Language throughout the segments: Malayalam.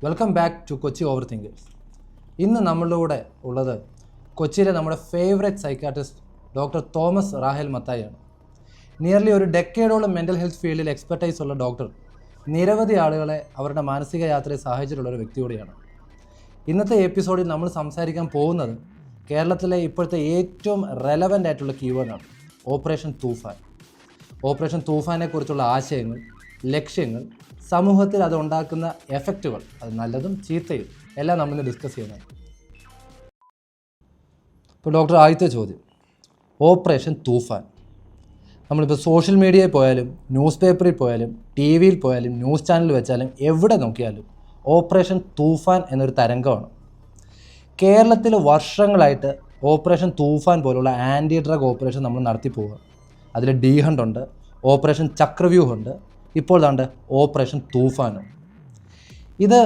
Welcome back to Kochi over thinkers. ഇന്ന് നമ്മളുടെ കൂടെ ഉള്ളത് കൊച്ചിയിലെ നമ്മുടെ favourite psychiatrist doctor Thomas Rahel മത്തായിയാണ്. നിയർലി ഒരു ഡെക്കേഡോളം മെൻ്റൽ ഹെൽത്ത് ഫീൽഡിൽ എക്സ്പെർട്ടൈസ് ഉള്ള ഡോക്ടർ നിരവധി ആളുകളെ അവരുടെ മാനസിക യാത്രയെ സഹായിച്ചിട്ടുള്ള ഒരു വ്യക്തി കൂടിയാണ്. ഇന്നത്തെ എപ്പിസോഡിൽ നമ്മൾ സംസാരിക്കാൻ പോകുന്നത് കേരളത്തിലെ ഇപ്പോഴത്തെ ഏറ്റവും റെലവൻ്റ് ആയിട്ടുള്ള കീവേഡാണ് ഓപ്പറേഷൻ തൂഫാൻ. ഓപ്പറേഷൻ തൂഫാനെക്കുറിച്ചുള്ള ആശയങ്ങൾ, ലക്ഷ്യങ്ങൾ, സമൂഹത്തിൽ അതുണ്ടാക്കുന്ന എഫക്റ്റുകൾ, അത് നല്ലതും ചീത്തയും എല്ലാം നമ്മളിന്ന് ഡിസ്കസ് ചെയ്യുന്നത്. ഇപ്പോൾ ഡോക്ടർ, ആദ്യത്തെ ചോദ്യം, ഓപ്പറേഷൻ തൂഫാൻ. നമ്മളിപ്പോൾ സോഷ്യൽ മീഡിയയിൽ പോയാലും ന്യൂസ് പേപ്പറിൽ പോയാലും ടി വിയിൽ പോയാലും ന്യൂസ് ചാനൽ വെച്ചാലും എവിടെ നോക്കിയാലും ഓപ്പറേഷൻ തൂഫാൻ എന്നൊരു തരംഗമാണ്. കേരളത്തിൽ വർഷങ്ങളായിട്ട് ഓപ്പറേഷൻ തൂഫാൻ പോലുള്ള ആൻറ്റി ഡ്രഗ് ഓപ്പറേഷൻ നമ്മൾ നടത്തി പോവുക. അതിൽ ഡി ഹണ്ട് ഉണ്ട്, ഓപ്പറേഷൻ ചക്രവ്യൂഹം ഉണ്ട്, ഇപ്പോൾ ദാണ്ട് ഓപ്പറേഷൻ തൂഫാനും. ഇത്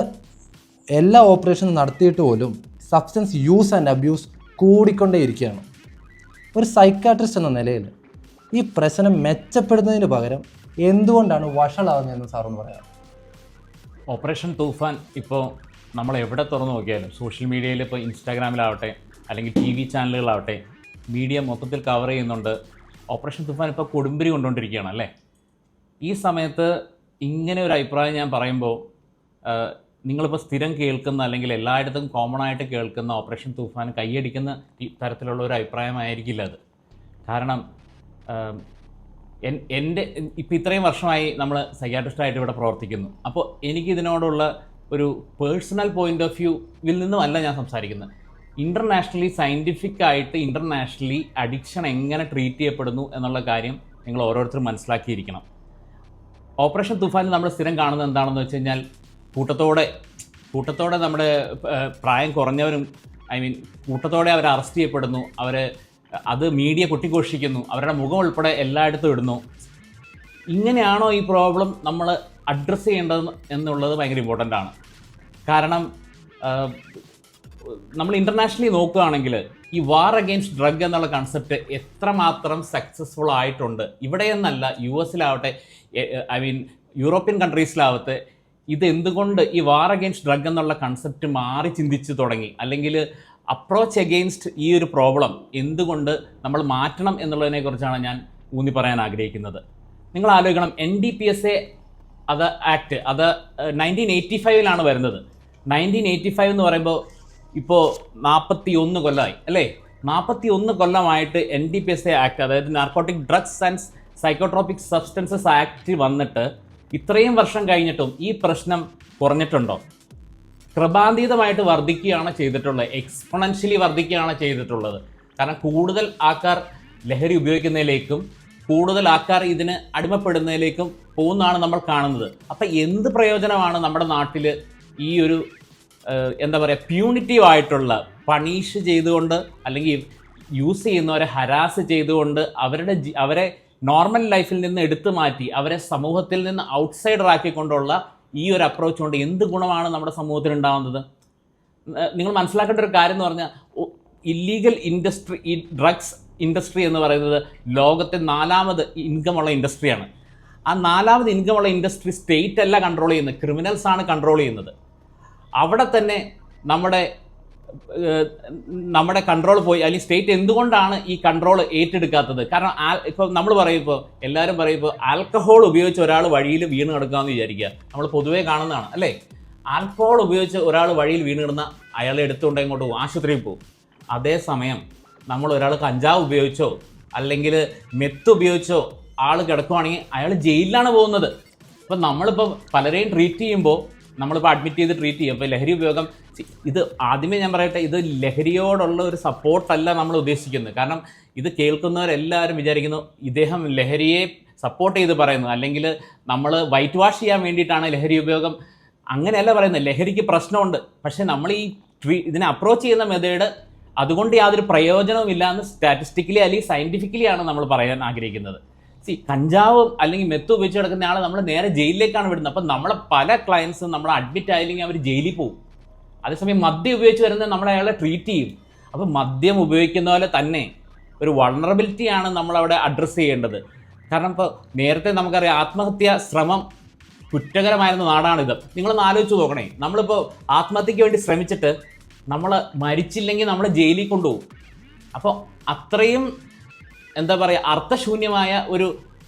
എല്ലാ ഓപ്പറേഷനും നടത്തിയിട്ട് പോലും സബ്സ്റ്റൻസ് യൂസ് ആൻഡ് അബ്യൂസ് കൂടിക്കൊണ്ടേയിരിക്കുകയാണ്. ഒരു സൈക്കാട്രിസ്റ്റ് എന്ന നിലയിൽ ഈ പ്രശ്നം മെച്ചപ്പെടുന്നതിന് പകരം എന്തുകൊണ്ടാണ് വഷളാകുന്നതെന്ന് സാറൊന്ന് പറയാം. ഓപ്പറേഷൻ തൂഫാൻ ഇപ്പോൾ നമ്മൾ എവിടെ തുറന്നു നോക്കിയാലും, സോഷ്യൽ മീഡിയയിൽ ഇപ്പോൾ ഇൻസ്റ്റാഗ്രാമിലാവട്ടെ അല്ലെങ്കിൽ ടി വി ചാനലുകളാവട്ടെ, മീഡിയ മൊത്തത്തിൽ കവർ ചെയ്യുന്നുണ്ട്. ഓപ്പറേഷൻ തൂഫാൻ ഇപ്പോൾ കൊടുമ്പിരി കൊണ്ടുകൊണ്ടിരിക്കുകയാണ് അല്ലേ. ഈ സമയത്ത് ഇങ്ങനെ ഒരു അഭിപ്രായം ഞാൻ പറയുമ്പോൾ നിങ്ങളിപ്പോൾ സ്ഥിരം കേൾക്കുന്ന അല്ലെങ്കിൽ എല്ലായിടത്തും കോമൺ ആയിട്ട് കേൾക്കുന്ന ഓപ്പറേഷൻ തൂഫാൻ കൈയടിക്കുന്ന തരത്തിലുള്ള ഒരു അഭിപ്രായമായിരിക്കില്ല അത്. കാരണം എൻ്റെ ഇപ്പോൾ ഇത്രയും വർഷമായി നമ്മൾ സൈക്കാട്രിസ്റ്റായിട്ട് ഇവിടെ പ്രവർത്തിക്കുന്നു. അപ്പോൾ എനിക്കിതിനോടുള്ള ഒരു പേഴ്സണൽ പോയിൻ്റ് ഓഫ് വ്യൂവിൽ നിന്നുമല്ല ഞാൻ സംസാരിക്കുന്നത്. ഇൻ്റർനാഷണലി സയൻറ്റിഫിക് ആയിട്ട് ഇൻ്റർനാഷണലി അഡിക്ഷൻ എങ്ങനെ ട്രീറ്റ് ചെയ്യപ്പെടുന്നു എന്നുള്ള കാര്യം നിങ്ങൾ ഓരോരുത്തരും മനസ്സിലാക്കിയിരിക്കണം. ഓപ്പറേഷൻ തൂഫാനിൽ നമ്മൾ സ്ഥിരം കാണുന്നത് എന്താണെന്ന് വെച്ച് കഴിഞ്ഞാൽ കൂട്ടത്തോടെ നമ്മുടെ പ്രായം കുറഞ്ഞവരും കൂട്ടത്തോടെ അവർ അറസ്റ്റ് ചെയ്യപ്പെടുന്നു, അത് മീഡിയ കൊട്ടിഘോഷിക്കുന്നു, അവരുടെ മുഖം ഉൾപ്പെടെ എല്ലായിടത്തും ഇടുന്നു. ഇങ്ങനെയാണോ ഈ പ്രോബ്ലം നമ്മൾ അഡ്രസ്സ് ചെയ്യേണ്ടത് എന്നുള്ളത് ഭയങ്കര ഇമ്പോർട്ടൻ്റ് ആണ്. കാരണം നമ്മൾ ഇൻ്റർനാഷണലി നോക്കുകയാണെങ്കിൽ ഈ വാർ അഗെയിൻസ്റ്റ് ഡ്രഗ് എന്നുള്ള കൺസെപ്റ്റ് എത്രമാത്രം സക്സസ്ഫുൾ ആയിട്ടുണ്ട്. ഇവിടെയെന്നല്ല, യു എസിലാവട്ടെ, യൂറോപ്യൻ കൺട്രീസിലാവട്ടെ, ഇത് എന്തുകൊണ്ട് ഈ വാർ അഗെയിൻസ്റ്റ് ഡ്രഗ് എന്നുള്ള കൺസെപ്റ്റ് മാറി ചിന്തിച്ച് തുടങ്ങി, അല്ലെങ്കിൽ അപ്രോച്ച് അഗെയിൻസ്റ്റ് ഈ ഒരു പ്രോബ്ലം എന്തുകൊണ്ട് നമ്മൾ മാറ്റണം എന്നുള്ളതിനെക്കുറിച്ചാണ് ഞാൻ ഊന്നി പറയാൻ ആഗ്രഹിക്കുന്നത്. നിങ്ങൾ ആലോചിക്കണം, NDPSA ആക്ട് അത് 1985 വരുന്നത്. 1985 എന്ന് പറയുമ്പോൾ ഇപ്പോൾ 41 കൊല്ലമായി അല്ലേ. 41 കൊല്ലമായിട്ട് NDPSA ആക്ട്, അതായത് narcotic drugs and psychotropic substances act വന്നിട്ട് ഇത്രയും വർഷം കഴിഞ്ഞിട്ടും ഈ പ്രശ്നം കുറഞ്ഞിട്ടുണ്ടോ? ക്രമാതീതമായിട്ട് വർദ്ധിക്കുകയാണ് ചെയ്തിട്ടുള്ളത്, എക്സ്പൊണൻഷ്യലി വർദ്ധിക്കുകയാണ് ചെയ്തിട്ടുള്ളത്. കാരണം കൂടുതൽ ആൾക്കാർ ലഹരി ഉപയോഗിക്കുന്നതിലേക്കും കൂടുതൽ ആൾക്കാർ ഇതിന് അടിമപ്പെടുന്നതിലേക്കും പോകുന്നതാണ് നമ്മൾ കാണുന്നത്. അപ്പം എന്ത് പ്രയോജനമാണ് നമ്മുടെ നാട്ടിൽ ഈ ഒരു എന്താ പറയുക, പ്യൂണിറ്റീവ് ആയിട്ടുള്ള പണീഷ് ചെയ്തുകൊണ്ട് അല്ലെങ്കിൽ യൂസ് ചെയ്യുന്നവരെ ഹരാസ് ചെയ്തുകൊണ്ട് അവരെ നോർമൽ ലൈഫിൽ നിന്ന് എടുത്തു മാറ്റി അവരെ സമൂഹത്തിൽ നിന്ന് ഔട്ട്സൈഡർ ആക്കിക്കൊണ്ടുള്ള ഈ ഒരു അപ്രോച്ച് കൊണ്ട് എന്ത് ഗുണമാണ് നമ്മുടെ സമൂഹത്തിൽ ഉണ്ടാകുന്നത്? നിങ്ങൾ മനസ്സിലാക്കേണ്ട ഒരു കാര്യം എന്ന് പറഞ്ഞാൽ, ഇല്ലീഗൽ ഇൻഡസ്ട്രി, ഈ ഡ്രഗ്സ് ഇൻഡസ്ട്രി എന്ന് പറയുന്നത് ലോകത്തെ 4ാമത് ഇൻകമുള്ള ഇൻഡസ്ട്രിയാണ്. ആ 4ാമത് ഇൻകമുള്ള ഇൻഡസ്ട്രി സ്റ്റേറ്റ് അല്ല കൺട്രോൾ ചെയ്യുന്നത്, ക്രിമിനൽസാണ് കൺട്രോൾ ചെയ്യുന്നത്. അവിടെ തന്നെ നമ്മുടെ കൺട്രോൾ പോയി. അല്ലെങ്കിൽ സ്റ്റേറ്റ് എന്തുകൊണ്ടാണ് ഈ കൺട്രോൾ ഏറ്റെടുക്കാത്തത്? കാരണം ഇപ്പോൾ നമ്മൾ പറയുമ്പോൾ എല്ലാവരും പറയുമ്പോൾ ആൽക്കഹോൾ ഉപയോഗിച്ച് ഒരാൾ വഴിയിൽ വീണ് കിടക്കാമെന്ന് വിചാരിക്കുക, നമ്മൾ പൊതുവേ കാണുന്നതാണ് അല്ലേ. ആൽക്കഹോൾ ഉപയോഗിച്ച് ഒരാൾ വഴിയിൽ വീണ് കിടന്ന അയാളെ എടുത്തുകൊണ്ട് ഇങ്ങോട്ട് പോകും, ആശുപത്രിയിൽ പോകും. അതേസമയം നമ്മൾ ഒരാൾ കഞ്ചാവ് ഉപയോഗിച്ചോ അല്ലെങ്കിൽ മെത്ത് ഉപയോഗിച്ചോ ആൾ കിടക്കുവാണെങ്കിൽ അയാൾ ജയിലിലാണ് പോകുന്നത്. ഇപ്പം നമ്മളിപ്പോൾ പലരെയും ട്രീറ്റ് ചെയ്യുമ്പോൾ നമ്മളിപ്പോൾ അഡ്മിറ്റ് ചെയ്ത് ട്രീറ്റ് ചെയ്യും. അപ്പോൾ ലഹരി ഉപയോഗം, ഇത് ആദ്യമേ ഞാൻ പറയട്ടെ, ഇത് ലഹരിയോടുള്ള ഒരു സപ്പോർട്ടല്ല നമ്മൾ ഉദ്ദേശിക്കുന്നത്. കാരണം ഇത് കേൾക്കുന്നവരെല്ലാവരും വിചാരിക്കുന്നു ഇദ്ദേഹം ലഹരിയെ സപ്പോർട്ട് ചെയ്ത് പറയുന്നു, അല്ലെങ്കിൽ നമ്മൾ വൈറ്റ് വാഷ് ചെയ്യാൻ വേണ്ടിയിട്ടാണ് ലഹരി ഉപയോഗം. അങ്ങനെയല്ല പറയുന്നത്. ലഹരിക്ക് പ്രശ്നമുണ്ട്, പക്ഷേ നമ്മൾ ഇതിനെ അപ്രോച്ച് ചെയ്യുന്ന മെത്തേഡ് അതുകൊണ്ട് യാതൊരു പ്രയോജനവും ഇല്ല എന്ന് സ്റ്റാറ്റിസ്റ്റിക്കലി അല്ലെങ്കിൽ സയൻറ്റിഫിക്കലിയാണ് നമ്മൾ പറയാൻ ആഗ്രഹിക്കുന്നത്. കഞ്ചാവ് അല്ലെങ്കിൽ മെത്ത് ഉപയോഗിച്ച് കിടക്കുന്ന ആളെ നമ്മൾ നേരെ ജയിലിലേക്കാണ് വിടുന്നത്. അപ്പം നമ്മളെ പല ക്ലയൻസും നമ്മൾ അഡ്മിറ്റ് ആയില്ലെങ്കിൽ അവർ ജയിലിൽ പോകും. അതേസമയം മദ്യം ഉപയോഗിച്ച് വരുന്നത് നമ്മൾ അയാളെ ട്രീറ്റ് ചെയ്യും. അപ്പം മദ്യം ഉപയോഗിക്കുന്ന പോലെ തന്നെ ഒരു വൾണറബിലിറ്റിയാണ് നമ്മളവിടെ അഡ്രസ്സ് ചെയ്യേണ്ടത്. കാരണം ഇപ്പോൾ നേരത്തെ നമുക്കറിയാം, ആത്മഹത്യാ ശ്രമം കുറ്റകരമായിരുന്ന നാടാണിത്. നിങ്ങളൊന്ന് ആലോചിച്ച് നോക്കണേ, നമ്മളിപ്പോൾ ആത്മഹത്യക്ക് വേണ്ടി ശ്രമിച്ചിട്ട് നമ്മൾ മരിച്ചില്ലെങ്കിൽ നമ്മൾ ജയിലിൽ കൊണ്ടുപോകും. അപ്പോൾ അത്രയും എന്താ പറയുക, അർത്ഥശൂന്യമായ ഒരു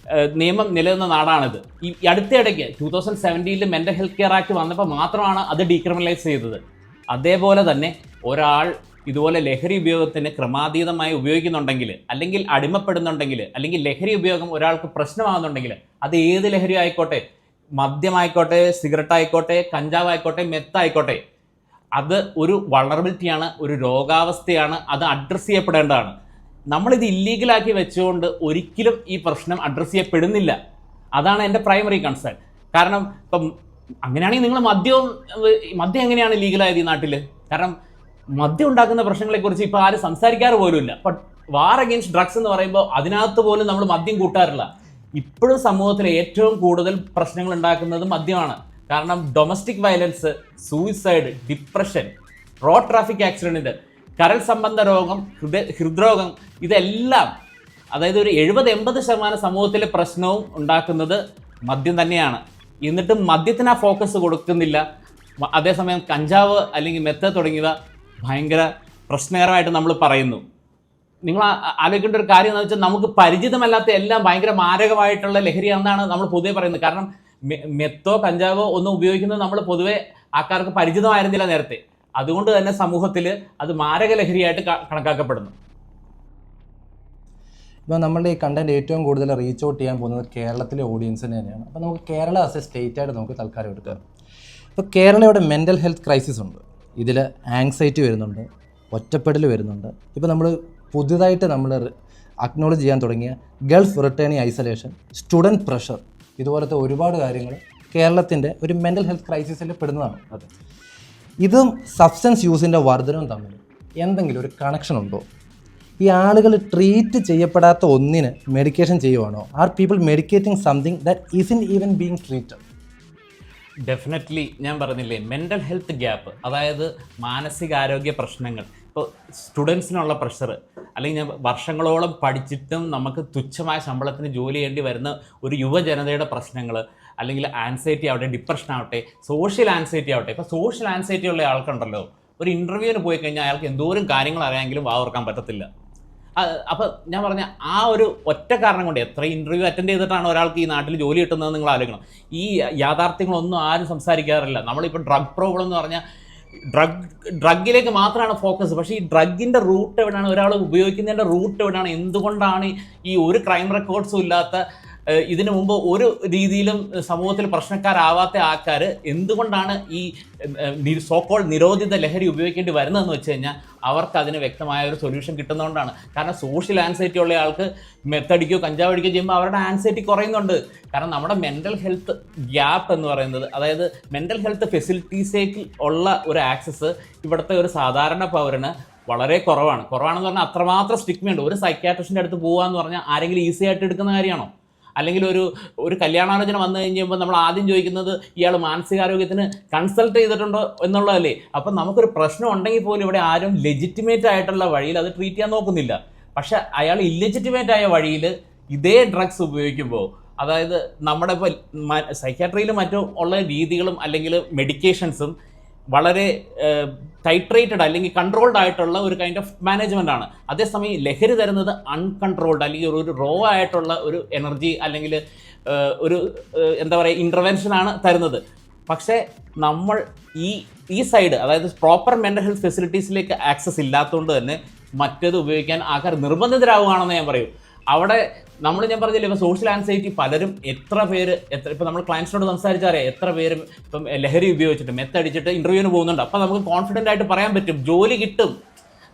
നിയമം നിലനിന്ന നാടാണിത്. ഈ അടുത്തിടയ്ക്ക് 2017 മെൻ്റൽ ഹെൽത്ത് കെയർ ആക്ട് വന്നപ്പോൾ മാത്രമാണ് അത് ഡീക്രിമിനലൈസ് ചെയ്തത്. അതേപോലെ തന്നെ ഒരാൾ ഇതുപോലെ ലഹരി ഉപയോഗത്തിന് ക്രമാതീതമായി ഉപയോഗിക്കുന്നുണ്ടെങ്കിൽ, അല്ലെങ്കിൽ അടിമപ്പെടുന്നുണ്ടെങ്കിൽ, അല്ലെങ്കിൽ ലഹരി ഉപയോഗം ഒരാൾക്ക് പ്രശ്നമാകുന്നുണ്ടെങ്കിൽ, അത് ഏത് ലഹരി ആയിക്കോട്ടെ, മദ്യമായിക്കോട്ടെ, സിഗരറ്റ് ആയിക്കോട്ടെ, കഞ്ചാവ് ആയിക്കോട്ടെ, മെത്തായിക്കോട്ടെ, അത് ഒരു വൾണറബിലിറ്റിയാണ്, ഒരു രോഗാവസ്ഥയാണ്, അത് അഡ്രസ്സ് ചെയ്യപ്പെടേണ്ടതാണ്. നമ്മളിത് ഇല്ലീഗലാക്കി വെച്ചുകൊണ്ട് ഒരിക്കലും ഈ പ്രശ്നം അഡ്രസ്സ് ചെയ്യപ്പെടുന്നില്ല. അതാണ് എൻ്റെ പ്രൈമറി കൺസേൺ. കാരണം ഇപ്പം അങ്ങനെയാണെങ്കിൽ നിങ്ങൾ മദ്യം എങ്ങനെയാണ് ലീഗലായത് ഈ നാട്ടിൽ? കാരണം മദ്യം ഉണ്ടാക്കുന്ന പ്രശ്നങ്ങളെക്കുറിച്ച് ഇപ്പോൾ ആരും സംസാരിക്കാറ് പോലുമില്ല. ബട്ട് വാർ അഗെയിൻസ്റ്റ് ഡ്രഗ്സ് എന്ന് പറയുമ്പോൾ അതിനകത്ത് പോലും നമ്മൾ മദ്യം കൂട്ടാറില്ല. ഇപ്പോഴും സമൂഹത്തിൽ ഏറ്റവും കൂടുതൽ പ്രശ്നങ്ങൾ ഉണ്ടാക്കുന്നത് മദ്യമാണ്. കാരണം domestic violence, suicide, depression, road traffic accident, കരൾ സംബന്ധ രോഗം, ഹൃദ്രോഗം, ഇതെല്ലാം, അതായത് ഒരു 70-80% സമൂഹത്തിലെ പ്രശ്നവും ഉണ്ടാക്കുന്നത് മദ്യം തന്നെയാണ്. എന്നിട്ടും മദ്യത്തിന് ആ ഫോക്കസ് കൊടുക്കുന്നില്ല. അതേസമയം കഞ്ചാവ് അല്ലെങ്കിൽ മെത്ത തുടങ്ങിയവ ഭയങ്കര പ്രശ്നകരമായിട്ട് നമ്മൾ പറയുന്നു. നിങ്ങൾ ആലോചിക്കേണ്ട ഒരു കാര്യം എന്ന് വെച്ചാൽ, നമുക്ക് പരിചിതമല്ലാത്ത എല്ലാം ഭയങ്കര മാരകമായിട്ടുള്ള ലഹരിയാണെന്നാണ് നമ്മൾ പൊതുവെ പറയുന്നത്. കാരണം മെത്തോ കഞ്ചാവോ ഒന്നും ഉപയോഗിക്കുന്നത് നമ്മൾ പൊതുവെ ആൾക്കാർക്ക് പരിചിതമായിരുന്നില്ല നേരത്തെ. അതുകൊണ്ട് തന്നെ സമൂഹത്തിൽ അത് മാരക ലഹരിയായിട്ട് കണക്കാക്കപ്പെടുന്നു. ഇപ്പോൾ നമ്മളുടെ ഈ കണ്ടന്റ് ഏറ്റവും കൂടുതൽ റീച്ച് ഔട്ട് ചെയ്യാൻ പോകുന്നത് കേരളത്തിലെ ഓഡിയൻസിന് തന്നെയാണ്. അപ്പോൾ നമുക്ക് കേരള ആസ് എ സ്റ്റേറ്റ് ആയിട്ട് നമുക്ക് തൽക്കാലം എടുക്കാം. ഇപ്പോൾ കേരളയുടെ മെൻ്റൽ ഹെൽത്ത് ക്രൈസിസ് ഉണ്ട്. ഇതിൽ ആങ്സൈറ്റി വരുന്നുണ്ട്, ഒറ്റപ്പെടൽ വരുന്നുണ്ട്. ഇപ്പോൾ നമ്മൾ പുതുതായിട്ട് നമ്മൾ അക്നോളജ് ചെയ്യാൻ തുടങ്ങിയ Gulf returning isolation, student pressure, ഇതുപോലത്തെ ഒരുപാട് കാര്യങ്ങൾ കേരളത്തിൻ്റെ ഒരു മെൻ്റൽ ഹെൽത്ത് ക്രൈസിസിൽ പെടുന്നതാണ്. അതെ, ഇതും സബ്സ്റ്റൻസ് യൂസിൻ്റെ വർധനവും തമ്മിൽ എന്തെങ്കിലും ഒരു കണക്ഷൻ ഉണ്ടോ? ഈ ആളുകൾ ട്രീറ്റ് ചെയ്യപ്പെടാത്ത ഒന്നിന് മെഡിക്കേഷൻ ചെയ്യുവാണോ? Are people medicating something that isn't even being treated? Definitely ഞാൻ പറഞ്ഞില്ലേ, മെൻ്റൽ ഹെൽത്ത് ഗ്യാപ്പ്, അതായത് മാനസികാരോഗ്യ പ്രശ്നങ്ങൾ. ഇപ്പോൾ സ്റ്റുഡൻസിനുള്ള പ്രഷർ, അല്ലെങ്കിൽ ഞാൻ വർഷങ്ങളോളം പഠിച്ചിട്ടും നമുക്ക് തുച്ഛമായ ശമ്പളത്തിന് ജോലി ചെയ്യേണ്ടി വരുന്ന ഒരു യുവജനതയുടെ പ്രശ്നങ്ങൾ, അല്ലെങ്കിൽ ആൻസൈറ്റി ആവട്ടെ, ഡിപ്രഷൻ ആവട്ടെ, സോഷ്യൽ ആൻസൈറ്റി ആവട്ടെ. ഇപ്പോൾ സോഷ്യൽ ആൻസൈറ്റി ഉള്ള ആൾക്കുണ്ടല്ലോ, ഒരു ഇൻ്റർവ്യൂവിന് പോയി കഴിഞ്ഞാൽ അയാൾക്ക് എന്തോരം കാര്യങ്ങൾ അറിയാമെങ്കിലും വാവർക്കാൻ പറ്റത്തില്ല. അപ്പോൾ ഞാൻ പറഞ്ഞ ആ ഒരു ഒറ്റ കാരണം കൊണ്ട് എത്ര ഇൻ്റർവ്യൂ അറ്റൻഡ് ചെയ്തിട്ടാണ് ഒരാൾക്ക് ഈ നാട്ടിൽ ജോലി കിട്ടുന്നതെന്ന് നിങ്ങൾ ആലോചിക്കണം. ഈ യാഥാർത്ഥ്യങ്ങളൊന്നും ആരും സംസാരിക്കാറില്ല. നമ്മളിപ്പോൾ ഡ്രഗ് പ്രോബ്ലം എന്ന് പറഞ്ഞാൽ ഡ്രഗിലേക്ക് മാത്രമാണ് ഫോക്കസ്. പക്ഷേ ഈ ഡ്രഗിൻ്റെ റൂട്ട് എവിടെയാണ്, ഒരാൾ ഉപയോഗിക്കുന്നതിൻ്റെ റൂട്ട് എവിടെയാണ്, എന്തുകൊണ്ടാണ് ഈ ഒരു ക്രൈം റെക്കോർഡ്സും ഇല്ലാത്ത, ഇതിനു മുമ്പ് ഒരു രീതിയിലും സമൂഹത്തിൽ പ്രശ്നക്കാരാവാത്ത ആൾക്കാർ എന്തുകൊണ്ടാണ് ഈ സോക്കോൾ നിരോധിത ലഹരി ഉപയോഗിക്കേണ്ടി വരുന്നതെന്ന് വെച്ച് കഴിഞ്ഞാൽ അവർക്ക് അതിന് വ്യക്തമായ ഒരു സൊല്യൂഷൻ കിട്ടുന്നതുകൊണ്ടാണ്. കാരണം സോഷ്യൽ ആൻസൈറ്റി ഉള്ള ആൾക്ക് മെത്തടിക്കോ കഞ്ചാവ് അടിക്കുകയോ ചെയ്യുമ്പോൾ അവരുടെ ആൻസൈറ്റി കുറയുന്നുണ്ട്. കാരണം നമ്മുടെ മെൻ്റൽ ഹെൽത്ത് ഗ്യാപ്പ് എന്ന് പറയുന്നത്, അതായത് മെൻ്റൽ ഹെൽത്ത് ഫെസിലിറ്റീസിലേക്ക് ഉള്ള ഒരു ആക്സസ് ഇവിടുത്തെ ഒരു സാധാരണ പൗരന് വളരെ കുറവാണെന്ന് പറഞ്ഞാൽ അത്രമാത്രം സ്റ്റിഗ്മയുണ്ട്. ഒരു സൈക്യാട്രിസ്റ്റിൻ്റെ അടുത്ത് പോകുക എന്ന് പറഞ്ഞാൽ ആരെങ്കിലും ഈസി ആയിട്ട് എടുക്കുന്ന കാര്യമാണോ? അല്ലെങ്കിൽ ഒരു കല്യാണാലോചന വന്നു കഴിഞ്ഞപ്പോൾ നമ്മൾ ആദ്യം ചോദിക്കുന്നത് ഇയാൾ മാനസികാരോഗ്യത്തിന് കൺസൾട്ട് ചെയ്തിട്ടുണ്ടോ എന്നുള്ളതല്ലേ. അപ്പം നമുക്കൊരു പ്രശ്നം ഉണ്ടെങ്കിൽ പോലും ഇവിടെ ആരും ലെജിറ്റിമേറ്റ് ആയിട്ടുള്ള വഴിയിൽ അത് ട്രീറ്റ് ചെയ്യാൻ നോക്കുന്നില്ല. പക്ഷെ അയാൾ ഇല്ലെജിറ്റിമേറ്റ് ആയ വഴിയിൽ ഇതേ ഡ്രഗ്സ് ഉപയോഗിക്കുമ്പോൾ, അതായത് നമ്മുടെ ഇപ്പോൾ സൈക്യാട്രിയിലും മറ്റും ഉള്ള രീതികളും അല്ലെങ്കിൽ മെഡിക്കേഷൻസും വളരെ ടൈട്രേറ്റഡ് അല്ലെങ്കിൽ കൺട്രോൾഡ് ആയിട്ടുള്ള ഒരു കൈൻഡ് ഓഫ് മാനേജ്മെൻ്റ് ആണ്. അതേസമയം ലഹരി തരുന്നത് അൺകൺട്രോൾഡ് അല്ലെങ്കിൽ ഒരു റോ ആയിട്ടുള്ള ഒരു എനർജി അല്ലെങ്കിൽ ഒരു എന്താ പറയുക ഇൻ്റർവെൻഷനാണ് തരുന്നത്. പക്ഷേ നമ്മൾ ഈ സൈഡ്, അതായത് പ്രോപ്പർ മെൻ്റൽ ഹെൽത്ത് ഫെസിലിറ്റീസിലേക്ക് ആക്സസ് ഇല്ലാത്തതുകൊണ്ട് തന്നെ മറ്റേത് ഉപയോഗിക്കാൻ ആൾക്കാർ നിർബന്ധിതരാകുകയാണെന്ന് ഞാൻ പറയും. അവിടെ ഞാൻ പറഞ്ഞില്ലേ, ഇപ്പോൾ സോഷ്യൽ ആൻസൈറ്റി പലരും എത്ര ഇപ്പോൾ നമ്മൾ ക്ലയൻസിനോട് സംസാരിച്ചാലേ എത്ര പേര് ഇപ്പം ലഹരി ഉപയോഗിച്ചിട്ട് മെത്തടിച്ചിട്ട് ഇൻ്റർവ്യൂവിന് പോകുന്നുണ്ട്. അപ്പോൾ നമുക്ക് കോൺഫിഡൻ്റ് ആയിട്ട് പറയാൻ പറ്റും ജോലി കിട്ടും,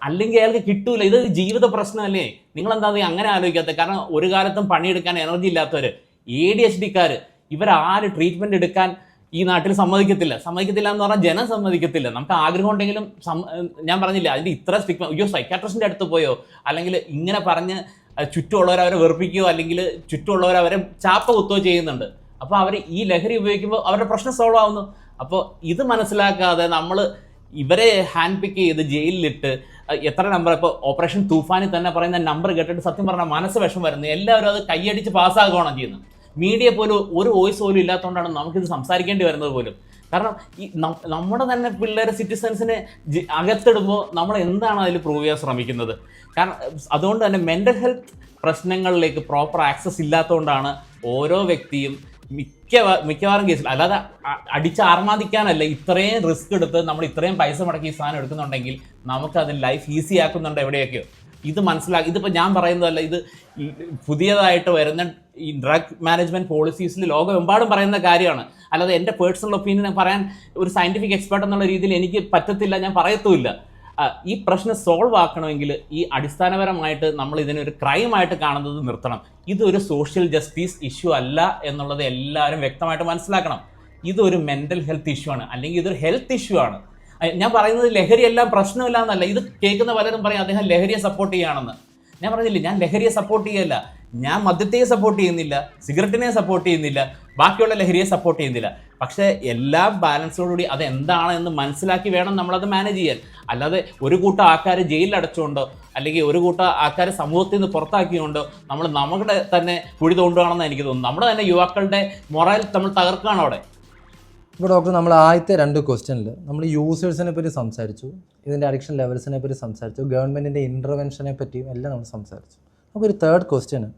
അല്ലെങ്കിൽ അയാൾക്ക് കിട്ടൂല. ഇത് ജീവിത പ്രശ്നമല്ലേ? നിങ്ങളെന്താ അങ്ങനെ ആലോചിക്കാത്തത്? കാരണം ഒരു കാലത്തും പണിയെടുക്കാൻ എനർജി ഇല്ലാത്തവർ, ADHD-ക്കാർ, ഇവരാരും ട്രീറ്റ്മെൻറ്റ് എടുക്കാൻ ഈ നാട്ടിൽ സമ്മതിക്കത്തില്ല എന്ന് പറഞ്ഞാൽ ജനം സമ്മതിക്കത്തില്ല. നമുക്ക് ആഗ്രഹം ഉണ്ടെങ്കിലും ഞാൻ പറഞ്ഞില്ല അതിൻ്റെ ഇത്ര സ്റ്റിഗ്മ, അയ്യോ സൈക്കാട്രിസ്റ്റിൻ്റെ അടുത്ത് പോയോ, അല്ലെങ്കിൽ ഇങ്ങനെ പറഞ്ഞ് ചുറ്റുമുള്ളവരവരെ വെറുപ്പിക്കുകയോ അല്ലെങ്കിൽ ചുറ്റുമുള്ളവരവരെ ചാപ്പ കുത്തുകയോ ചെയ്യുന്നുണ്ട്. അപ്പോൾ അവർ ഈ ലഹരി ഉപയോഗിക്കുമ്പോൾ അവരുടെ പ്രശ്നം സോൾവ് ആവുന്നു. അപ്പോൾ ഇത് മനസ്സിലാക്കാതെ നമ്മൾ ഇവരെ ഹാൻഡ് പിക്ക് ചെയ്ത് ജയിലിലിട്ട് എത്ര നമ്പർ, ഇപ്പോൾ ഓപ്പറേഷൻ തൂഫാനിൽ തന്നെ പറയുന്ന നമ്പർ കേട്ടിട്ട് സത്യം പറഞ്ഞാൽ മനസ്സ് വിഷം വരുന്നു. എല്ലാവരും അത് കൈയടിച്ച് പാസ്സാകുകയാണ് ചെയ്യുന്നത്. മീഡിയ പോലും ഒരു വോയിസ് പോലും ഇല്ലാത്തതുകൊണ്ടാണ് നമുക്കിത് സംസാരിക്കേണ്ടി വരുന്നത് പോലും. കാരണം ഈ നമ്മുടെ തന്നെ പിള്ളേരെ സിറ്റിസൺസിനെ അകത്തിടുമ്പോൾ നമ്മൾ എന്താണ് അതിൽ പ്രൂവ് ചെയ്യാൻ ശ്രമിക്കുന്നത്? കാരണം അതുകൊണ്ട് തന്നെ മെൻ്റൽ ഹെൽത്ത് പ്രശ്നങ്ങളിലേക്ക് പ്രോപ്പർ ആക്സസ് ഇല്ലാത്തതുകൊണ്ടാണ് ഓരോ വ്യക്തിയും മിക്കവാറും കേസിൽ, അല്ലാതെ അടിച്ചാർമാദിക്കാനല്ല, ഇത്രയും റിസ്ക് എടുത്ത് നമ്മൾ ഇത്രയും പൈസ മുടക്കി ഈ സാധനം എടുക്കുന്നുണ്ടെങ്കിൽ നമുക്കതിന് ലൈഫ് ഈസി ആക്കുന്നുണ്ട് എവിടെയൊക്കെയോ. ഇത് മനസ്സിലാക്കി, ഇതിപ്പോൾ ഞാൻ പറയുന്നതല്ല, ഇത് പുതിയതായിട്ട് വരുന്ന ഈ ഡ്രഗ് മാനേജ്മെൻറ്റ് പോളിസീസിൽ ലോകമെമ്പാടും പറയുന്ന കാര്യമാണ്. അല്ലാതെ എൻ്റെ പേഴ്സണൽ ഒപ്പീനിയൻ പറയാൻ ഒരു സയൻറ്റിഫിക് എക്സ്പേർട്ട് എന്നുള്ള രീതിയിൽ എനിക്ക് പറ്റത്തില്ല, ഞാൻ പറയത്തുമില്ല. ഈ പ്രശ്നം സോൾവ് ആക്കണമെങ്കിൽ ഈ അടിസ്ഥാനപരമായിട്ട് നമ്മൾ ഇതിനൊരു ക്രൈമായിട്ട് കാണുന്നത് നിർത്തണം. ഇതൊരു സോഷ്യൽ ജസ്റ്റിസ് ഇഷ്യൂ അല്ല എന്നുള്ളത് എല്ലാവരും വ്യക്തമായിട്ട് മനസ്സിലാക്കണം. ഇതൊരു മെൻ്റൽ ഹെൽത്ത് ഇഷ്യൂ ആണ്, അല്ലെങ്കിൽ ഇതൊരു ഹെൽത്ത് ഇഷ്യൂ ആണ്. ഞാൻ പറയുന്നത് ലഹരി എല്ലാം പ്രശ്നമില്ല എന്നല്ല. ഇത് കേൾക്കുന്ന പലരും പറയും അദ്ദേഹം ലഹരിയെ സപ്പോർട്ട് ചെയ്യുകയാണെന്ന്. ഞാൻ പറഞ്ഞില്ലേ, ഞാൻ ലഹരിയെ സപ്പോർട്ട് ചെയ്യല്ല. ഞാൻ മദ്യത്തെ സപ്പോർട്ട് ചെയ്യുന്നില്ല, സിഗരറ്റിനെ സപ്പോർട്ട് ചെയ്യുന്നില്ല, ബാക്കിയുള്ള ലഹരിയെ സപ്പോർട്ട് ചെയ്യുന്നില്ല. പക്ഷേ എല്ലാം ബാലൻസോടുകൂടി അത് എന്താണ് എന്ന് മനസ്സിലാക്കി വേണം നമ്മളത് മാനേജ് ചെയ്യാൻ. അല്ലാതെ ഒരു കൂട്ടം ആൾക്കാർ ജയിലിൽ അടച്ചുകൊണ്ടോ അല്ലെങ്കിൽ ഒരു കൂട്ടം ആൾക്കാർ സമൂഹത്തിൽ നിന്ന് പുറത്താക്കിക്കൊണ്ടോ നമ്മുടെ തന്നെ കുഴി തോണ്ടുകയാണെന്ന് എനിക്ക് തോന്നുന്നു. നമ്മുടെ തന്നെ യുവാക്കളുടെ മൊറൽ നമ്മൾ തകർക്കുകയാണ് അവിടെ. ഇപ്പോൾ ഡോക്ടർ, നമ്മൾ ആദ്യത്തെ 2 ക്വസ്റ്റ്യനിൽ നമ്മൾ യൂസേഴ്സിനെ പറ്റി സംസാരിച്ചു, ഇതിൻ്റെ അഡിക്ഷൻ ലെവൽസിനെ പറ്റി സംസാരിച്ചു, ഗവൺമെൻറ്റിൻ്റെ ഇൻ്റർവെൻഷനെ പറ്റിയും എല്ലാം നമ്മൾ സംസാരിച്ചു. അപ്പോൾ ഒരു 3rd question,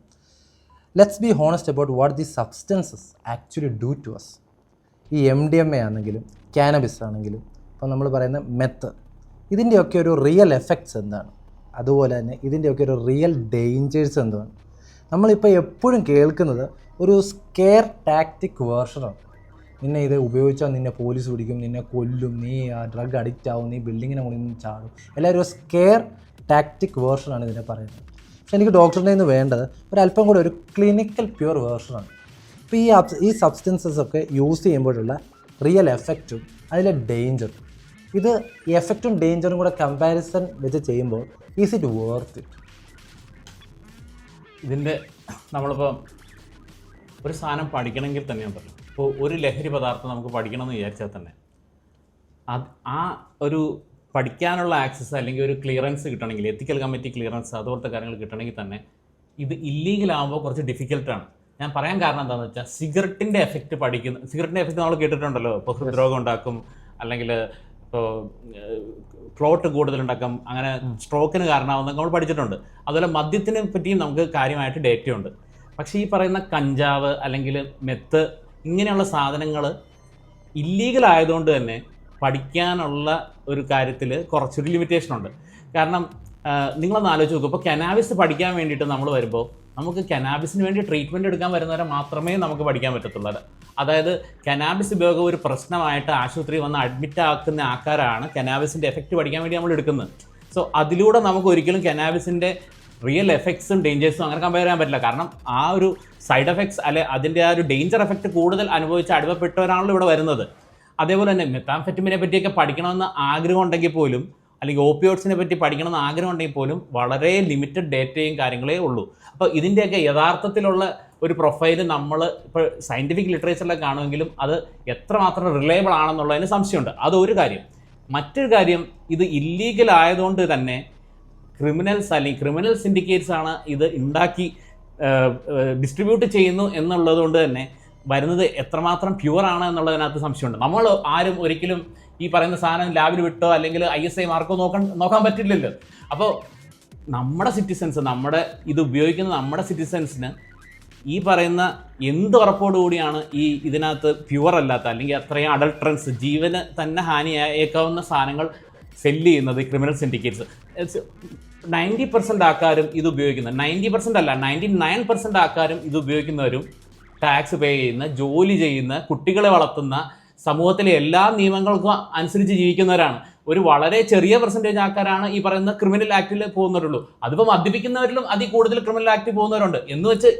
let's be honest about what the substances actually do to us. ഈ MDMA ആണെങ്കിലും കാനബിസ് ആണെങ്കിലും ഇപ്പോൾ നമ്മൾ പറയുന്ന മെത്ത്, ഇതിൻ്റെയൊക്കെ ഒരു റിയൽ എഫക്ട്സ് എന്താണ്? അതുപോലെ തന്നെ ഇതിൻ്റെയൊക്കെ ഒരു റിയൽ ഡേഞ്ചേഴ്സ് എന്താണ്? നമ്മളിപ്പോൾ എപ്പോഴും കേൾക്കുന്നത് ഒരു സ്കെയർ ടാക്റ്റിക് വേർഷനാണ്. നിന്നെ ഇത് ഉപയോഗിച്ചാൽ നിന്നെ പോലീസ് പിടിക്കും, നിന്നെ കൊല്ലും, നീ ഡ്രഗ് അഡിക്റ്റ് ആവും, നീ ബിൽഡിങ്ങിനെ മുകളിൽ നിന്ന് ചാടും. എല്ലാവരും ഒരു സ്കെയർ ടാക്റ്റിക് വേർഷനാണ് ഇതിനെ പറയുന്നത്. പക്ഷേ എനിക്ക് ഡോക്ടറിൻ്റെ നിന്ന് വേണ്ടത് ഒരല്പം കൂടെ ഒരു ക്ലിനിക്കൽ പ്യുവർ വേർഷനാണ്. ഇപ്പോൾ ഈ സബ്സ്റ്റൻസസ് ഒക്കെ യൂസ് ചെയ്യുമ്പോഴുള്ള റിയൽ എഫക്റ്റും അതിലെ ഡേഞ്ചറും, ഇത് എഫക്റ്റും ഡേഞ്ചറും കൂടെ കമ്പാരിസൺ വെച്ച് ചെയ്യുമ്പോൾ ഈസ് ഇറ്റ് വർത്ത് ഇറ്റ്? ഇതിൻ്റെ നമ്മളിപ്പോൾ ഒരു സാധനം പഠിക്കണമെങ്കിൽ തന്നെ ഞാൻ പറഞ്ഞു, ഇപ്പോൾ ഒരു ലഹരി പദാർത്ഥം നമുക്ക് പഠിക്കണമെന്ന് വിചാരിച്ചാൽ തന്നെ ആ ഒരു പഠിക്കാനുള്ള ആക്സസ് അല്ലെങ്കിൽ ഒരു ക്ലിയറൻസ് കിട്ടണമെങ്കിൽ, എത്തിക്കൽ കമ്മിറ്റി ക്ലിയറൻസ് അതുപോലത്തെ കാര്യങ്ങൾ കിട്ടണമെങ്കിൽ തന്നെ ഇത് ഇല്ലീഗലാകുമ്പോൾ കുറച്ച് ഡിഫിക്കൽട്ടാണ്. ഞാൻ പറയാൻ കാരണം എന്താണെന്ന് വെച്ചാൽ, സിഗരറ്റിൻ്റെ എഫക്റ്റ് നമ്മൾ കേട്ടിട്ടുണ്ടല്ലോ. ഇപ്പോൾ ഹൃദ്രോഗം ഉണ്ടാക്കും, അല്ലെങ്കിൽ ഇപ്പോൾ ക്ലോട്ട് കൂടുതലുണ്ടാക്കും, അങ്ങനെ സ്ട്രോക്കിന് കാരണമാവുന്നതൊക്കെ നമ്മൾ പഠിച്ചിട്ടുണ്ട്. അതുപോലെ മദ്യത്തിനെ പറ്റിയും നമുക്ക് കാര്യമായിട്ട് ഡേറ്റയുണ്ട്. പക്ഷേ ഈ പറയുന്ന കഞ്ചാവ് അല്ലെങ്കിൽ മെത്ത് ഇങ്ങനെയുള്ള സാധനങ്ങൾ ഇല്ലീഗൽ ആയതുകൊണ്ട് തന്നെ പഠിക്കാനുള്ള ഒരു കാര്യത്തിൽ കുറച്ചൊരു ലിമിറ്റേഷനുണ്ട്. കാരണം നിങ്ങളൊന്ന് ആലോചിച്ച് നോക്കും, ഇപ്പോൾ കനാബിസ് പഠിക്കാൻ വേണ്ടിയിട്ട് നമ്മൾ വരുമ്പോൾ നമുക്ക് കനാബിസിന് വേണ്ടി ട്രീറ്റ്മെൻറ്റ് എടുക്കാൻ വരുന്നവരെ മാത്രമേ നമുക്ക് പഠിക്കാൻ പറ്റത്തുള്ളൂ. അതായത് കനാബിസ് ഉപയോഗം ഒരു പ്രശ്നമായിട്ട് ആശുപത്രി വന്ന് അഡ്മിറ്റ് ആക്കുന്ന ആൾക്കാരാണ് കനാബിസിൻ്റെ എഫക്റ്റ് പഠിക്കാൻ വേണ്ടി നമ്മൾ എടുക്കുന്നത്. സോ അതിലൂടെ നമുക്ക് ഒരിക്കലും കനാബിസിൻ്റെ റിയൽ എഫക്ട്സും ഡേഞ്ചേഴ്സും അങ്ങനെ കമ്പയർ ചെയ്യാൻ പറ്റില്ല. കാരണം ആ ഒരു സൈഡ് എഫക്ട്സ് അല്ലെ അതിൻ്റെ ആ ഒരു ഡേഞ്ചർ എഫക്റ്റ് കൂടുതൽ അനുഭവിച്ച് അടിമപ്പെട്ടവരാണല്ലോ ഇവിടെ വരുന്നത്. അതേപോലെ തന്നെ മെത്താംഫെറ്റമിനെ പറ്റിയൊക്കെ പഠിക്കണമെന്ന് ആഗ്രഹം ഉണ്ടെങ്കിൽ പോലും, അല്ലെങ്കിൽ ഓപ്പിയോയിഡ്സിനെ പറ്റി പഠിക്കണമെന്ന് ആഗ്രഹം ഉണ്ടെങ്കിൽ പോലും വളരെ ലിമിറ്റഡ് ഡേറ്റയും കാര്യങ്ങളേ ഉള്ളൂ. അപ്പോൾ ഇതിൻ്റെയൊക്കെ യഥാർത്ഥത്തിലുള്ള ഒരു പ്രൊഫൈല് നമ്മൾ ഇപ്പോൾ സയൻറ്റിഫിക് ലിറ്ററേച്ചറിലൊക്കെ കാണുമെങ്കിലും അത് എത്രമാത്രം റിലയബിൾ ആണെന്നുള്ളതിന് സംശയമുണ്ട്. അതൊരു കാര്യം. മറ്റൊരു കാര്യം, ഇത് ഇല്ലീഗൽ ആയതുകൊണ്ട് തന്നെ ക്രിമിനൽസ് അല്ലെങ്കിൽ ക്രിമിനൽ സിൻഡിക്കേറ്റ്സ് ആണ് ഇത് ഉണ്ടാക്കി ഡിസ്ട്രിബ്യൂട്ട് ചെയ്യുന്നു എന്നുള്ളത് കൊണ്ട് തന്നെ വരുന്നത് എത്രമാത്രം പ്യുവർ ആണ് എന്നുള്ളതിനകത്ത് സംശയമുണ്ട്. നമ്മൾ ആരും ഒരിക്കലും ഈ പറയുന്ന സാധനം ലാബിൽ വിട്ടോ അല്ലെങ്കിൽ ISI മാർക്കോ നോക്കാൻ പറ്റില്ലല്ലോ. അപ്പോൾ നമ്മുടെ സിറ്റിസൺസ്, ഇത് ഉപയോഗിക്കുന്ന നമ്മുടെ സിറ്റിസൺസിന് ഈ പറയുന്ന എന്ത് ഉറപ്പോടുകൂടിയാണ് ഇതിനകത്ത് പ്യുവർ അല്ലാത്ത അല്ലെങ്കിൽ അത്രയും അഡൾട്രൻസ്, ജീവന് തന്നെ ഹാനിയേക്കാവുന്ന സാധനങ്ങൾ സെല്ല് ചെയ്യുന്നത് ക്രിമിനൽ സിൻഡിക്കേറ്റ്സ്. 90% ആൾക്കാരും ഇത് ഉപയോഗിക്കുന്നത്, 90% അല്ല 99% ആൾക്കാരും ഇത് ഉപയോഗിക്കുന്നവരും ടാക്സ് പേ ചെയ്യുന്ന, ജോലി ചെയ്യുന്ന, കുട്ടികളെ വളർത്തുന്ന, സമൂഹത്തിലെ എല്ലാ നിയമങ്ങൾക്കും അനുസരിച്ച് ജീവിക്കുന്നവരാണ്. ഒരു വളരെ ചെറിയ പെർസെൻറ്റേജ് ആൾക്കാരാണ് ഈ പറയുന്ന ക്രിമിനൽ ആക്ടിൽ പോകുന്നവരുള്ളൂ. അതിപ്പോൾ മദ്യപിക്കുന്നവരിലും അതിൽ കൂടുതൽ ക്രിമിനൽ ആക്ടിൽ പോകുന്നവരുണ്ട് എന്ന് വെച്ച്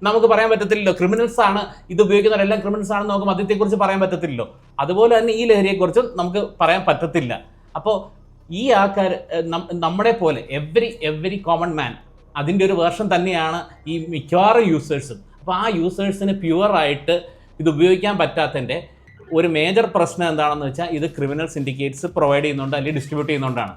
നമുക്ക് പറയാൻ പറ്റത്തില്ലല്ലോ ക്രിമിനൽസ് ആണ് ഇത് ഉപയോഗിക്കുന്നവരെല്ലാം ക്രിമിനൽസ് ആണെന്ന് നമുക്ക് മദ്യത്തെക്കുറിച്ച് പറയാൻ പറ്റത്തില്ലല്ലോ. അതുപോലെ തന്നെ ഈ ലഹരിയെക്കുറിച്ചും നമുക്ക് പറയാൻ പറ്റത്തില്ല. അപ്പോൾ ഈ ആൾക്കാർ നമ്മളെ പോലെ എവരി കോമൺ മാൻ അതിൻ്റെ ഒരു വേർഷൻ തന്നെയാണ് ഈ മിക്കവാറും യൂസേഴ്സും. അപ്പോൾ ആ യൂസേഴ്സിന് പ്യുവറായിട്ട് ഇത് ഉപയോഗിക്കാൻ പറ്റാത്തതിൻ്റെ ഒരു മേജർ പ്രശ്നം എന്താണെന്ന് വെച്ചാൽ ഇത് ക്രിമിനൽ സിൻഡിക്കേറ്റ്സ് പ്രൊവൈഡ് ചെയ്യുന്നുണ്ട് അല്ലെങ്കിൽ ഡിസ്ട്രിബ്യൂട്ട് ചെയ്യുന്നുകൊണ്ടാണ്.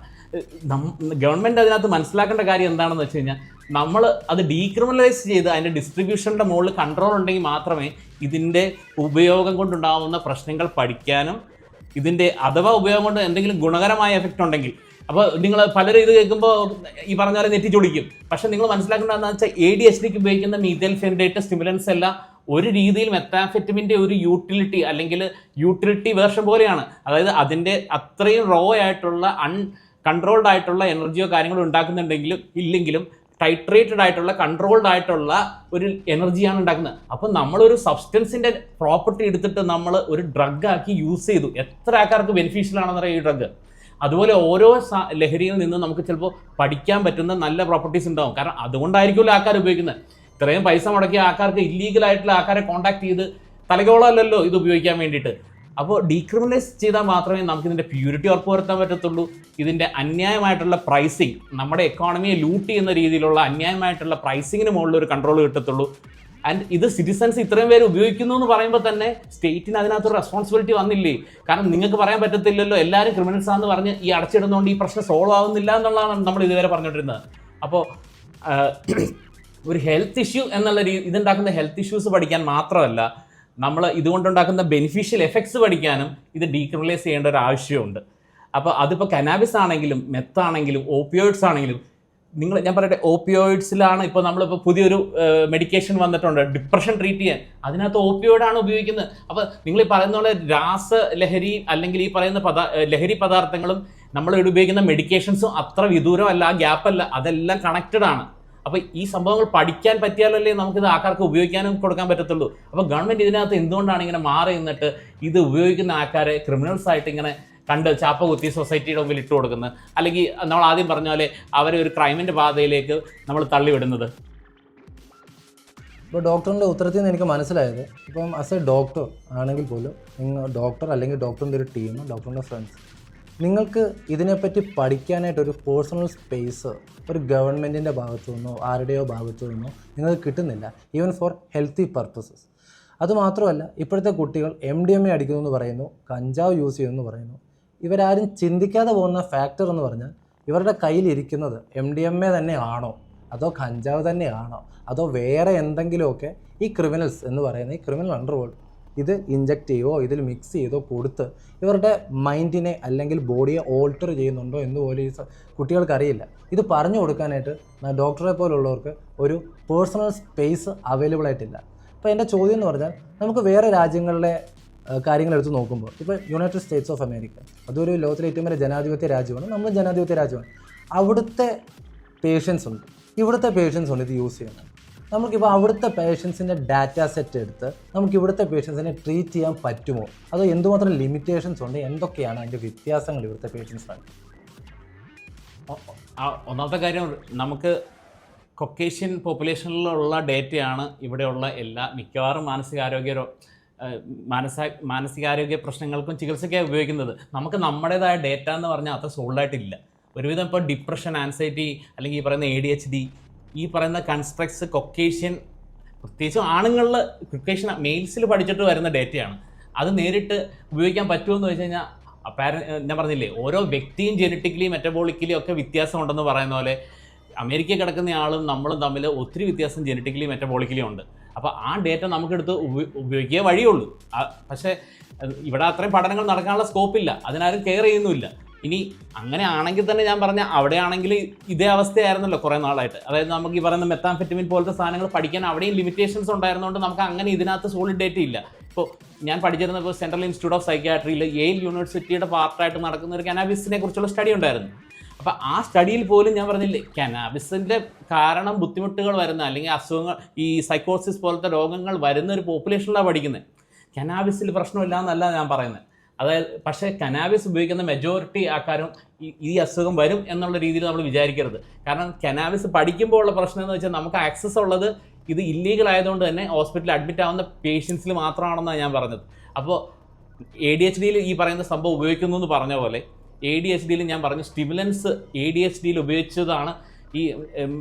ഗവൺമെൻറ് അതിനകത്ത് മനസ്സിലാക്കേണ്ട കാര്യം എന്താണെന്ന് വെച്ച് കഴിഞ്ഞാൽ, നമ്മൾ അത് ഡീക്രിമിനലൈസ് ചെയ്ത് അതിൻ്റെ ഡിസ്ട്രിബ്യൂഷൻ്റെ മുകളിൽ കൺട്രോൾ ഉണ്ടെങ്കിൽ മാത്രമേ ഇതിൻ്റെ ഉപയോഗം കൊണ്ടുണ്ടാകുന്ന പ്രശ്നങ്ങൾ പഠിക്കാനും ഇതിൻ്റെ അഥവാ ഉപയോഗം കൊണ്ട് എന്തെങ്കിലും ഗുണകരമായ എഫക്റ്റ് ഉണ്ടെങ്കിൽ, അപ്പോൾ നിങ്ങൾ പലരും ഇത് കേൾക്കുമ്പോൾ ഈ പറഞ്ഞ പോലെ നെറ്റിച്ചൊടിക്കും. പക്ഷെ നിങ്ങൾ മനസ്സിലാക്കേണ്ടതെന്ന് വെച്ചാൽ ADHDക്ക് ഉപയോഗിക്കുന്ന മീഥൈൽ ഫെനഡേറ്റ് സ്റ്റിമുലൻസ് എല്ലാം ഒരു രീതിയിൽ മെത്താംഫെറ്റമിൻ്റെ ഒരു യൂട്ടിലിറ്റി അല്ലെങ്കിൽ യൂട്ടിലിറ്റി വേർഷൻ പോലെയാണ്. അതായത് അതിൻ്റെ അത്രയും റോ ആയിട്ടുള്ള കൺട്രോൾഡ് ആയിട്ടുള്ള എനർജിയോ കാര്യങ്ങളോ ഉണ്ടാക്കുന്നുണ്ടെങ്കിലും ഇല്ലെങ്കിലും ടൈട്രേറ്റഡ് ആയിട്ടുള്ള കൺട്രോൾഡ് ആയിട്ടുള്ള ഒരു എനർജിയാണ് ഉണ്ടാക്കുന്നത്. അപ്പം നമ്മളൊരു സബ്സ്റ്റൻസിൻ്റെ പ്രോപ്പർട്ടി എടുത്തിട്ട് നമ്മൾ ഒരു ഡ്രഗാക്കി യൂസ് ചെയ്തു. എത്ര ആൾക്കാർക്ക് ബെനിഫിഷ്യൽ ആണെന്ന് പറയാം ഈ ഡ്രഗ്. അതുപോലെ ഓരോ ലഹരിയിൽ നിന്ന് നമുക്ക് ചിലപ്പോൾ പഠിക്കാൻ പറ്റുന്ന നല്ല പ്രോപ്പർട്ടീസ് ഉണ്ടാവും. കാരണം അതുകൊണ്ടായിരിക്കുമല്ലോ ആൾക്കാർ ഉപയോഗിക്കുന്നത്. ഇത്രയും പൈസ മുടക്കിയ ആൾക്കാർക്ക് ഇല്ലീഗലായിട്ടുള്ള ആൾക്കാരെ കോൺടാക്ട് ചെയ്ത് തലകോളമല്ലല്ലോ ഇത് ഉപയോഗിക്കാൻ വേണ്ടിയിട്ട്. അപ്പോൾ ഡീക്രിമിനലൈസ് ചെയ്താൽ മാത്രമേ നമുക്ക് ഇതിൻ്റെ പ്യൂരിറ്റി ഉറപ്പുവരുത്താൻ പറ്റത്തുള്ളൂ. ഇതിൻ്റെ അന്യായമായിട്ടുള്ള പ്രൈസിങ്, നമ്മുടെ എക്കോണമിയെ ലൂട്ട് ചെയ്യുന്ന രീതിയിലുള്ള അന്യായമായിട്ടുള്ള പ്രൈസിങ്ങിന് മുകളിൽ ഒരു കൺട്രോൾ കിട്ടത്തുള്ളൂ. ആൻഡ് ഇത് സിറ്റിസൺസ് ഇത്രയും പേര് ഉപയോഗിക്കുന്നു എന്ന് പറയുമ്പോൾ തന്നെ സ്റ്റേറ്റിന് അതിനകത്തൊരു റെസ്പോൺസിബിലിറ്റി വന്നില്ലേ? കാരണം നിങ്ങൾക്ക് പറയാൻ പറ്റത്തില്ലല്ലോ എല്ലാവരും ക്രിമിനൽസ് ആണെന്ന് പറഞ്ഞ് ഈ അടച്ചിടുന്നതുകൊണ്ട് ഈ പ്രശ്നം സോൾവ് ആവുന്നില്ല എന്നുള്ളതാണ് നമ്മൾ ഇതുവരെ പറഞ്ഞുകൊണ്ടിരുന്നത്. അപ്പോൾ ഒരു ഹെൽത്ത് ഇഷ്യൂ എന്നുള്ള ഇതുണ്ടാക്കുന്ന ഹെൽത്ത് ഇഷ്യൂസ് പഠിക്കാൻ മാത്രമല്ല, നമ്മൾ ഇതുകൊണ്ടുണ്ടാക്കുന്ന ബെനിഫിഷ്യൽ എഫക്ട്സ് പഠിക്കാനും ഇത് ഡീക്രിമിനലൈസ് ചെയ്യേണ്ട ഒരു ആവശ്യമുണ്ട്. അപ്പോൾ അതിപ്പോൾ കനാബിസ് ആണെങ്കിലും മെത്താണെങ്കിലും ഓപ്പിയോയിഡ്സ് ആണെങ്കിലും, ഞാൻ പറയട്ടെ, ഓപ്പിയോയിഡ്സിലാണ് ഇപ്പോൾ നമ്മളിപ്പോൾ പുതിയൊരു മെഡിക്കേഷൻ വന്നിട്ടുണ്ട് ഡിപ്രഷൻ ട്രീറ്റ് ചെയ്യാൻ. അതിനകത്ത് ഓപ്പിയോയിഡാണ് ഉപയോഗിക്കുന്നത്. അപ്പോൾ നിങ്ങൾ ഈ പറയുന്ന പോലെ രാസലഹരി അല്ലെങ്കിൽ ഈ പറയുന്ന ലഹരി പദാർത്ഥങ്ങളും നമ്മൾ ഉപയോഗിക്കുന്ന മെഡിക്കേഷൻസും അത്ര വിദൂരമല്ല, ആ ഗ്യാപ്പല്ല, അതെല്ലാം കണക്റ്റഡ് ആണ്. അപ്പോൾ ഈ സംഭവങ്ങൾ പഠിക്കാൻ പറ്റിയാലല്ലേ നമുക്കിത് ആൾക്കാർക്ക് ഉപയോഗിക്കാനും കൊടുക്കാൻ പറ്റത്തുള്ളൂ. അപ്പോൾ ഗവൺമെൻറ് ഇതിനകത്ത് എന്തുകൊണ്ടാണ് ഇങ്ങനെ മാറി നിന്നിട്ട് ഇത് ഉപയോഗിക്കുന്ന ആൾക്കാരെ ക്രിമിനൽസ് ആയിട്ട് ഇങ്ങനെ കണ്ട് ചാപ്പ കുത്തി സൊസൈറ്റിയുടെ മുമ്പിൽ ഇട്ട് കൊടുക്കുന്നത്, അല്ലെങ്കിൽ നമ്മൾ ആദ്യം പറഞ്ഞ പോലെ അവരെ ഒരു ക്രൈമിൻ്റെ പാതയിലേക്ക് നമ്മൾ തള്ളിവിടുന്നത്? ഇപ്പോൾ ഡോക്ടറിൻ്റെ ഉത്തരത്തിൽ നിന്ന് എനിക്ക് മനസ്സിലായത്, ഇപ്പം ആസ് എ ഡോക്ടർ ആണെങ്കിൽ പോലും ഡോക്ടർ അല്ലെങ്കിൽ ഡോക്ടറിൻ്റെ ഒരു ടീം, ഡോക്ടറിൻ്റെ ഫ്രണ്ട്സ്, നിങ്ങൾക്ക് ഇതിനെപ്പറ്റി പഠിക്കാനായിട്ടൊരു പേഴ്സണൽ സ്പേസ് ഒരു ഗവൺമെൻറ്റിൻ്റെ ഭാഗത്തു നിന്നോ ആരുടെയോ ഭാഗത്തു നിന്നോ നിങ്ങൾക്ക് കിട്ടുന്നില്ല, ഈവൻ ഫോർ ഹെൽത്തി പർപ്പസസ്. അതുമാത്രമല്ല, ഇപ്പോഴത്തെ കുട്ടികൾ MDMA അടിക്കുന്നു എന്ന് പറയുന്നു, കഞ്ചാവ് യൂസ് ചെയ്യുമെന്ന് പറയുന്നു. ഇവരാരും ചിന്തിക്കാതെ പോകുന്ന ഫാക്ടർ എന്ന് പറഞ്ഞാൽ ഇവരുടെ കയ്യിലിരിക്കുന്നത് MDMA തന്നെയാണോ, അതോ കഞ്ചാവ് തന്നെയാണോ, അതോ വേറെ എന്തെങ്കിലുമൊക്കെ ഈ ക്രിമിനൽസ് എന്ന് പറയുന്ന ഈ ക്രിമിനൽ അണ്ടർവേൾഡ് ഇത് ഇഞ്ചക്ട് ചെയ്യുകയോ ഇതിൽ മിക്സ് ചെയ്തോ കൊടുത്ത് ഇവരുടെ മൈൻഡിനെ അല്ലെങ്കിൽ ബോഡിയെ ഓൾട്ടർ ചെയ്യുന്നുണ്ടോ എന്ന് പോലും ഈ കുട്ടികൾക്കറിയില്ല. ഇത് പറഞ്ഞു കൊടുക്കാനായിട്ട് ഡോക്ടറെ പോലുള്ളവർക്ക് ഒരു പേഴ്സണൽ സ്പേസ് അവൈലബിൾ ആയിട്ടില്ല. അപ്പോൾ എൻ്റെ ചോദ്യം എന്ന് പറഞ്ഞാൽ, നമുക്ക് വേറെ രാജ്യങ്ങളിലെ കാര്യങ്ങൾ എടുത്ത് നോക്കുമ്പോൾ, ഇപ്പോൾ യുണൈറ്റഡ് സ്റ്റേറ്റ്സ് ഓഫ് അമേരിക്ക, അതൊരു ലോകത്തിലെ ഏറ്റവും വലിയ ജനാധിപത്യ രാജ്യമാണ്, നമ്മൾ ജനാധിപത്യ രാജ്യമാണ്. അവിടുത്തെ പേഷ്യൻസ് ഉണ്ട്, ഇവിടുത്തെ പേഷ്യൻസ് ഉണ്ട് ഇത് യൂസ് ചെയ്യുന്നത്. നമുക്കിപ്പോൾ അവിടുത്തെ പേഷ്യൻസിൻ്റെ ഡാറ്റ സെറ്റ് എടുത്ത് നമുക്ക് ഇവിടുത്തെ പേഷ്യൻസിനെ ട്രീറ്റ് ചെയ്യാൻ പറ്റുമോ, അതോ എന്തുമാത്രം ലിമിറ്റേഷൻസ് ഉണ്ട്, എന്തൊക്കെയാണ് അതിൻ്റെ വ്യത്യാസങ്ങൾ ഇവിടുത്തെ പേഷ്യൻസിനാണ്? ഒന്നാമത്തെ കാര്യം, നമുക്ക് കൊക്കേഷ്യൻ പോപ്പുലേഷനിലുള്ള ഡേറ്റയാണ് ഇവിടെയുള്ള മിക്കവാറും മാനസികാരോഗ്യ പ്രശ്നങ്ങൾക്കും ചികിത്സയ്ക്കായി ഉപയോഗിക്കുന്നത്. നമുക്ക് നമ്മുടേതായ ഡേറ്റ എന്ന് പറഞ്ഞാൽ അത്ര സോൾഡായിട്ടില്ല. ഒരുവിധം ഇപ്പോൾ ഡിപ്രഷൻ, ആൻസൈറ്റി അല്ലെങ്കിൽ ഈ പറയുന്ന ADHD, ഈ പറയുന്ന കൺസ്ട്രക്ട്സ് കൊക്കേഷ്യൻ, പ്രത്യേകിച്ചും ആണുങ്ങളിൽ കൊക്കേഷ്യൻ മെയിൽസിൽ പഠിച്ചിട്ട് വരുന്ന ഡേറ്റയാണ്. അത് നേരിട്ട് ഉപയോഗിക്കാൻ പറ്റുമെന്ന് വെച്ച് കഴിഞ്ഞാൽ ഞാൻ പറഞ്ഞില്ലേ, ഓരോ വ്യക്തിയും ജെനറ്റിക്കലി മെറ്റബോളിക്കലി ഒക്കെ വ്യത്യാസം ഉണ്ടെന്ന് പറയുന്ന പോലെ അമേരിക്കയിൽ കിടക്കുന്ന ആളും നമ്മളും തമ്മിൽ ഒത്തിരി വ്യത്യാസം ജെനറ്റിക്കലി മെറ്റബോളിക്കലി ഉണ്ട്. അപ്പോൾ ആ ഡേറ്റ നമുക്കെടുത്ത് ഉപയോഗിക്കുക വഴിയുള്ളൂ. പക്ഷേ ഇവിടെ അത്രയും പഠനങ്ങൾ നടക്കാനുള്ള സ്കോപ്പില്ല, അതിനാരും കെയർ ചെയ്യുന്നുമില്ല. ഇനി അങ്ങനെ ആണെങ്കിൽ തന്നെ ഞാൻ പറഞ്ഞ അവിടെയാണെങ്കിൽ ഇതേ അവസ്ഥയായിരുന്നല്ലോ കുറേ നാളായിട്ട്. അതായത് നമുക്ക് ഈ പറയുന്ന മെത്താംഫെറ്റമിൻ പോലത്തെ സാധനങ്ങൾ പഠിക്കാൻ അവിടെയും ലിമിറ്റേഷൻസ് ഉണ്ടായിരുന്നതുകൊണ്ട് നമുക്ക് അങ്ങനെ ഇതിനകത്ത് സോളിഡ് ഡേറ്റ ഇല്ല. ഇപ്പോൾ ഞാൻ പഠിച്ചിരുന്നപ്പോൾ സെൻട്രൽ ഇൻസ്റ്റിറ്റ്യൂട്ട് ഓഫ് സൈക്യാട്രിയിൽ യെയിൽ യൂണിവേഴ്സിറ്റിയുടെ പാർട്ടായിട്ട് നടക്കുന്ന ഒരു കനാബിസിനെ കുറിച്ചുള്ള സ്റ്റഡി ഉണ്ടായിരുന്നു. അപ്പോൾ ആ സ്റ്റഡിയിൽ പോലും ഞാൻ പറഞ്ഞില്ലേ, കനാബിസിൻ്റെ കാരണം ബുദ്ധിമുട്ടുകൾ വരുന്ന അല്ലെങ്കിൽ അസുഖങ്ങൾ, ഈ സൈക്കോസിസ് പോലത്തെ രോഗങ്ങൾ വരുന്ന ഒരു പോപ്പുലേഷനിലാണ് പഠിക്കുന്നത്. കനാബിസിൽ പ്രശ്നമില്ല എന്നല്ല ഞാൻ പറയുന്നത്. അതായത് പക്ഷേ കനാബിസ് ഉപയോഗിക്കുന്ന മെജോറിറ്റി ആൾക്കാരും ഈ അസുഖം വരും എന്നുള്ള രീതിയിൽ നമ്മൾ വിചാരിക്കരുത്. കാരണം കനാബിസ് പഠിക്കുമ്പോൾ ഉള്ള പ്രശ്നം എന്ന് വെച്ചാൽ നമുക്ക് ആക്സസ് ഉള്ളത് ഇത് ഇല്ലീഗൽ ആയതുകൊണ്ട് തന്നെ ഹോസ്പിറ്റലിൽ അഡ്മിറ്റ് ആവുന്ന പേഷ്യൻസിൽ മാത്രമാണെന്നാണ് ഞാൻ പറഞ്ഞത്. അപ്പോൾ ADHDയിൽ ഈ പറയുന്ന സംഭവം ഉപയോഗിക്കുന്നു എന്ന് പറഞ്ഞ പോലെ ADHDയിൽ ഞാൻ പറഞ്ഞു സ്റ്റിമുലൻസ് ADHDയിൽ ഉപയോഗിച്ചതാണ് ഈ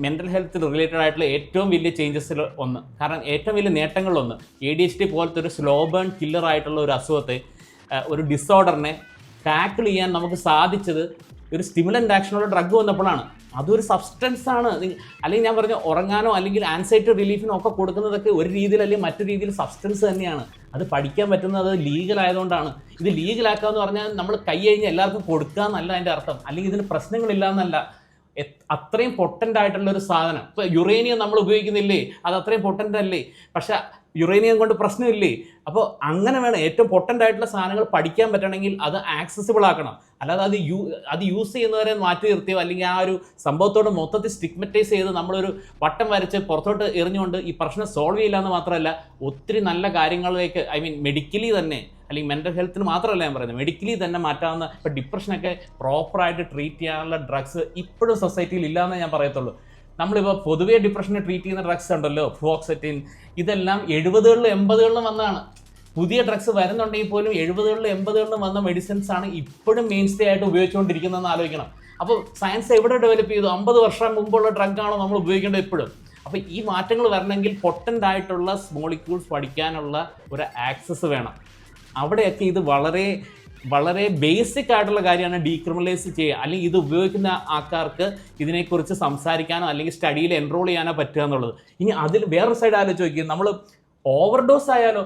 മെൻ്റൽ ഹെൽത്ത് റിലേറ്റഡ് ആയിട്ടുള്ള ഏറ്റവും വലിയ ചേഞ്ചസിൽ ഒന്ന്. കാരണം ഏറ്റവും വലിയ നേട്ടങ്ങളിലൊന്ന്, ADHD പോലത്തെ ഒരു സ്ലോ ബേൺ കില്ലർ ആയിട്ടുള്ള ഒരു അസുഖത്തെ, ഒരു ഡിസോർഡറിനെ ടാക്കിൾ ചെയ്യാൻ നമുക്ക് സാധിച്ചത് ഒരു സ്റ്റിമുലൻ്റ് ആക്ഷനുള്ള ഡ്രഗ് വന്നപ്പോഴാണ്. അതൊരു സബ്സ്റ്റൻസ് ആണ്. അല്ലെങ്കിൽ ഞാൻ പറഞ്ഞ ഉറങ്ങാനോ അല്ലെങ്കിൽ ആൻസൈറ്റി റിലീഫിനോ ഒക്കെ കൊടുക്കുന്നതൊക്കെ ഒരു രീതിയിൽ അല്ലെങ്കിൽ മറ്റു രീതിയിൽ സബ്സ്റ്റൻസ് തന്നെയാണ്. അത് പഠിക്കാൻ പറ്റുന്നത് ലീഗലായതുകൊണ്ടാണ്. ഇത് ലീഗലാക്കുക എന്ന് പറഞ്ഞാൽ നമ്മൾ കൈ കഴിഞ്ഞ് എല്ലാവർക്കും കൊടുക്കുക എന്നല്ല അതിൻ്റെ അർത്ഥം, അല്ലെങ്കിൽ ഇതിന് പ്രശ്നങ്ങളില്ല എന്നല്ല. അത്രയും പൊട്ടൻ്റ് ആയിട്ടുള്ള ഒരു സാധനം. ഇപ്പോൾ യുറേനിയം നമ്മൾ ഉപയോഗിക്കുന്നില്ലേ, അത് അത്രയും പൊട്ടൻ്റ് അല്ലേ? പക്ഷെ യുറേനിയം കൊണ്ട് പ്രശ്നമില്ലേ? അപ്പോൾ അങ്ങനെ വേണം. ഏറ്റവും പൊട്ടൻ്റ് ആയിട്ടുള്ള സാധനങ്ങൾ പഠിക്കാൻ പറ്റണമെങ്കിൽ അത് ആക്സസിബിൾ ആക്കണം. അല്ലാതെ അത് യൂസ് ചെയ്യുന്നവരെ മാറ്റി നിർത്തിയോ അല്ലെങ്കിൽ ആ ഒരു സംഭവത്തോട് മൊത്തത്തിൽ സ്റ്റിഗ്മറ്റൈസ് ചെയ്ത് നമ്മളൊരു വട്ടം വരച്ച് പുറത്തോട്ട് എറിഞ്ഞുകൊണ്ട് ഈ പ്രശ്നം സോൾവ് ചെയ്യില്ല എന്ന് മാത്രമല്ല, ഒത്തിരി നല്ല കാര്യങ്ങളിലേക്ക് മെഡിക്കലി തന്നെ, അല്ലെങ്കിൽ മെൻ്റൽ ഹെൽത്തിന് മാത്രമല്ല ഞാൻ പറയുന്നത്, മെഡിക്കലി തന്നെ മാറ്റാവുന്ന, ഇപ്പോൾ ഡിപ്രഷനൊക്കെ പ്രോപ്പറായിട്ട് ട്രീറ്റ് ചെയ്യാനുള്ള ഡ്രഗ്സ് ഇപ്പോഴും സൊസൈറ്റിയിൽ ഇല്ലയെന്നേ ഞാൻ പറയത്തുള്ളൂ. നമ്മളിപ്പോൾ പൊതുവേ ഡിപ്രഷനെ ട്രീറ്റ് ചെയ്യുന്ന ഡ്രഗ്സ് ഉണ്ടല്ലോ, ഫ്ലോക്സെറ്റിൻ, ഇതെല്ലാം 70കളിലും 80കളിലും വന്നതാണ്. പുതിയ ഡ്രഗ്സ് വരുന്നുണ്ടെങ്കിൽ പോലും 70കളിലും 80കളിലും വന്ന മെഡിസിൻസ് ആണ് ഇപ്പോഴും മെയിൻ സ്റ്റേ ആയിട്ട് ഉപയോഗിച്ചുകൊണ്ടിരിക്കുന്നതെന്ന് ആലോചിക്കണം. അപ്പോൾ സയൻസ് എവിടെ ഡെവലപ്പ് ചെയ്തു? 50 വർഷം മുമ്പുള്ള ഡ്രഗാണോ നമ്മൾ ഉപയോഗിക്കേണ്ടത് ഇപ്പോഴും? അപ്പോൾ ഈ മാറ്റങ്ങൾ വരണമെങ്കിൽ പൊട്ടൻ്റ് ആയിട്ടുള്ള മോളിക്യൂൾസ് പഠിക്കാനുള്ള ഒരു ആക്സസ് വേണം. അവിടെയൊക്കെ ഇത് വളരെ വളരെ ബേസിക് ആയിട്ടുള്ള കാര്യമാണ് ഡീക്രിമിനലൈസ് ചെയ്യുക. അല്ലെങ്കിൽ ഇത് ഉപയോഗിക്കുന്ന ആൾക്കാർക്ക് ഇതിനെക്കുറിച്ച് സംസാരിക്കാനോ അല്ലെങ്കിൽ സ്റ്റഡിയിൽ എൻറോൾ ചെയ്യാനോ പറ്റുക എന്നുള്ളത്. ഇനി അതിൽ വേറൊരു സൈഡ് ആലോചിച്ച് നോക്കി, നമ്മൾ ഓവർഡോസ് ആയാലോ,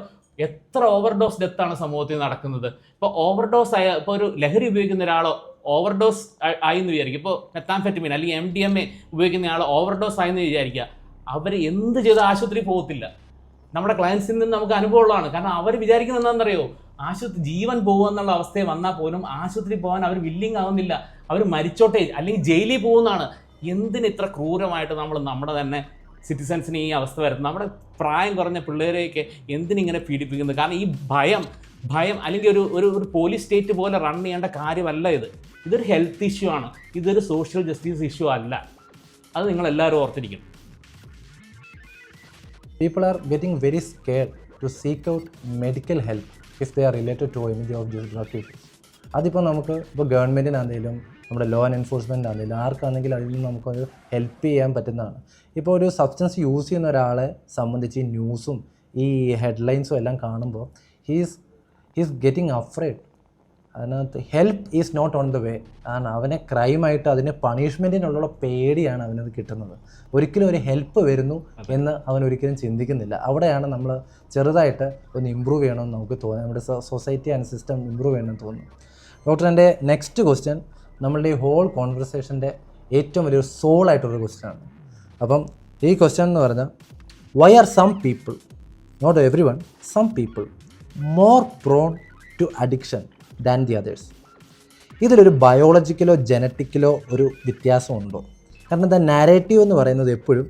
എത്ര ഓവർഡോസ് ഡെത്താണ് സമൂഹത്തിൽ നടക്കുന്നത്. ഇപ്പോൾ ഓവർഡോസ് ആയ, ഇപ്പോൾ ഒരു ലഹരി ഉപയോഗിക്കുന്ന ഒരാളോ ഓവർഡോസ് ആയി എന്ന് വിചാരിക്കുക, ഇപ്പോൾ മെത്താംഫെറ്റമിൻ അല്ലെങ്കിൽ MDMA ഉപയോഗിക്കുന്ന ആൾ ഓവർഡോസ് ആയെന്ന് വിചാരിക്കുക, അവർ എന്ത് ചെയ്ത് ആശുപത്രി പോകത്തില്ല. നമ്മുടെ ക്ലയൻസിൽ നിന്ന് നമുക്ക് അനുഭവമുള്ളതാണ്. കാരണം അവർ വിചാരിക്കുന്നത് എന്താണെന്നറിയോ, ആശുപത്രി ജീവൻ പോകുമെന്നുള്ള അവസ്ഥയിൽ വന്നാൽ പോലും ആശുപത്രി പോകാൻ അവർ വില്ലിങ് ആവുന്നില്ല. അവർ മരിച്ചോട്ടെ അല്ലെങ്കിൽ ജയിലിൽ പോകുന്നതാണ്. എന്തിന് ഇത്ര ക്രൂരമായിട്ട് നമ്മുടെ തന്നെ സിറ്റിസൺസിന് ഈ അവസ്ഥ വരുന്നത്? നമ്മുടെ പ്രായം കുറഞ്ഞ പിള്ളേരെയൊക്കെ എന്തിനിങ്ങനെ പീഡിപ്പിക്കുന്നത്? കാരണം ഈ ഭയം അല്ലെങ്കിൽ ഒരു പോലീസ് സ്റ്റേറ്റ് പോലെ റൺ ചെയ്യേണ്ട കാര്യമല്ല ഇത്. ഇതൊരു ഹെൽത്ത് ഇഷ്യൂ ആണ്, ഇതൊരു സോഷ്യൽ ജസ്റ്റിസ് ഇഷ്യൂ അല്ല. അത് നിങ്ങളെല്ലാവരും ഓർത്തിരിക്കണം. People are getting very scared to seek out medical help if they are related to any of these drug issues. അതിപ്പോൾ നമുക്ക് ഇപ്പോൾ ഗവൺമെൻറ്റിനാണെങ്കിലും നമ്മുടെ ലോ എൻഫോഴ്സ്മെൻറ്റിനാണെങ്കിലും ആർക്കാണെങ്കിലും അതിൽ നിന്ന് നമുക്കത് ഹെൽപ്പ് ചെയ്യാൻ പറ്റുന്നതാണ്. ഇപ്പോൾ ഒരു സബ്സ്റ്റൻസ് യൂസ് ചെയ്യുന്ന ഒരാളെ സംബന്ധിച്ച് ഈ ന്യൂസും ഈ ഹെഡ്ലൈൻസും എല്ലാം കാണുമ്പോൾ ഹീസ് ഗെറ്റിംഗ് അഫ്രൈഡ്. അതിനകത്ത് help is not on the way. കാരണം അവനെ ക്രൈമായിട്ട് അതിന് പണിഷ്മെൻറ്റിനുള്ള പേടിയാണ് അവനത് കിട്ടുന്നത്. ഒരിക്കലും ഒരു ഹെൽപ്പ് വരുന്നു എന്ന് അവൻ ഒരിക്കലും ചിന്തിക്കുന്നില്ല. അവിടെയാണ് നമ്മൾ ചെറുതായിട്ട് ഒന്ന് ഇമ്പ്രൂവ് ചെയ്യണമെന്ന് നമുക്ക് തോന്നുന്നത്. നമ്മുടെ സൊസൈറ്റി ആൻഡ് സിസ്റ്റം ഇമ്പ്രൂവ് ചെയ്യണമെന്ന് തോന്നുന്നു. ഡോക്ടർ, എൻ്റെ നെക്സ്റ്റ് ക്വസ്റ്റ്യൻ നമ്മളുടെ ഈ ഹോൾ കോൺവെർസേഷൻ്റെ ഏറ്റവും വലിയൊരു സോളായിട്ടുള്ളൊരു ക്വസ്റ്റ്യനാണ്. അപ്പം ഈ ക്വസ്റ്റ്യൻ എന്ന് പറഞ്ഞാൽ, why are some people, not everyone, some people more prone to addiction than the others? ഇതിലൊരു ബയോളജിക്കലോ ജനറ്റിക്കലോ ഒരു വ്യത്യാസമുണ്ടോ? കാരണം ദ നാരേറ്റീവ് എന്ന് പറയുന്നത് എപ്പോഴും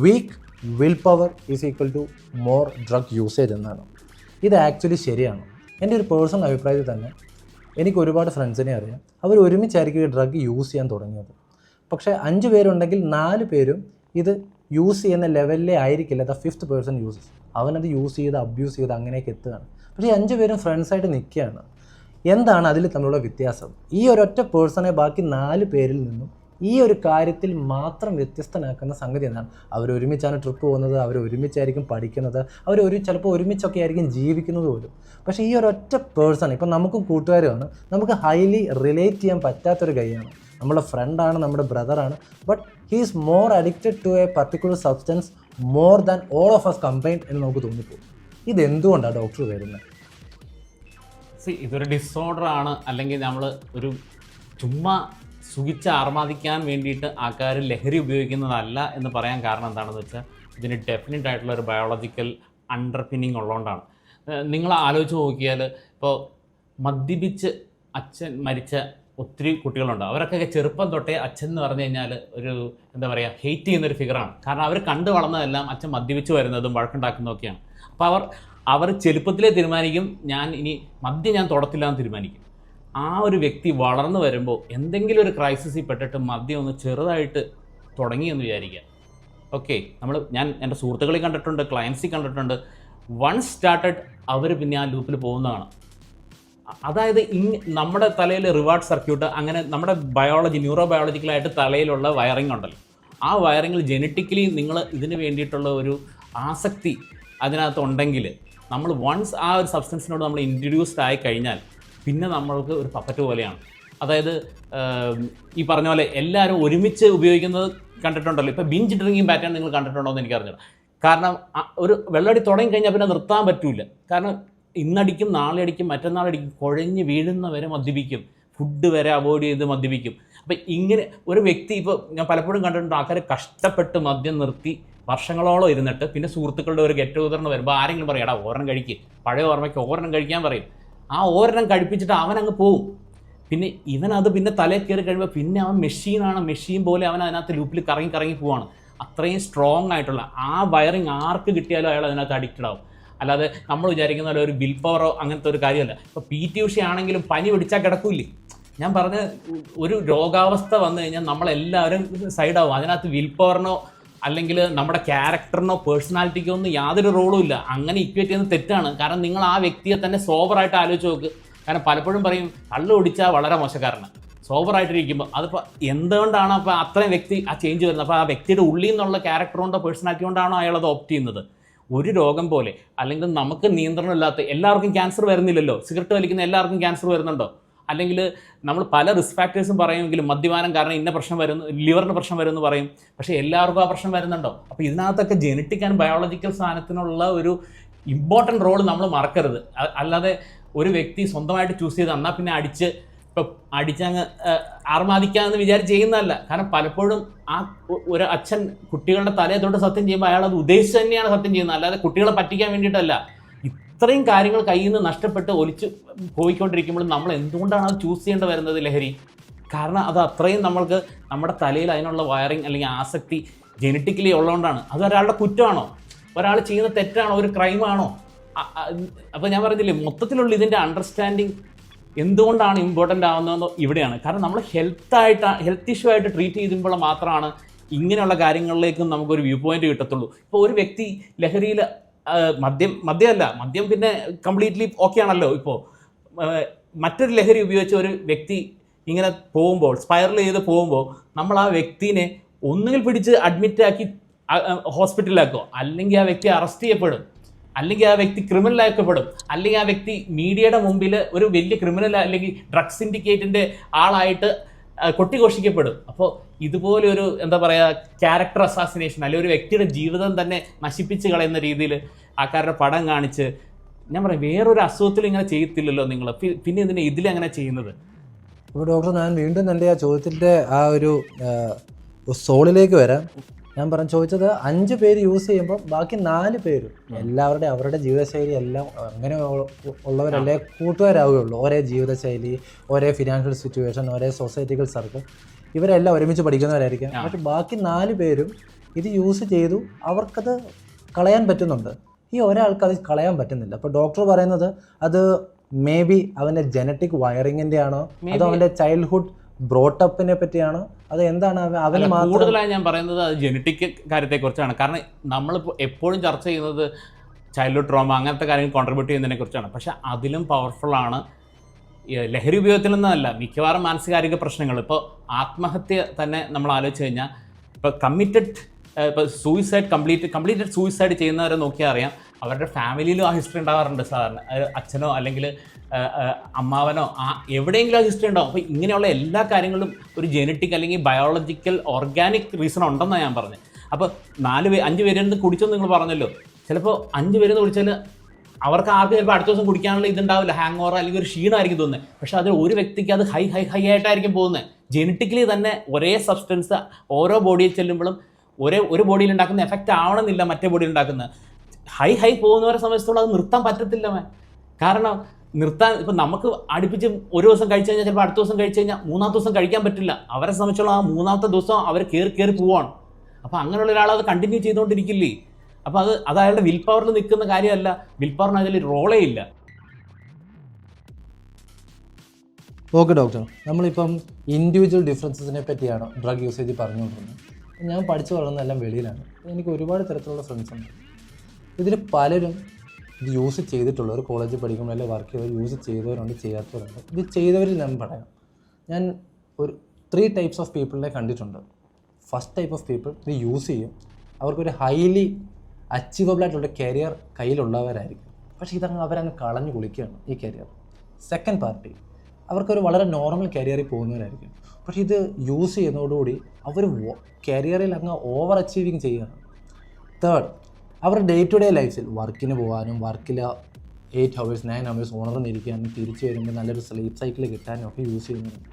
weak willpower is equal to more drug usage എന്നാണ്. ഇത് ആക്ച്വലി ശരിയാണോ? എൻ്റെ ഒരു പേഴ്സണൽ അഭിപ്രായത്തിൽ തന്നെ എനിക്ക് ഒരുപാട് ഫ്രണ്ട്സിനെ അറിയാം. അവർ ഒരുമിച്ചായിരിക്കും ഈ ഡ്രഗ് യൂസ് ചെയ്യാൻ തുടങ്ങിയത്. പക്ഷേ 5 പേരുണ്ടെങ്കിൽ 4 പേരും ഇത് യൂസ് ചെയ്യുന്ന ലെവലിലേ ആയിരിക്കില്ല ദ 5th പേഴ്സൺ യൂസസ്. അവനത് യൂസ് ചെയ്ത് അബ്യൂസ് ചെയ്ത് അങ്ങനെയൊക്കെ എത്തുകയാണ്. പക്ഷേ ഈ 5 പേരും ഫ്രണ്ട്സായിട്ട് നിൽക്കുകയാണ്. എന്താണ് അതിൽ തമ്മിലുള്ള വ്യത്യാസം? ഈ ഒരൊറ്റ പേഴ്സണെ ബാക്കി 4 പേരിൽ നിന്നും ഈ ഒരു കാര്യത്തിൽ മാത്രം വ്യത്യസ്തനാക്കുന്ന സംഗതി എന്താണ്? അവരൊരുമിച്ചാണ് ട്രിപ്പ് പോകുന്നത്, അവരൊരുമിച്ചായിരിക്കും പഠിക്കുന്നത്, ചിലപ്പോൾ ഒരുമിച്ചൊക്കെ ആയിരിക്കും ജീവിക്കുന്നത് പോലും. പക്ഷേ ഈ ഒരൊറ്റ പേഴ്സൺ, ഇപ്പം നമുക്കും കൂട്ടുകാരുമാണ്, നമുക്ക് ഹൈലി റിലേറ്റ് ചെയ്യാൻ പറ്റാത്തൊരു കൈയാണ്, നമ്മുടെ ഫ്രണ്ടാണ്, നമ്മുടെ ബ്രദറാണ്, but he is more addicted to a particular substance more than all of us combined എന്ന് നമുക്ക് തോന്നിപ്പോകും. ഇതെന്തുകൊണ്ടാണ് ഡോക്ടർ വരുന്നത്? ഇതൊരു ഡിസോർഡർ ആണ്, അല്ലെങ്കിൽ നമ്മൾ ഒരു ചുമ്മാ സുഖിച്ച് ആർമാദിക്കാൻ വേണ്ടിയിട്ട് ആൾക്കാർ ലഹരി ഉപയോഗിക്കുന്നതല്ല എന്ന് പറയാൻ കാരണം എന്താണെന്ന് വെച്ചാൽ, ഇതിന് ഡെഫിനറ്റ് ആയിട്ടുള്ള ഒരു ബയോളജിക്കൽ അണ്ടർപിന്നിങ് ഉള്ളതുകൊണ്ടാണ്. നിങ്ങൾ ആലോചിച്ച് നോക്കിയാൽ, ഇപ്പോൾ മദ്യപിച്ച് അച്ഛൻ മരിച്ച ഒത്തിരി കുട്ടികളുണ്ട്. അവരൊക്കെ ചെറുപ്പം തൊട്ടേ അച്ഛൻ എന്ന് പറഞ്ഞു കഴിഞ്ഞാൽ ഒരു എന്താ പറയുക, ഹെയ്റ്റ് ചെയ്യുന്നൊരു ഫിഗറാണ്. കാരണം അവർ കണ്ടു വളർന്നതെല്ലാം അച്ഛൻ മദ്യപിച്ച് വരുന്നതും വഴക്കുണ്ടാക്കുന്നതൊക്കെയാണ്. അപ്പോൾ അവർ ചെറുപ്പത്തിലേ തീരുമാനിക്കും, മദ്യം ഞാൻ തൊടത്തില്ല എന്ന് തീരുമാനിക്കും. ആ ഒരു വ്യക്തി വളർന്നു വരുമ്പോൾ എന്തെങ്കിലും ഒരു ക്രൈസിസിൽ പെട്ടിട്ട് മദ്യം ഒന്ന് ചെറുതായിട്ട് തുടങ്ങിയെന്ന് വിചാരിക്കുക. ഓക്കെ, ഞാൻ എൻ്റെ സുഹൃത്തുക്കളിൽ കണ്ടിട്ടുണ്ട്, ക്ലയൻസിൽ കണ്ടിട്ടുണ്ട്. വൺസ് സ്റ്റാർട്ടഡ് അവർ പിന്നെ ആ ലൂപ്പിൽ പോകുന്നതാണ്. അതായത് നമ്മുടെ തലയിൽ റിവാർഡ് സർക്യൂട്ട്, അങ്ങനെ നമ്മുടെ ന്യൂറോ ബയോളജിക്കലായിട്ട് തലയിലുള്ള വയറിംഗ് ഉണ്ടല്ലോ, ആ വയറിങ്ങിൽ ജനറ്റിക്കലി നിങ്ങൾ ഇതിന് വേണ്ടിയിട്ടുള്ള ഒരു ആസക്തി അതിനകത്തുണ്ടെങ്കിൽ, നമ്മൾ വൺസ് ആ ഒരു സബ്സ്റ്റൻസിനോട് നമ്മൾ ഇൻട്രൊഡ്യൂസ്ഡ് ആയി കഴിഞ്ഞാൽ പിന്നെ നമ്മൾക്ക് ഒരു പപ്പറ്റ് പോലെയാണ്. അതായത് ഈ പറഞ്ഞ പോലെ എല്ലാവരും ഒരുമിച്ച് ഉപയോഗിക്കുന്നത് കണ്ടിട്ടുണ്ടല്ലോ. ഇപ്പോൾ ബിഞ്ച് ഡ്രിങ്കിങ് പാറ്റേൺ നിങ്ങൾ കണ്ടിട്ടുണ്ടോ എന്ന് എനിക്കറിഞ്ഞില്ല. കാരണം ഒരു വെള്ളമടി തുടങ്ങി കഴിഞ്ഞാൽ പിന്നെ നിർത്താൻ പറ്റില്ല. കാരണം ഇന്നടിക്കും, നാളെ അടിക്കും, മറ്റന്നാളടിക്കും, കുഴഞ്ഞ് വീഴുന്ന വരെ മദ്യപിക്കും, ഫുഡ് വരെ അവോയ്ഡ് ചെയ്ത് മദ്യപിക്കും. അപ്പം ഇങ്ങനെ ഒരു വ്യക്തി, ഇപ്പോൾ ഞാൻ പലപ്പോഴും കണ്ടിട്ടുണ്ട് ആൾക്കാർ കഷ്ടപ്പെട്ട് മദ്യം നിർത്തി വർഷങ്ങളോളം ഇരുന്നിട്ട് പിന്നെ സുഹൃത്തുക്കളുടെ ഒരു ഗെറ്റ് ടുഗദറിന് വരുമ്പോൾ ആരെങ്കിലും പറയും എടാ ഓരെണ്ണം കഴിക്കുക, പഴയ ഓർമ്മയ്ക്ക് ഓരെണ്ണം കഴിക്കാൻ പറയും. ആ ഓരെണ്ണം കഴിപ്പിച്ചിട്ട് അവനങ്ങ് പോവും. പിന്നെ ഇവനത് പിന്നെ തലയിൽ കയറി കഴിയുമ്പോൾ പിന്നെ അവൻ മെഷീൻ പോലെ അവൻ അതിനകത്ത് ലൂപ്പിൽ കറങ്ങി പോവാണ്. അത്രയും സ്ട്രോങ് ആയിട്ടുള്ള ആ വയറിങ് ആർക്ക് കിട്ടിയാലും അയാൾ അതിനകത്ത് അഡിക്റ്റഡ് ആവും. അല്ലാതെ നമ്മൾ വിചാരിക്കുന്ന പോലെ ഒരു വിൽ പവറോ അങ്ങനത്തെ ഒരു കാര്യമല്ല. ഇപ്പോൾ PT ഉഷ ആണെങ്കിലും പനി പിടിച്ചാൽ കിടക്കൂല്ലേ. ഞാൻ പറഞ്ഞ ഒരു രോഗാവസ്ഥ വന്നു കഴിഞ്ഞാൽ നമ്മളെല്ലാവരും സൈഡാവും. അതിനകത്ത് വിൽ പവറിനോ അല്ലെങ്കിൽ നമ്മുടെ ക്യാരക്ടറിനോ പേഴ്സണാലിറ്റിക്കോ ഒന്നും യാതൊരു റോളും ഇല്ല. അങ്ങനെ ഇക്വേറ്റ് ചെയ്യുന്നത് തെറ്റാണ്. കാരണം നിങ്ങൾ ആ വ്യക്തിയെ തന്നെ സോബറായിട്ട് ആലോചിച്ച് നോക്ക്. കാരണം പലപ്പോഴും പറയും കള്ളു കുടിച്ചാൽ വളരെ മോശക്കാരനാണ്. സോബറായിട്ടിരിക്കുമ്പോൾ അതിപ്പോൾ എന്തുകൊണ്ടാണ് അപ്പോൾ അത്രയും വ്യക്തി ആ ചേഞ്ച് വരുന്നത്? അപ്പോൾ ആ വ്യക്തിയുടെ ഉള്ളിൽ നിന്നുള്ള ക്യാരക്ടർ കൊണ്ടോ പേഴ്സണാലിറ്റി കൊണ്ടാണോ അയാളത് ഓപ്റ്റ് ചെയ്യുന്നത്? ഒരു രോഗം പോലെ അല്ലെങ്കിൽ നമുക്ക് നിയന്ത്രണമില്ലാത്ത എല്ലാവർക്കും ക്യാൻസർ വരുന്നില്ലല്ലോ. സിഗരറ്റ് വലിക്കുന്ന എല്ലാവർക്കും ക്യാൻസർ വരുന്നുണ്ടോ? അല്ലെങ്കിൽ നമ്മൾ പല റിസ്ക് ഫാക്ടേഴ്സും പറയുമെങ്കിലും മദ്യപാനം കാരണം ഇന്ന പ്രശ്നം വരുന്നു, ലിവറിന് പ്രശ്നം വരുമെന്ന് പറയും. പക്ഷേ എല്ലാവർക്കും ആ പ്രശ്നം വരുന്നുണ്ടോ? അപ്പോൾ ഇതിനകത്തൊക്കെ ജെനറ്റിക് ആൻഡ് ബയോളജിക്കൽ സാധനത്തിനുള്ള ഒരു ഇമ്പോർട്ടൻറ്റ് റോൾ നമ്മൾ മറക്കരുത്. അല്ലാതെ ഒരു വ്യക്തി സ്വന്തമായിട്ട് ചൂസ് ചെയ്ത് എന്നാൽ പിന്നെ അടിച്ചങ്ങ് ആർമാദിക്കാമെന്ന് വിചാരിച്ച് ചെയ്യുന്നതല്ല. കാരണം പലപ്പോഴും ആ ഒരു അച്ഛൻ കുട്ടികളുടെ തലയെ തൊട്ട് സത്യം ചെയ്യുമ്പോൾ അയാൾ അത് ഉദ്ദേശിച്ച് തന്നെയാണ് സത്യം ചെയ്യുന്നത്, അല്ലാതെ കുട്ടികളെ പറ്റിക്കാൻ വേണ്ടിയിട്ടല്ല. ഇത്രയും കാര്യങ്ങൾ കയ്യിൽ നിന്ന് നഷ്ടപ്പെട്ട് ഒലിച്ച് പോയിക്കൊണ്ടിരിക്കുമ്പോൾ നമ്മൾ എന്തുകൊണ്ടാണ് അത് ചൂസ് ചെയ്യേണ്ടി വരുന്നത് ലഹരി? കാരണം അത് അത്രയും നമ്മൾക്ക് നമ്മുടെ തലയിൽ അതിനുള്ള വയറിങ് അല്ലെങ്കിൽ ആസക്തി ജെനറ്റിക്കലി ഉള്ളതുകൊണ്ടാണ്. അത് ഒരാളുടെ കുറ്റമാണോ? ഒരാൾ ചെയ്യുന്ന തെറ്റാണോ? ഒരു ക്രൈമാണോ? അപ്പോൾ ഞാൻ പറഞ്ഞില്ലേ, മൊത്തത്തിലുള്ള ഇതിൻ്റെ അണ്ടർസ്റ്റാൻഡിങ് എന്തുകൊണ്ടാണ് ഇമ്പോർട്ടൻ്റ് ആവുന്നതെന്നോ ഇവിടെയാണ്. കാരണം നമ്മൾ ഹെൽത്ത് ഇഷ്യൂ ആയിട്ട് ട്രീറ്റ് ചെയ്യുമ്പോൾ മാത്രമാണ് ഇങ്ങനെയുള്ള കാര്യങ്ങളിലേക്കും നമുക്കൊരു വ്യൂ പോയിന്റ് കിട്ടത്തുള്ളൂ. ഇപ്പോൾ ഒരു വ്യക്തി ലഹരിയിൽ മദ്യം പിന്നെ കംപ്ലീറ്റ്ലി ഓക്കെ ആണല്ലോ. ഇപ്പോൾ മറ്റൊരു ലഹരി ഉപയോഗിച്ച് ഒരു വ്യക്തി ഇങ്ങനെ പോകുമ്പോൾ, സ്പൈറൽ ചെയ്ത് പോകുമ്പോൾ, നമ്മൾ ആ വ്യക്തിനെ ഒന്നുകിൽ പിടിച്ച് അഡ്മിറ്റാക്കി ഹോസ്പിറ്റലിലാക്കുക, അല്ലെങ്കിൽ ആ വ്യക്തി അറസ്റ്റ് ചെയ്യപ്പെടും, അല്ലെങ്കിൽ ആ വ്യക്തി ക്രിമിനലാക്കപ്പെടും, അല്ലെങ്കിൽ ആ വ്യക്തി മീഡിയയുടെ മുമ്പിൽ ഒരു വലിയ ക്രിമിനൽ അല്ലെങ്കിൽ ഡ്രഗ്സ് സിൻഡിക്കേറ്റിൻ്റെ ആളായിട്ട് കൊട്ടിഘോഷിക്കപ്പെടും. അപ്പോൾ ഇതുപോലെ ഒരു എന്താ പറയുക ക്യാരക്ടർ അസാസിനേഷൻ അല്ലെങ്കിൽ ഒരു വ്യക്തിയുടെ ജീവിതം തന്നെ നശിപ്പിച്ച് കളയുന്ന രീതിയിൽ ആൾക്കാരുടെ പടം കാണിച്ച്, ഞാൻ പറയാം വേറൊരു അസുഖത്തിൽ ഇങ്ങനെ ചെയ്യത്തില്ലല്ലോ നിങ്ങൾ, പിന്നെ ഇതിലങ്ങനെ ചെയ്യുന്നത്. അപ്പോൾ ഡോക്ടർ, ഞാൻ വീണ്ടും എൻ്റെ ആ ചോദ്യത്തിൻ്റെ ആ ഒരു സോളിലേക്ക് വരാം. ഞാൻ ചോദിച്ചത് 5 പേര് യൂസ് ചെയ്യുമ്പോൾ ബാക്കി 4 പേരും എല്ലാവരുടെയും അവരുടെ ജീവിതശൈലി എല്ലാം അങ്ങനെ ഉള്ളവരല്ലേ കൂട്ടുകാരാവുകയുള്ളൂ. ഒരേ ജീവിതശൈലി, ഒരേ ഫിനാൻഷ്യൽ സിറ്റുവേഷൻ, ഒരേ സൊസൈറ്റിക്കൽ സർക്കിൾ, ഇവരെല്ലാം ഒരുമിച്ച് പഠിക്കുന്നവരായിരിക്കാം. പക്ഷെ ബാക്കി 4 പേരും ഇത് യൂസ് ചെയ്തു, അവർക്കത് കളയാൻ പറ്റുന്നുണ്ട്. ഈ ഒരാൾക്ക് അത് കളയാൻ പറ്റുന്നില്ല. അപ്പോൾ ഡോക്ടർ പറയുന്നത് അത് മേ ബി അവൻ്റെ ജനറ്റിക് വയറിങ്ങിൻ്റെ ആണോ, അതോ അവൻ്റെ ചൈൽഡ്ഹുഡ് ബ്രോട്ടപ്പിനെ പറ്റിയാണോ, അത് എന്താണ് അവന് കൂടുതലായി ഞാൻ പറയുന്നത് അത് ജനറ്റിക് കാര്യത്തെക്കുറിച്ചാണ്. കാരണം നമ്മളിപ്പോൾ എപ്പോഴും ചർച്ച ചെയ്യുന്നത് ചൈൽഡ്ഹുഡ് ട്രോമ അങ്ങനത്തെ കാര്യങ്ങൾ കോൺട്രിബ്യൂട്ട് ചെയ്യുന്നതിനെ കുറിച്ചാണ്. പക്ഷേ അതിലും പവർഫുള്ളാണ് ലഹരി ഉപയോഗത്തിൽ നിന്നല്ല മിക്കവാറും മാനസികാരോഗ്യ പ്രശ്നങ്ങൾ. ഇപ്പോൾ ആത്മഹത്യ തന്നെ നമ്മൾ ആലോചിച്ച് കഴിഞ്ഞാൽ ഇപ്പോൾ ഇപ്പോൾ കംപ്ലീറ്റഡ് സൂയിസൈഡ് ചെയ്യുന്നവരെ നോക്കിയാൽ അറിയാം അവരുടെ ഫാമിലിയിലും ആ ഹിസ്റ്ററി ഉണ്ടാകാറുണ്ട്. സാധാരണ അച്ഛനോ അല്ലെങ്കിൽ അമ്മാവനോ എവിടെയെങ്കിലും ആ ഹിസ്റ്ററി ഉണ്ടാവും. അപ്പോൾ ഇങ്ങനെയുള്ള എല്ലാ കാര്യങ്ങളും ഒരു ജെനറ്റിക് അല്ലെങ്കിൽ ബയോളജിക്കൽ ഓർഗാനിക് റീസൺ ഉണ്ടെന്നാണ് ഞാൻ പറഞ്ഞത്. അപ്പോൾ 5 പേരിൽ കുടിച്ചെന്ന് നിങ്ങൾ പറഞ്ഞല്ലോ. ചിലപ്പോൾ 5 പേരിൽ നിന്ന് കുടിച്ചാൽ അവർക്ക് ആർക്കും ചിലപ്പോൾ അടുത്ത ദിവസം കുടിക്കാനുള്ള ഇതുണ്ടാവില്ല, ഹാങ് ഓവർ അല്ലെങ്കിൽ ഒരു ക്ഷീണമായിരിക്കും തോന്നുന്നത്. പക്ഷേ അത് ഒരു വ്യക്തിക്ക് അത് ഹൈ ആയിട്ടായിരിക്കും പോകുന്നത്. ജെനറ്റിക്കലി തന്നെ ഒരേ സബ്സ്റ്റൻസ് ഓരോ ബോഡിയിൽ ചെല്ലുമ്പോഴും ഒരു ബോഡിയിൽ ഉണ്ടാക്കുന്ന എഫക്റ്റ് ആവണമെന്നില്ല മറ്റേ ബോഡിയിൽ ഉണ്ടാക്കുന്നത്. ഹൈ പോകുന്നവരെ സംബന്ധിച്ചോളം അത് നിർത്താൻ പറ്റത്തില്ല. കാരണം ഇപ്പോൾ നമുക്ക് അടുപ്പിച്ച് ഒരു ദിവസം കഴിച്ചു കഴിഞ്ഞാൽ ചിലപ്പോൾ അടുത്ത ദിവസം കഴിച്ചു കഴിഞ്ഞാൽ 3-ാമത്തെ ദിവസം കഴിക്കാൻ പറ്റില്ല. അവരെ സംബന്ധിച്ചോളം ആ 3-ാമത്തെ ദിവസം അവർ കയറി പോവാണ്. അപ്പോൾ അങ്ങനെയുള്ള ഒരാൾ അത് കണ്ടിന്യൂ ചെയ്തുകൊണ്ടിരിക്കില്ലേ? അപ്പോൾ അത് അയാളുടെ വിൽ പവറിൽ നിൽക്കുന്ന കാര്യമല്ല. വിൽ പവറിന് അതിൽ റോളേ ഇല്ല. ഓക്കെ ഡോക്ടർ, നമ്മളിപ്പം ഇൻഡിവിജ്വൽ ഡിഫറൻസസിനെ പറ്റിയാണ് ഡ്രഗ് യൂസേജ് പറഞ്ഞുകൊണ്ടിരുന്നത്. ഞാൻ പഠിച്ചു വളർന്നതെല്ലാം വെളിയിലാണ്. എനിക്ക് ഒരുപാട് തരത്തിലുള്ള ഫ്രണ്ട്സ് ഉണ്ട്. ഇതിൽ പലരും ഇത് യൂസ് ചെയ്തിട്ടുള്ളവർ കോളേജിൽ പഠിക്കുമ്പോൾ അല്ലെങ്കിൽ വർക്ക് ചെയ്തവർ യൂസ് ചെയ്തവരുണ്ട്, ചെയ്യാത്തവരുണ്ട്. ഇത് ചെയ്തവരിൽ ഞാൻ പറയാം. ഞാൻ ഒരു 3 ടൈപ്സ് ഓഫ് പീപ്പിളിനെ കണ്ടിട്ടുണ്ട്. ഫസ്റ്റ് ടൈപ്പ് ഓഫ് പീപ്പിൾ ഇത് യൂസ് ചെയ്യും, അവർക്കൊരു ഹൈലി അച്ചീവബിൾ ആയിട്ടുള്ള കരിയർ കയ്യിലുള്ളവരായിരിക്കും. പക്ഷേ അവരങ്ങ് കളഞ്ഞു കുളിക്കുകയാണ് ഈ കരിയർ. സെക്കൻഡ് പാർട്ടി, അവർക്കൊരു വളരെ നോർമൽ കരിയറിൽ പോകുന്നവരായിരിക്കും. പക്ഷേ ഇത് യൂസ് ചെയ്യുന്നതോടുകൂടി അവർ കരിയറിൽ അങ്ങ് ഓവർ അച്ചീവിങ് ചെയ്യുകയാണ്. തേർഡ്, അവർ ഡേ ടു ഡേ ലൈഫിൽ വർക്കിന് പോകാനും വർക്കിൽ 8 hours 9 hours ഉണർന്നിരിക്കാനും തിരിച്ചു വരുമ്പോൾ നല്ലൊരു സ്ലീപ്പ് സൈക്കിൾ കിട്ടാനും ഒക്കെ യൂസ് ചെയ്യുന്നുണ്ട്.